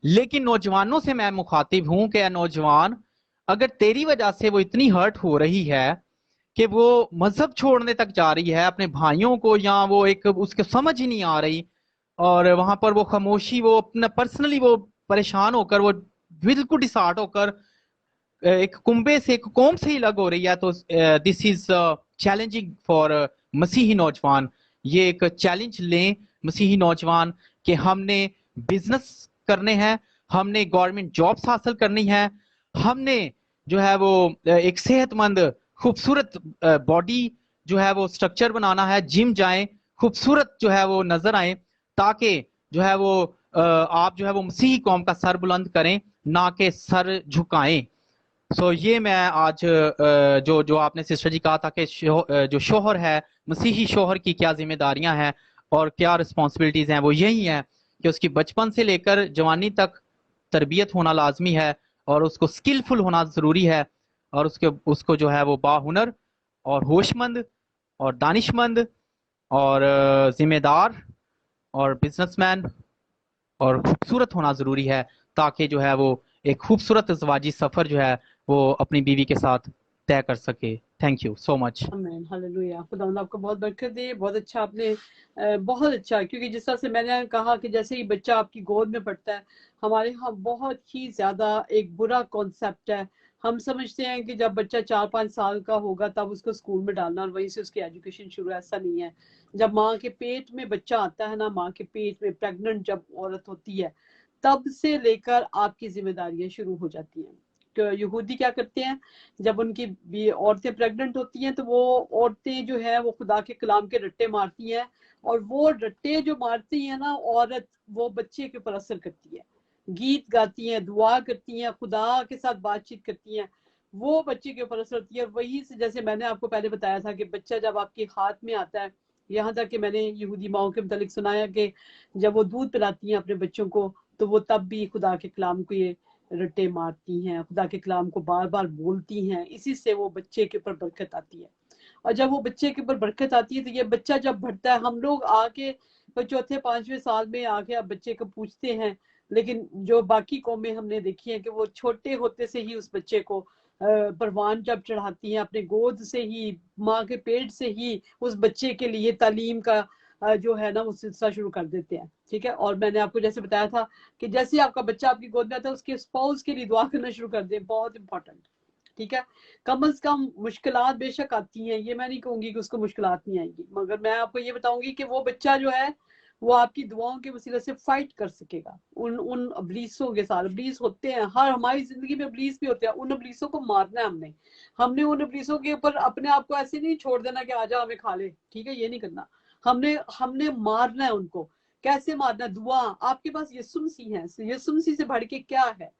लेकिन नौजवानों से मैं मुखातिब हूं कि नौजवान, अगर तेरी वजह से वो इतनी हर्ट हो रही है कि वो मजहब छोड़ने तक जा रही है अपने भाइयों को, या वो एक उसके समझ ही नहीं आ रही और वहां पर वो खामोशी, वो अपना पर्सनली वो परेशान होकर, वो बिल्कुल डिसहार्ट होकर एक कुंबे से, एक कौम से ही अलग हो रही है, तो दिस इज चैलेंजिंग फॉर मसीही नौजवान। ये एक चैलेंज लें मसीही नौजवान कि हमने बिजनेस करने हैं, हमने गवर्नमेंट जॉब्स हासिल करनी है, हमने जो है वो एक सेहतमंद खूबसूरत बॉडी जो है वो स्ट्रक्चर बनाना है, जिम जाएं, खूबसूरत जो है वो नजर आए, ताकि जो है वो आप जो है वो मसीही कौम का सर बुलंद करें, ना कि सर झुकाएं। ये मैं आज जो जो आपने सिस्टर जी कहा था कि जो शोहर है, मसीही शोहर की क्या जिम्मेदारियां हैं और क्या रिस्पॉन्सिबिलिटीज हैं, वो यही है कि उसकी बचपन से लेकर जवानी तक तरबियत होना लाजमी है और उसको स्किलफुल होना जरूरी है, और उसको जो है वो बाहुनर और होशमंद और दानिशमंद और जिम्मेदार और बिजनेसमैन और खूबसूरत होना जरूरी है, ताकि जो है वो एक खूबसूरत ज़वाजी सफर जो है वो अपनी बीवी के साथ तय कर सके। Thank you so much. आमीन, हालेलुया। खुदावंद आपको बहुत बरकत दे। बहुत अच्छा आपने बहुत अच्छा, क्योंकि जिस तरह से मैंने कहा कि जैसे ही बच्चा आपकी गोद में पड़ता है, हमारे यहाँ बहुत ही ज्यादा एक बुरा कॉन्सेप्ट है। हम समझते हैं कि जब बच्चा 4-5 साल का होगा तब उसको स्कूल में डालना और वहीं से उसकी एजुकेशन शुरू, ऐसा नहीं है। जब माँ के पेट में बच्चा आता है ना, माँ के पेट में प्रेग्नेंट जब औरत होती है, तब से लेकर आपकी जिम्मेदारियां शुरू हो जाती हैं। तो यहूदी क्या करते हैं, जब उनकी औरतें प्रेग्नेंट होती हैं तो वो औरतें जो है वो खुदा के कलाम के रट्टे मारती हैं, और वो रट्टे जो मारती हैं ना औरत, वो बच्चे के ऊपर असर करती है। गीत गाती हैं, दुआ करती हैं, खुदा के साथ बातचीत करती हैं, वो बच्चे के ऊपर असर होती है। और वही से जैसे मैंने आपको पहले बताया था कि बच्चा जब आपके हाथ में आता है, यहाँ तक कि मैंने यहूदी माओं के मुतालिक सुनाया कि जब वो दूध पिलाती हैं अपने बच्चों को, तो वो तब भी खुदा के कलाम को ये रट्टे मारती हैं, खुदा के कलाम को बार बार बोलती हैं, इसी से वो बच्चे के ऊपर बरकत आती है। और जब वो बच्चे के ऊपर बरकत आती है तो ये बच्चा जब बढ़ता है, हम लोग आके चौथे पांचवें साल में आके अब बच्चे को पूछते हैं, लेकिन जो बाकी कौमें हमने देखी हैं कि वो छोटे होते से ही उस बच्चे को परवान जब चढ़ाती हैं, अपने गोद से ही, माँ के पेट से ही उस बच्चे के लिए तालीम का जो है ना वो सिलसिला शुरू कर देते हैं। ठीक है, और मैंने आपको जैसे बताया था कि जैसे आपका बच्चा आपकी गोद में आता है, उसके स्पाउस के लिए दुआ करना शुरू कर दें, बहुत इंपॉर्टेंट। ठीक है, कम से कम मुश्किलात बेशक आती हैं, ये मैं नहीं कहूंगी कि उसको मुश्किलात नहीं आएंगी, मगर मैं आपको ये बताऊंगी कि वो बच्चा जो है वो आपकी दुआओं के वसीले से फाइट कर सकेगा उन उन अबलीसों के साथ। अबलीस होते हैं, हर हमारी जिंदगी में अबलीस भी होते हैं, उन अबलीसों को मारना है हमने। हमने उन अबलीसों के ऊपर अपने आप को ऐसे नहीं छोड़ देना कि आजा हमें खा ले, ठीक है, ये नहीं करना। हमने हमने मारना है उनको। कैसे मारना? दुआ। आपके पास यीशु मसीह है, यीशु मसीह से बढ़ के क्या है?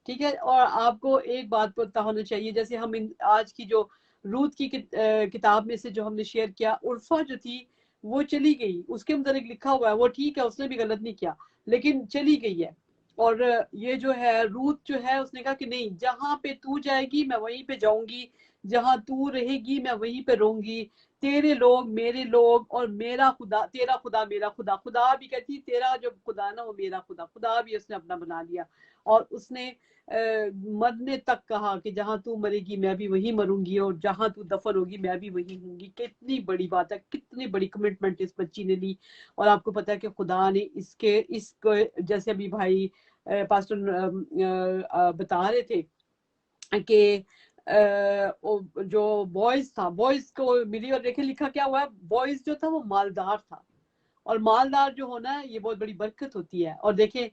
ठीक है, और आपको एक बात पता होना चाहिए, जैसे हम आज की जो रूत की किताब में से जो हमने शेयर किया, उर्फा जो थी वो चली गई, उसके मुताबिक लिखा हुआ है, वो ठीक है, उसने भी गलत नहीं किया, लेकिन चली गई है। और ये जो है रूत जो है, उसने कहा कि नहीं, जहां पे तू जाएगी मैं वहीं पे जाऊंगी, जहां तू रहेगी मैं वहीं पे रहूंगी, तेरे लोग मेरे लोग और मेरा खुदा तेरा खुदा मेरा खुदा। खुदा भी कहती तेरा जो खुदा ना वो मेरा खुदा, खुदा भी उसने अपना बना लिया। और उसने मरने तक कहा कि जहां तू मरेगी मैं भी वहीं मरूंगी, और जहां तू दफन होगी मैं भी वहीं होंगी। कितनी बड़ी बात है, कितनी बड़ी कमिटमेंट इस बच्ची ने ली। और आपको पता है कि खुदा ने इसको जैसे अभी भाई पास्टर बता रहे थे कि जो बॉयज था, बॉयज को मिली, और देखे लिखा क्या हुआ है, बॉयज जो था वो मालदार था, और मालदार जो होना है ये बहुत बड़ी बरकत होती है। और देखें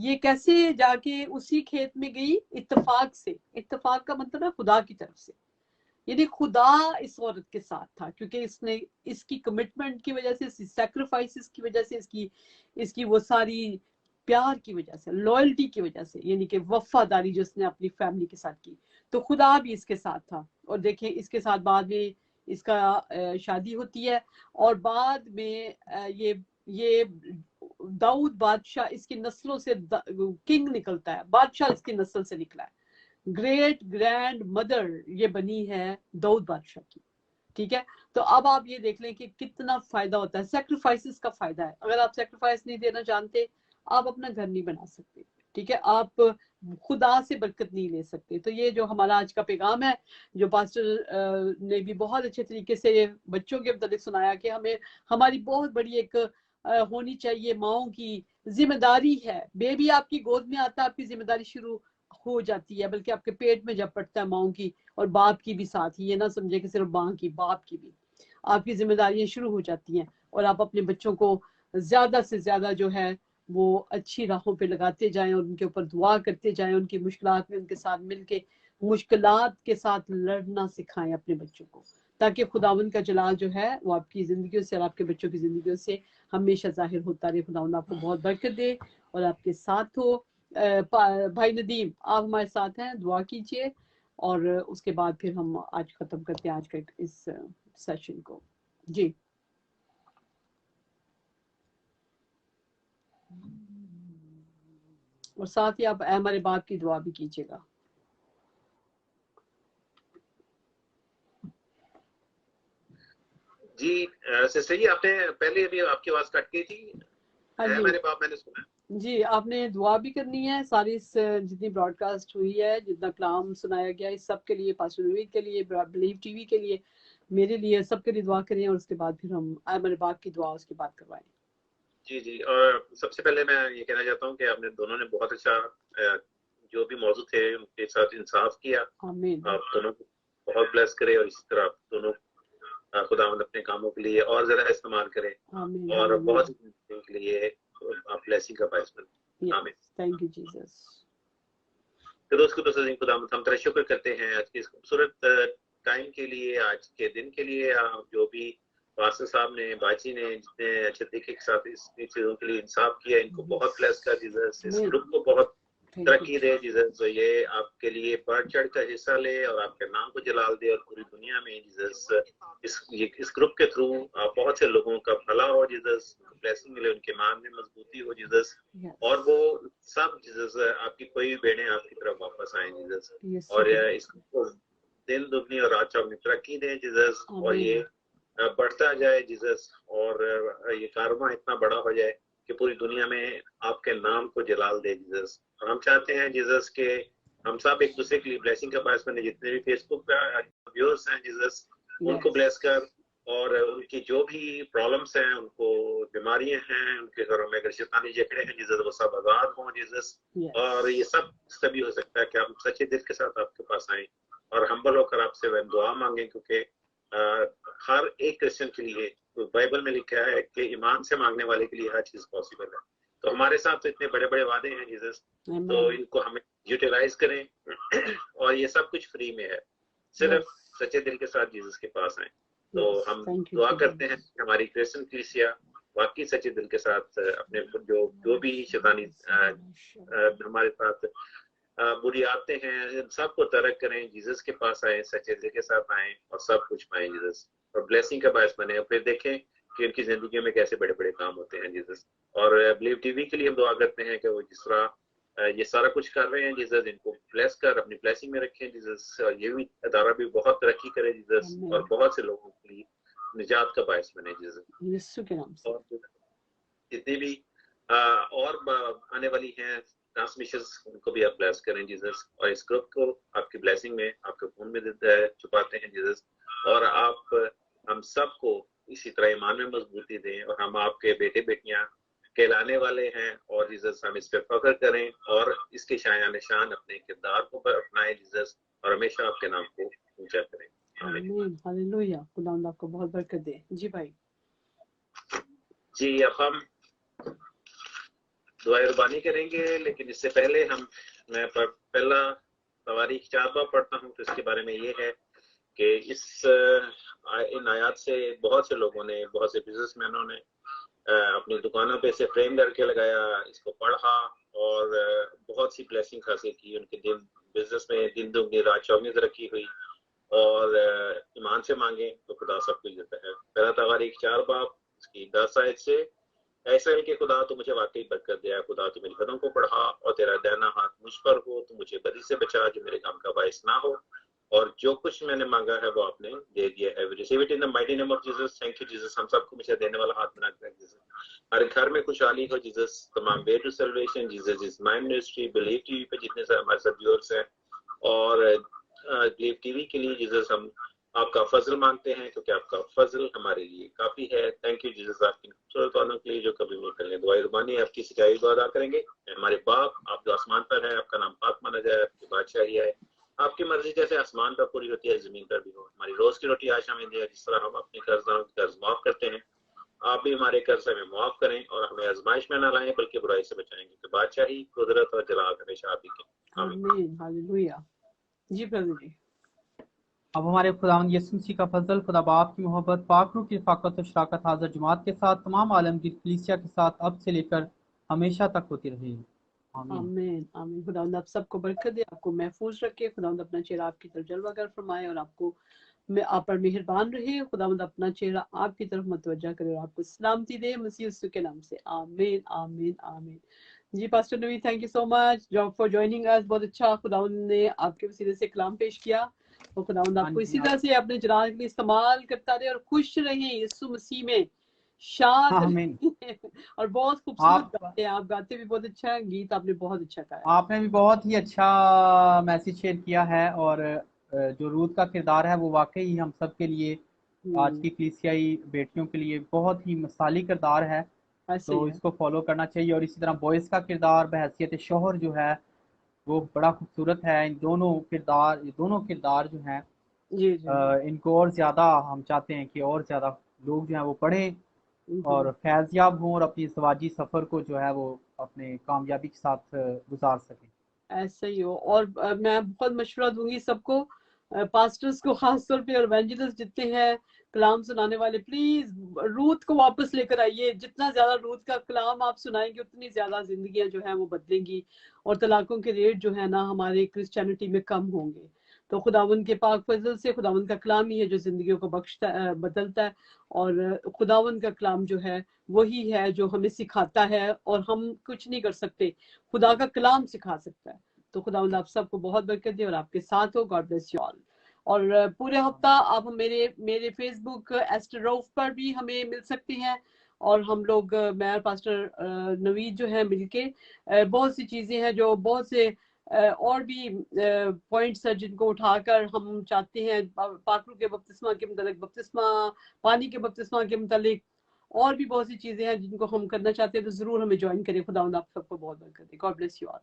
ये कैसे जाके उसी खेत में गई, इत्तेफाक से। इत्तेफाक का मतलब है खुदा की तरफ से, यानी खुदा इस औरत के साथ था, क्योंकि इसने इसकी कमिटमेंट की वजह से, इसकी सैक्रिफाइसेस की वजह से, इसकी वो सारी प्यार की वजह से, लॉयल्टी की वजह से, यानी कि वफादारी जो इसने अपनी फैमिली के साथ की, तो खुदा भी इसके साथ था। और देखें इसके साथ बाद में इसका शादी होती है, और बाद में ये दाऊद बादशाह इसकी नस्लों से किंग निकलता है, बादशाह इसकी नस्ल से निकला है। ग्रेट ग्रैंड मदर ये बनी है दाऊद बादशाह की। ठीक है, तो अब आप ये देख लें कि कितना फायदा होता है, सेक्रीफाइसेस का फायदा है। अगर आप सेक्रीफाइस नहीं देना जानते, आप अपना घर नहीं बना सकते। ठीक है, आप खुदा से बरकत नहीं ले सकते। तो ये जो हमारा आज का पैगाम है, जो पास्टर ने भी बहुत अच्छे तरीके से बच्चों के मतलब सुनाया कि हमें हमारी बहुत बड़ी एक होनी चाहिए, माओं की जिम्मेदारी है। बेबी आपकी गोद में आता है, आपकी जिम्मेदारी शुरू हो जाती है, बल्कि आपके पेट में जब पड़ता है माओं की, और बाप की भी साथ ही, ये ना समझे कि सिर्फ माँ की, बाप की भी आपकी जिम्मेदारियां शुरू हो जाती हैं। और आप अपने बच्चों को ज्यादा से ज्यादा जो है वो अच्छी राहों पे लगाते जाएं, और उनके ऊपर दुआ करते जाएं, उनकी मुश्किलात में उनके साथ मिलके मुश्किलात के साथ लड़ना सिखाएं अपने बच्चों को, ताकि खुदावन का जलाल जो है वो आपकी जिंदगियों से और आपके बच्चों की जिंदगियों से हमेशा जाहिर होता रहे। खुदावन आपको बहुत बरकत दे और आपके साथ हो। भाई नदीम, आप हमारे साथ हैं, दुआ कीजिए, और उसके बाद फिर हम आज खत्म करते हैं आज का इस सेशन को। जी, और साथ ही आप हमारे बाप की दुआ भी कीजिएगा। जी सिस्टर जी, आपने पहले अभी आपकी आवाज कट गई थी। हाँ जी, मेरे बाप मैंने सुना। जी, आपने दुआ भी करनी है सारी जितनी ब्रॉडकास्ट हुई है, जितना कलाम सुनाया गया, इस सब के लिए, पास्टर नवीद के लिए, बिलीव टीवी के लिए, मेरे लिए, सबके लिए दुआ करें, और उसके बाद फिर हम हमारे बाप की दुआ उसके बाद करवाएं। जी जी, और सबसे पहले मैं ये कहना चाहता हूँ कि आपने दोनों ने बहुत अच्छा जो भी मौजूद थे उनके साथ इंसाफ किया। आमीन। आप दोनों को बहुत ब्लेस करे, और इसी तरह आप दोनों खुदावंद अपने कामों के लिए और ज्यादा इस्तेमाल करें, आमीन। और आमीन। बहुत के लिए आप ब्लेसिंग का बायस बने। आमीन। Thank you Jesus. तो दोस्तों खुदावंद हम तेरा शुक्र करते हैं आज के इस खूबसूरत टाइम के लिए, आज के दिन के लिए, जो भी पास्टर साहब ने, बाजी ने जितने अच्छे तरीके के साथ इस चीजों के लिए इंसाफ किया, इनको बहुत ब्लेस कर जीसस। इस ग्रुप को बहुत तरक्की दे जीसस, तो ये आपके लिए बढ़ चढ़ कर हिस्सा ले और आपके नाम को जलाल दे, और पूरी दुनिया में जीसस इस ग्रुप के थ्रू बहुत से लोगों का भला हो जीसस, ब्लेसिंग मिले, उनके ईमान में मजबूती हो जीसस, और वो सब जीसस आपकी कोई बेड़े आपकी तरफ वापस आए जीसस, और इसको दिन दुगनी और रात चौगनी तरक्की दे जीसस, और ये बढ़ता जाए जीसस, और ये कारोबार इतना बड़ा हो जाए कि पूरी दुनिया में आपके नाम को जलाल दे जीसस। और हम चाहते हैं जीसस के हम सब एक दूसरे के लिए ब्लेसिंग का बायस बने। जितने भी फेसबुक पे व्यूअर्स हैं जीसस, उनको ब्लेस कर, और उनकी जो भी प्रॉब्लम्स हैं, उनको बीमारियां हैं, उनके घरों में अगर शैतानी जकड़े हैं जीसस, वो सब आजाद हों जीसस। और ये सब तभी हो सकता है कि हम सच्चे दिल के साथ आपके पास आए और हम्बल होकर आपसे दुआ मांगें, क्योंकि हर एक क्रिश्चियन के लिए तो बाइबल में लिखा है कि ईमान से मांगने वाले के लिए हर चीज पॉसिबल है। तो हमारे साथ तो इतने बड़े बड़े वादे हैं जीसस, तो इनको हमें यूटिलाइज करें, और ये सब कुछ फ्री में है, सिर्फ सच्चे दिल के साथ जीसस के पास आए। तो हम दुआ करते हैं कि हमारी क्रिश्चियन कलीसिया वाकई सच्चे दिल के साथ अपने जो भी शैतानी हमारे साथ बुरी आते हैं, सबको तरक करें, जीसस के पास आए, सच्चे दिल के साथ आए और सब कुछ पाएं जीसस, और ब्लेसिंग का बायस बने, और फिर देखें कि उनकी जिंदगी में कैसे बड़े बड़े काम होते हैं जीसस। और बिलीव टीवी के लिए हम दुआ करते हैं कि वो जिस तरह ये सारा कुछ कर रहे हैं जीसस, इनको ब्लेस कर अपनी ब्लेसिंग में रखें जीसस, और ये भी अदारा भी बहुत तरक्की करे जीसस, और बहुत से लोगों के लिए निजात का बायस बने जीसस। और जितने भी और आने वाली हैं ट्रांसमिशंस, उनको भी आप ब्लेस करें जीसस, और इस ग्रुप को आपकी ब्लेसिंग में आपके फोन में छुपाते हैं जीसस, और आप हम सबको इसी तरह ईमान में मजबूती दें, और हम आपके बेटे बेटियां कहलाने वाले हैं, और जीसस हम इस पर फख्र करें और इसके शाया निशान अपने किरदार को अपनाएं जीसस, और हमेशा आपके नाम को ऊंचा करें। आमीन, हालेलुया। खुदावंद आपको बहुत बरकत दे। जी भाई जी, अब हम दुआ रुबानी करेंगे, लेकिन इससे पहले मैं पहला तवारीख 4 बाब पढ़ता हूँ। तो इसके बारे में ये है कि इन आयात से बहुत से लोगों ने, बहुत से बिजनेसमैनों ने अपनी दुकानों पे से फ्रेम करके लगाया, इसको पढ़ा और बहुत सी ब्लेसिंग हासिल की। उनके बिजनेस में दिन दुगनी रात चौगनी तरक्की हुई, और ईमान से मांगे तो खुदा सब कुछ देता है। पहला तवारीख 4 बाब इसकी 10 आयत से, ऐसा है कि खुदा तो मुझे वाकई बरकत दिया, खुदा तो मेरे कदम को बढ़ा, और तेरा दाहिना हाथ मुझ पर हो, तो मुझे बदी से बचा जो मेरे काम का बायस ना हो, और जो कुछ मैंने मांगा है वो आपने दे दिया है। Receive it in the mighty name of Jesus. Thank you Jesus, हम सबको मुझे देने वाला हाथ बना कर जीसस, हर घर में खुशहाली हो जीसस, तमाम way to salvation Jesus is my ministry. Believe TV पे जितने सारे हमारे सब व्यूअर्स हैं, और बिलीव टीवी के लिए जीसस हम आपका फजल मांगते हैं, क्योंकि आपका फजल हमारे लिए काफी है। थैंक यू जीसस, आपकी खूबसूरत वालों के लिए जो कभी नहीं करने। दुआ रुबानी आपकी सिचाई दुआ अदा करेंगे। हमारे बाप, आप जो आसमान पर है, आपका नाम पाक माना जाए, आपकी बादशाही आए, आपकी मर्जी जैसे आसमान पर पूरी होती है जमीन पर भी हो। हमारी रोज की रोटी आज हमें दे, जिस तरह हम अपने कर्जदारों के कर्ज माफ करते हैं, आप भी हमारे कर्ज हमें माफ करें, और हमें आजमाइश में न लाएं बल्कि बुराई से बचाएंगे। कि बादशाही, कुदरत और जलाल हमेशा आप ही के। आमीन, हालेलुया। जी प्रभु जी। अब हमारे खुदावंद यीशु मसीह का फजल, खुदा बाप की मोहब्बत, पाक रूह की रफ़ाक़त और शराकत हाज़िर जमात के साथ, तमाम आलमगीर कलीसिया के साथ अब से लेकर हमेशा तक होती रहे। आमीन। आमीन, आमीन। खुदावंद आप सबको बरकत दे, आपको महफूज रखे। खुदावंद अपना चेहरा आपकी तरफ जलवा कर फरमाए, और आपको आप पर मेहरबान रहे। खुदावंद अपना चेहरा आपकी तरफ मतवज्जा करे और आपको सलामती दे, मसीह यीशु के नाम से। आमीन, आमीन, आमीन। जी pastor Navi, thank you so much for joining us. बहुत अच्छा खुदावंद ने आपके वसीले से कलाम पेश किया, और खुदावंद आपको इसी तरह से अपने जलाल के लिए इस्तेमाल करता रहे, और खुश रहें यीशु मसीह में, शाद और बहुत खूबसूरत गाते हैं आप, गाते भी बहुत अच्छा है, गीत आपने बहुत अच्छा गाया। आपने भी बहुत ही अच्छा मैसेज शेयर किया है, और जो रूथ का किरदार है वो वाकई हम सब के लिए, आज की कलीसियाई बेटियों के लिए बहुत ही मिसाली किरदार है। तो इसको फॉलो करना चाहिए। और इसी तरह बॉयज़ का किरदार बहैसियत शौहर जो है वो बड़ा खूबसूरत है। इन दोनों किरदार जो हैं, इनको और ज़्यादा हम चाहते हैं कि और ज़्यादा लोग जो हैं वो पढ़ें और फैज़याब हों, और अपनी ज़वाजी सफ़र को जो है वो अपने कामयाबी के साथ गुजार सकें। ऐसा ही हो। और मैं बहुत मशवरा दूंगी सबको, पास्टर्स को खास तौर पे, और एवेंजलिस्ट जितने हैं, कलाम सुनाने वाले, प्लीज रूथ को वापस लेकर आइए। जितना ज्यादा रूथ का कलाम आप सुनाएंगे उतनी ज्यादा जिंदगियां जो है वो बदलेंगी और तलाकों के रेट जो है ना हमारे क्रिश्चियनिटी में कम होंगे। तो खुदावन के पाक फजल से खुदावन का कलाम ही है जो जिंदगियों को बख्शता बदलता है, और खुदावन का कलाम जो है वही है जो हमें सिखाता है, और हम कुछ नहीं कर सकते, खुदा का कलाम सिखा सकता है। तो खुदावंद आप सबको बहुत बरकत दे और आपके साथ हो। God bless you all. और पूरे हफ्ता आप मेरे फेसबुक एस्टर रऊफ पर भी हमें मिल सकते हैं, और हम लोग मैं और पास्टर नवीद जो है मिलके बहुत सी चीजें हैं, जो बहुत से और भी पॉइंट्स हैं जिनको उठाकर हम चाहते हैं पाकरू के बपतिस्मा के मुतालिक, बपतिस्मा पानी के बपतिस्मा के मुतालिक और भी बहुत सी चीजें हैं जिनको हम करना चाहते हैं। तो जरूर हमें ज्वाइन करें। खुदावंद आप सबको बहुत बरकत दे। God bless you all.